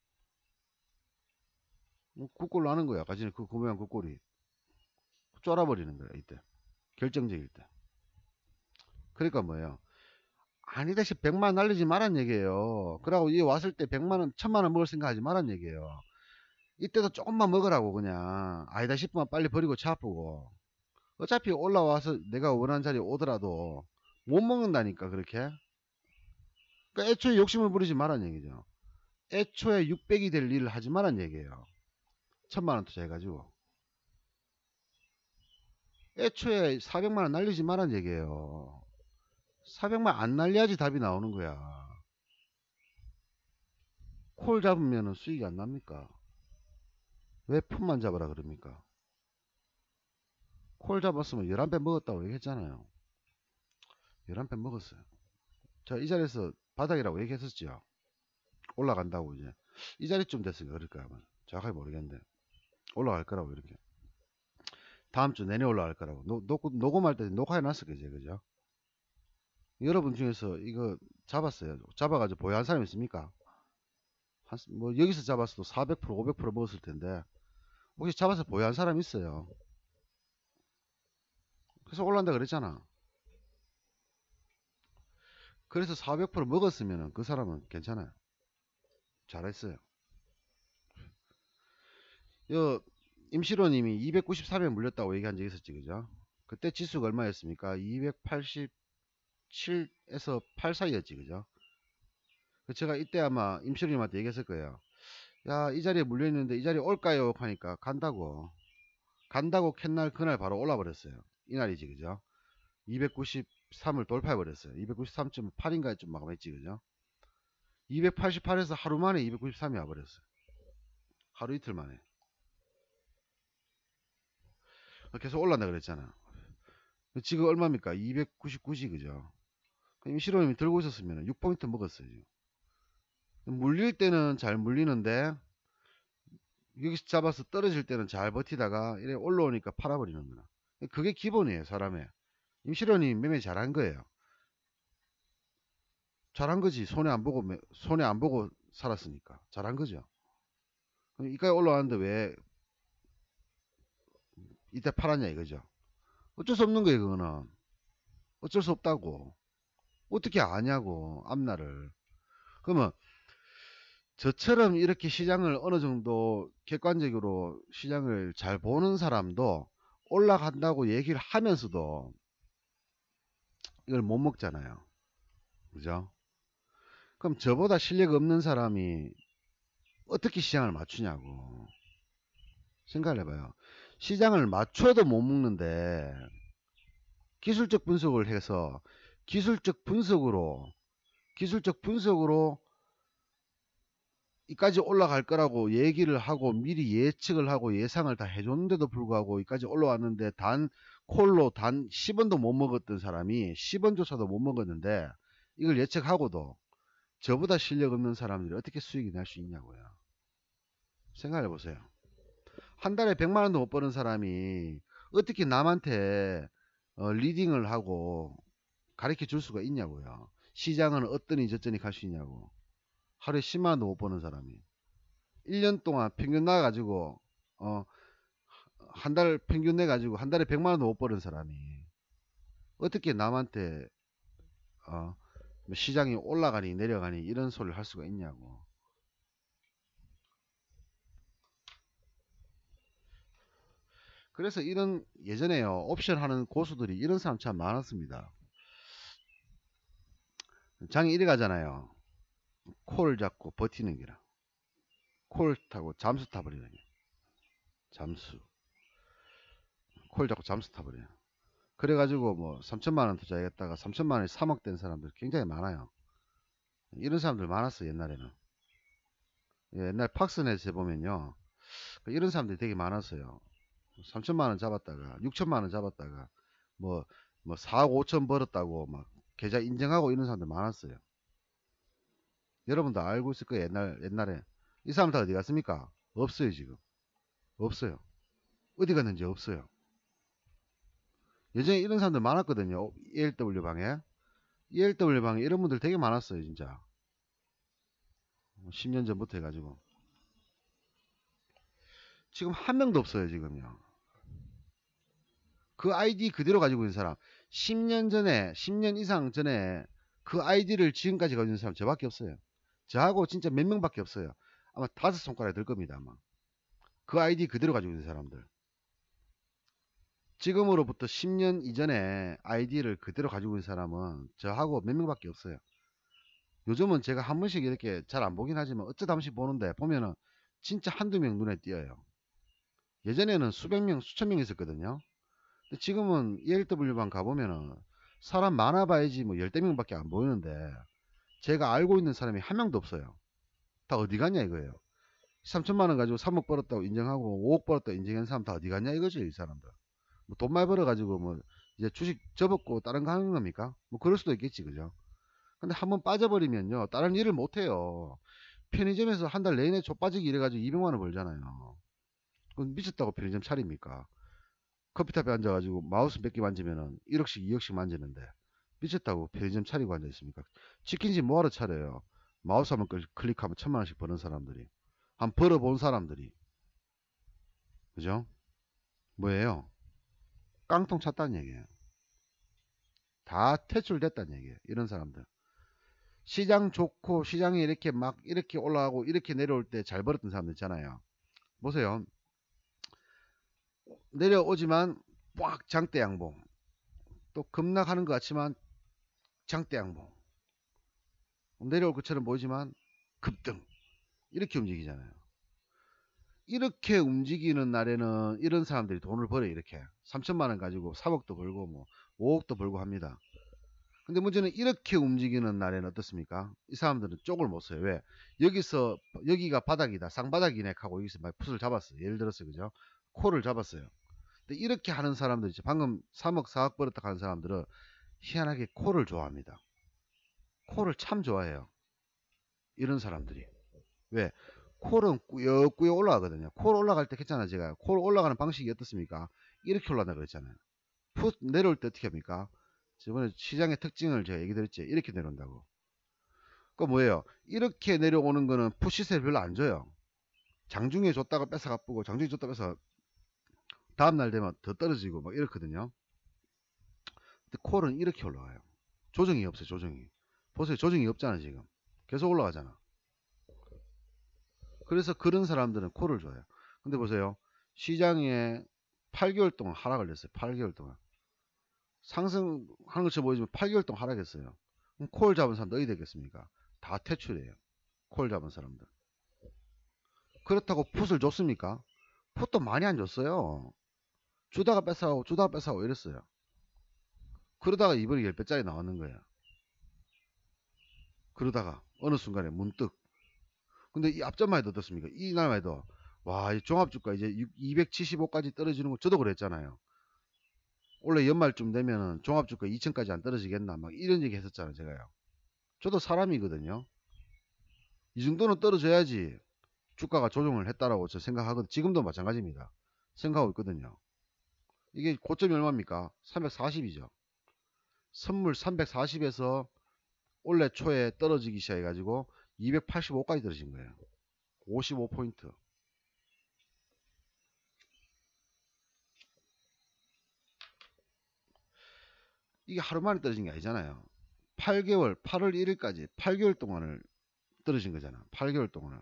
굿꼴로 하는 거야. 아까 전에 그 구매한 굿꼴이 쫄아버리는 거야 이때 결정적일 때. 그러니까 뭐예요? 아니다 싶 100만원 날리지 말란 얘기예요. 그러고 이 왔을 때 100만원 1000만원 먹을 생각 하지 말란 얘기예요. 이때도 조금만 먹으라고 그냥 아니다 싶으면 빨리 버리고 차 아프고 어차피 올라와서 내가 원하는 자리에 오더라도 못 먹는다니까 그렇게. 그러니까 애초에 욕심을 부리지 말란 얘기죠. 애초에 600이 될 일을 하지 말란 얘기예요. 1000만원 투자해가지고 애초에 400만원 날리지 말란 얘기예요. 400만 안 날려야지 답이 나오는 거야. 콜 잡으면 수익이 안 납니까? 왜 풋만 잡으라 그럽니까? 콜 잡았으면 11배 먹었다고 얘기했잖아요. 11배 먹었어요. 자, 이 자리에서 바닥이라고 얘기했었죠. 올라간다고 이제. 이 자리쯤 됐으니까 그럴까요? 정확하게 모르겠는데. 올라갈 거라고 이렇게. 다음 주 내내 올라갈 거라고. 녹음할 때 녹화해놨을 거지, 그죠? 여러분 중에서 이거 잡았어요. 잡아가지고 보유한 사람 있습니까? 뭐 여기서 잡았어도 400% 500% 먹었을 텐데 혹시 잡아서 보유한 사람 있어요. 그래서 올라간다 그랬잖아. 그래서 400% 먹었으면 그 사람은 괜찮아요. 잘했어요. 임시로님이 293에 물렸다고 얘기한 적 있었지, 그죠? 그때 지수가 얼마였습니까? 287에서 8 사이였지, 그죠? 제가 이때 아마 임시로님한테 얘기했을 거예요. 야, 이 자리에 물려있는데 이 자리에 올까요? 하니까 간다고 캔날 그날 바로 올라버렸어요. 이날이지, 그죠? 293을 돌파해버렸어요. 293.8인가에 좀 마감했지, 그죠? 288에서 하루 만에 293이 와버렸어요. 하루 이틀 만에. 계속 올라간다 그랬잖아. 지금 얼마입니까? 299지, 그죠? 임시로님이 들고 있었으면 6포인트 먹었어요. 지금. 물릴 때는 잘 물리는데 여기서 잡아서 떨어질 때는 잘 버티다가 이래 올라오니까 팔아버리는 거나. 그게 기본이에요, 사람의. 임시로님 매매 잘한 거예요. 잘한 거지. 손해 안 보고 살았으니까. 잘한 거죠. 이까지 올라왔는데 왜 이때 팔았냐 이거죠. 어쩔 수 없는 거예요. 그거는 어쩔 수 없다고. 어떻게 아냐고 앞날을. 그러면 저처럼 이렇게 시장을 어느 정도 객관적으로 시장을 잘 보는 사람도 올라간다고 얘기를 하면서도 이걸 못 먹잖아요. 그죠? 그럼 저보다 실력 없는 사람이 어떻게 시장을 맞추냐고 생각을 해봐요. 시장을 맞춰도 못 먹는데 기술적 분석을 해서 기술적 분석으로 이까지 올라갈 거라고 얘기를 하고 미리 예측을 하고 예상을 다 해줬는데도 불구하고 이까지 올라왔는데 단 콜로 단 10원도 못 먹었던 사람이 10원조차도 못 먹었는데 이걸 예측하고도 저보다 실력 없는 사람들이 어떻게 수익이 날 수 있냐고요. 생각해 보세요. 한 달에 100만원도 못 버는 사람이 어떻게 남한테 리딩을 하고 가르쳐 줄 수가 있냐고요. 시장은 어떠니 저쩌니 갈 수 있냐고. 하루에 10만원도 못 버는 사람이 1년 동안 평균 나가지고 한 달 평균 내가지고 한 달에 100만원도 못 버는 사람이 어떻게 남한테 시장이 올라가니 내려가니 이런 소리를 할 수가 있냐고. 그래서 이런 예전에요 옵션 하는 고수들이 이런 사람 참 많았습니다. 장이 이래 가잖아요. 콜 잡고 버티는 기라. 콜 타고 잠수 타버리는 게. 잠수. 콜 잡고 잠수 타버려요. 그래가지고 뭐 3천만원 투자했다가 3천만원이 3억 된 사람들 굉장히 많아요. 이런 사람들 많았어요 옛날에는. 옛날 팍스넷에 보면요 이런 사람들이 되게 많았어요. 3천만원 잡았다가 6천만원 잡았다가 뭐 4억 5천 벌었다고 막 계좌 인정하고 이런 사람들 많았어요. 여러분도 알고 있을 거예요. 옛날에 이 사람들 어디 갔습니까? 없어요. 지금 없어요. 어디 갔는지 없어요. 예전에 이런 사람들 많았거든요. ELW 방에 이런 분들 되게 많았어요. 진짜 10년 전부터 해가지고 지금 한 명도 없어요. 지금요. 그 아이디 그대로 가지고 있는 사람 10년 이상 전에 그 아이디를 지금까지 가지고 있는 사람 저밖에 없어요. 저하고 진짜 몇 명밖에 없어요. 아마 5손가락에 들 겁니다. 아마 그 아이디 그대로 가지고 있는 사람들 지금으로부터 10년 이전에 아이디를 그대로 가지고 있는 사람은 저하고 몇 명밖에 없어요. 요즘은 제가 한 번씩 이렇게 잘 안 보긴 하지만 어쩌다 한 번씩 보는데 보면은 진짜 한두 명 눈에 띄어요. 예전에는 수백 명 수천 명 있었거든요. 근데 지금은 ELW방 가보면은 사람 많아봐야지 뭐 10대명밖에 안 보이는데 제가 알고 있는 사람이 한 명도 없어요. 다 어디 갔냐 이거예요. 3천만원 가지고 3억 벌었다고 인정하고 5억 벌었다고 인정한 사람 다 어디 갔냐 이거죠. 이 사람들 뭐 돈 많이 벌어가지고 뭐 이제 주식 접었고 다른 거 하는 겁니까? 뭐 그럴 수도 있겠지 그죠. 근데 한번 빠져버리면요 다른 일을 못해요. 편의점에서 한 달 내내 좆빠지기 이래가지고 200만원 벌잖아요. 그건 미쳤다고 편의점 차립니까? 커피숍에 앉아가지고 마우스 몇 개 만지면은 1억씩 2억씩 만지는데 미쳤다고 편의점 차리고 앉아있습니까? 치킨집 뭐하러 차려요. 마우스 한번 클릭하면 1000만원씩 버는 사람들이 한 벌어본 사람들이 그죠? 뭐예요? 깡통 찼다는 얘기예요. 다 퇴출됐다는 얘기예요. 이런 사람들 시장 좋고 시장이 이렇게 막 이렇게 올라가고 이렇게 내려올 때 잘 벌었던 사람들 있잖아요. 보세요. 내려오지만 꽉 장대 양봉 또 급락하는 것 같지만 장대 양봉 내려올 것처럼 보이지만 급등 이렇게 움직이잖아요. 이렇게 움직이는 날에는 이런 사람들이 돈을 벌어요. 이렇게 3천만원 가지고 3억도 벌고 뭐 5억도 벌고 합니다. 근데 문제는 이렇게 움직이는 날에는 어떻습니까? 이 사람들은 쪽을 못 써요. 왜? 여기가 바닥이다 쌍바닥이네 하고 여기서 막 풋을 잡았어요. 예를 들어서 그죠? 콜을 잡았어요. 근데 이렇게 하는 사람들 있죠. 방금 3억 4억 벌었다 하는 사람들은 희한하게 콜을 좋아합니다. 콜을 참 좋아해요. 이런 사람들이. 왜? 콜은 꾸역꾸역 올라가거든요. 콜 올라갈 때 했잖아요. 제가 콜 올라가는 방식이 어떻습니까? 이렇게 올라간다 그랬잖아요. 풋 내려올 때 어떻게 합니까? 저번에 시장의 특징을 제가 얘기 드렸지. 이렇게 내려온다고. 그 뭐예요? 이렇게 내려오는 거는 풋 시세를 별로 안 줘요. 장중에 줬다가 뺏어가 뿌고 장중에 줬다가 뺏어 다음날 되면 더 떨어지고 막 이렇거든요. 근데 콜은 이렇게 올라가요. 조정이 없어요. 조정이. 보세요. 조정이 없잖아 지금. 계속 올라가잖아. 그래서 그런 사람들은 콜을 줘요. 근데 보세요. 시장에 8개월 동안 하락을 했어요. 8개월 동안. 상승하는 것처럼 보이지만 8개월 동안 하락했어요. 그럼 콜 잡은 사람도 어디 되겠습니까? 다 퇴출이에요. 콜 잡은 사람들. 그렇다고 풋을 줬습니까? 풋도 많이 안 줬어요. 주다가 뺏어가고 주다가 뺏어가고 이랬어요. 그러다가 이번에 10배짜리 나왔는 거야. 그러다가 어느 순간에 문득. 근데 이 앞전만 해도 어떻습니까? 이날만 해도 와, 이 종합주가 이제 275까지 떨어지는 거 저도 그랬잖아요. 원래 연말쯤 되면은 종합주가 2000까지 안 떨어지겠나 막 이런 얘기 했었잖아요. 제가요. 저도 사람이거든요. 이 정도는 떨어져야지 주가가 조정을 했다라고 저 생각하거든요. 지금도 마찬가지입니다. 생각하고 있거든요. 이게 고점이 얼마입니까? 340이죠. 선물 340에서 올해 초에 떨어지기 시작해가지고 285까지 떨어진 거예요. 55포인트. 이게 하루 만에 떨어진 게 아니잖아요. 8개월, 8월 1일까지 8개월 동안을 떨어진 거잖아. 8개월 동안을.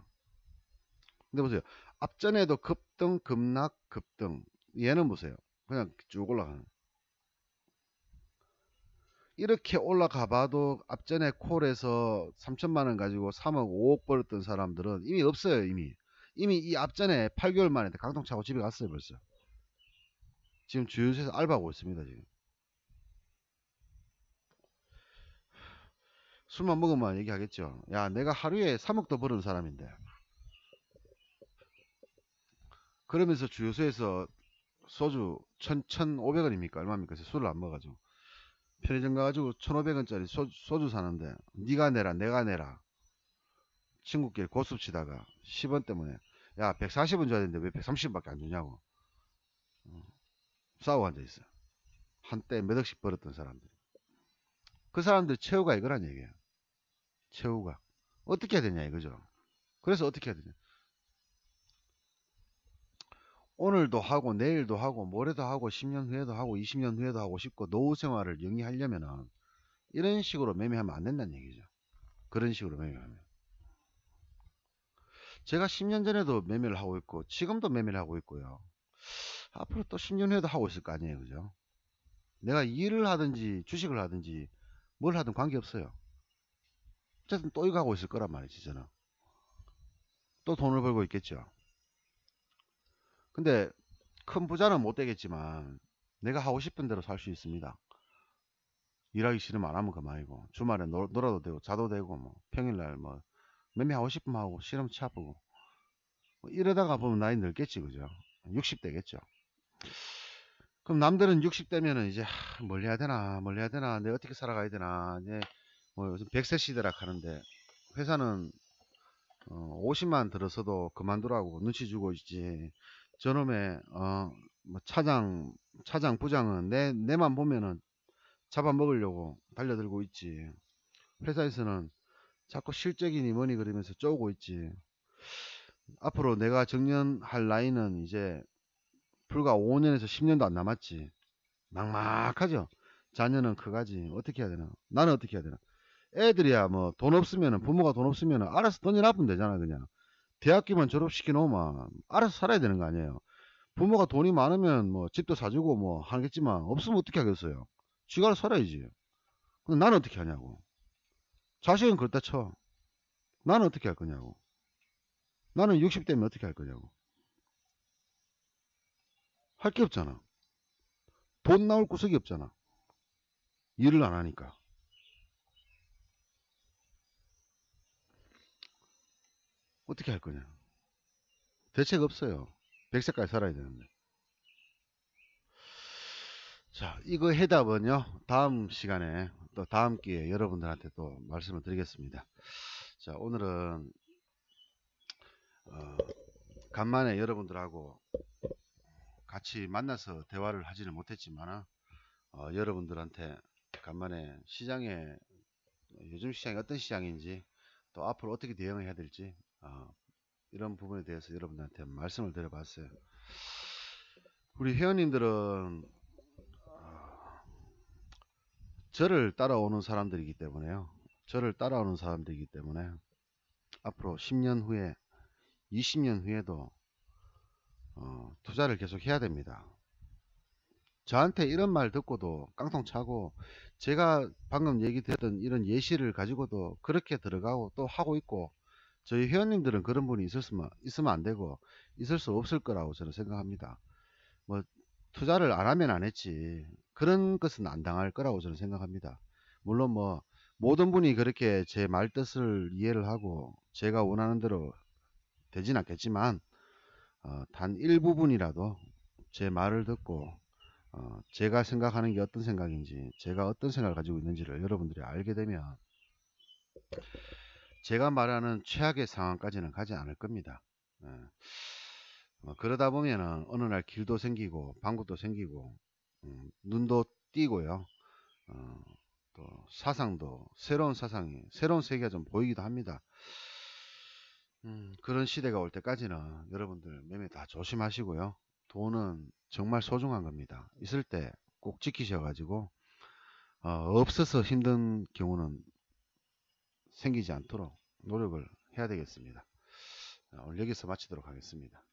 근데 보세요. 앞전에도 급등, 급락, 급등. 얘는 보세요. 그냥 쭉 올라가는. 이렇게 올라가 봐도 앞전에 콜에서 3천만원 가지고 3억, 5억 벌었던 사람들은 이미 없어요, 이미. 이미 이 앞전에 8개월 만에 강통 차고 집에 갔어요, 벌써. 지금 주유소에서 알바하고 있습니다, 지금. 술만 먹으면 얘기하겠죠. 야, 내가 하루에 3억 더 버는 사람인데. 그러면서 주유소에서 소주 1,500원입니까? 얼마입니까? 술을 안 먹어가지고. 편의점 가가지고 1,500원짜리 소주 사는데 네가 내라 내가 내라 친구끼리 고습 치다가 10원 때문에 야 140원 줘야 되는데 왜 130원밖에 안 주냐고 싸우고 앉아있어요. 한때 몇 억씩 벌었던 사람들. 그 사람들 최후가 이거란 얘기예요. 최후가 어떻게 해야 되냐 이거죠. 그래서 어떻게 해야 되냐, 오늘도 하고 내일도 하고 모레도 하고 10년 후에도 하고 20년 후에도 하고 싶고 노후 생활을 영위하려면은 이런 식으로 매매하면 안 된다는 얘기죠. 그런 식으로 매매하면. 제가 10년 전에도 매매를 하고 있고 지금도 매매를 하고 있고요. 앞으로 또 10년 후에도 하고 있을 거 아니에요. 그죠? 내가 일을 하든지 주식을 하든지 뭘 하든 관계없어요. 어쨌든 또 이거 하고 있을 거란 말이지 저는. 또 돈을 벌고 있겠죠. 근데 큰 부자는 못 되겠지만 내가 하고 싶은 대로 살 수 있습니다. 일하기 싫으면 안 하면 그만이고 주말에 놀아도 되고 자도 되고 뭐 평일날 뭐 매매하고 싶으면 하고 싫으면 치 아프고 뭐 이러다가 보면 나이 늙겠지. 그죠? 60 되겠죠. 그럼 남들은 60 되면은 이제 뭘 해야 되나 뭘 해야 되나 내가 어떻게 살아가야 되나 이제 뭐 요즘 100세 시대라 하는데 회사는 50만 들어서도 그만두라고 눈치 주고 있지. 저놈의 뭐 차장 부장은 내만 보면은 잡아먹으려고 달려들고 있지. 회사에서는 자꾸 실적이니 뭐니 그러면서 쪼고 있지. 앞으로 내가 정년할 나이는 이제 불과 5년에서 10년도 안 남았지. 막막하죠. 자녀는 커가지. 어떻게 해야 되나? 나는 어떻게 해야 되나? 애들이야 뭐 돈 없으면은 부모가 돈 없으면은 알아서 던져놔보면 되잖아. 그냥 대학교만 졸업시켜 놓으면 알아서 살아야 되는 거 아니에요. 부모가 돈이 많으면 뭐 집도 사주고 뭐 하겠지만 없으면 어떻게 하겠어요. 지가 알아서 살아야지. 근데 나는 어떻게 하냐고. 자식은 그렇다 쳐. 나는 어떻게 할 거냐고. 나는 60대면 어떻게 할 거냐고. 할 게 없잖아. 돈 나올 구석이 없잖아. 일을 안 하니까. 어떻게 할 거냐. 대책 없어요. 100세까지 살아야 되는데. 자, 이거 해답은요, 다음 시간에, 또 다음 기회에 여러분들한테 또 말씀을 드리겠습니다. 자, 오늘은, 간만에 여러분들하고 같이 만나서 대화를 하지는 못했지만, 여러분들한테 간만에 시장에, 요즘 시장이 어떤 시장인지, 또 앞으로 어떻게 대응을 해야 될지, 이런 부분에 대해서 여러분들한테 말씀을 드려봤어요. 우리 회원님들은 저를 따라오는 사람들이기 때문에요. 저를 따라오는 사람들이기 때문에 앞으로 10년 후에 20년 후에도 투자를 계속 해야 됩니다. 저한테 이런 말 듣고도 깡통 차고 제가 방금 얘기 드렸던 이런 예시를 가지고도 그렇게 들어가고 또 하고 있고, 저희 회원님들은 그런 분이 있으면 안 되고 있을 수 없을 거라고 저는 생각합니다. 뭐 투자를 안 하면 안 했지 그런 것은 안 당할 거라고 저는 생각합니다. 물론 뭐 모든 분이 그렇게 제 말 뜻을 이해를 하고 제가 원하는 대로 되진 않겠지만 단 일부분이라도 제 말을 듣고 제가 생각하는 게 어떤 생각인지, 제가 어떤 생각을 가지고 있는지를 여러분들이 알게 되면 제가 말하는 최악의 상황까지는 가지 않을 겁니다. 그러다 보면은 어느 날 길도 생기고 방법도 생기고 눈도 띄고요. 또 사상도 새로운 사상이, 새로운 세계가 좀 보이기도 합니다. 그런 시대가 올 때까지는 여러분들 매매 다 조심하시고요. 돈은 정말 소중한 겁니다. 있을 때 꼭 지키셔가지고 없어서 힘든 경우는 생기지 않도록 노력을 해야 되겠습니다. 오늘 여기서 마치도록 하겠습니다.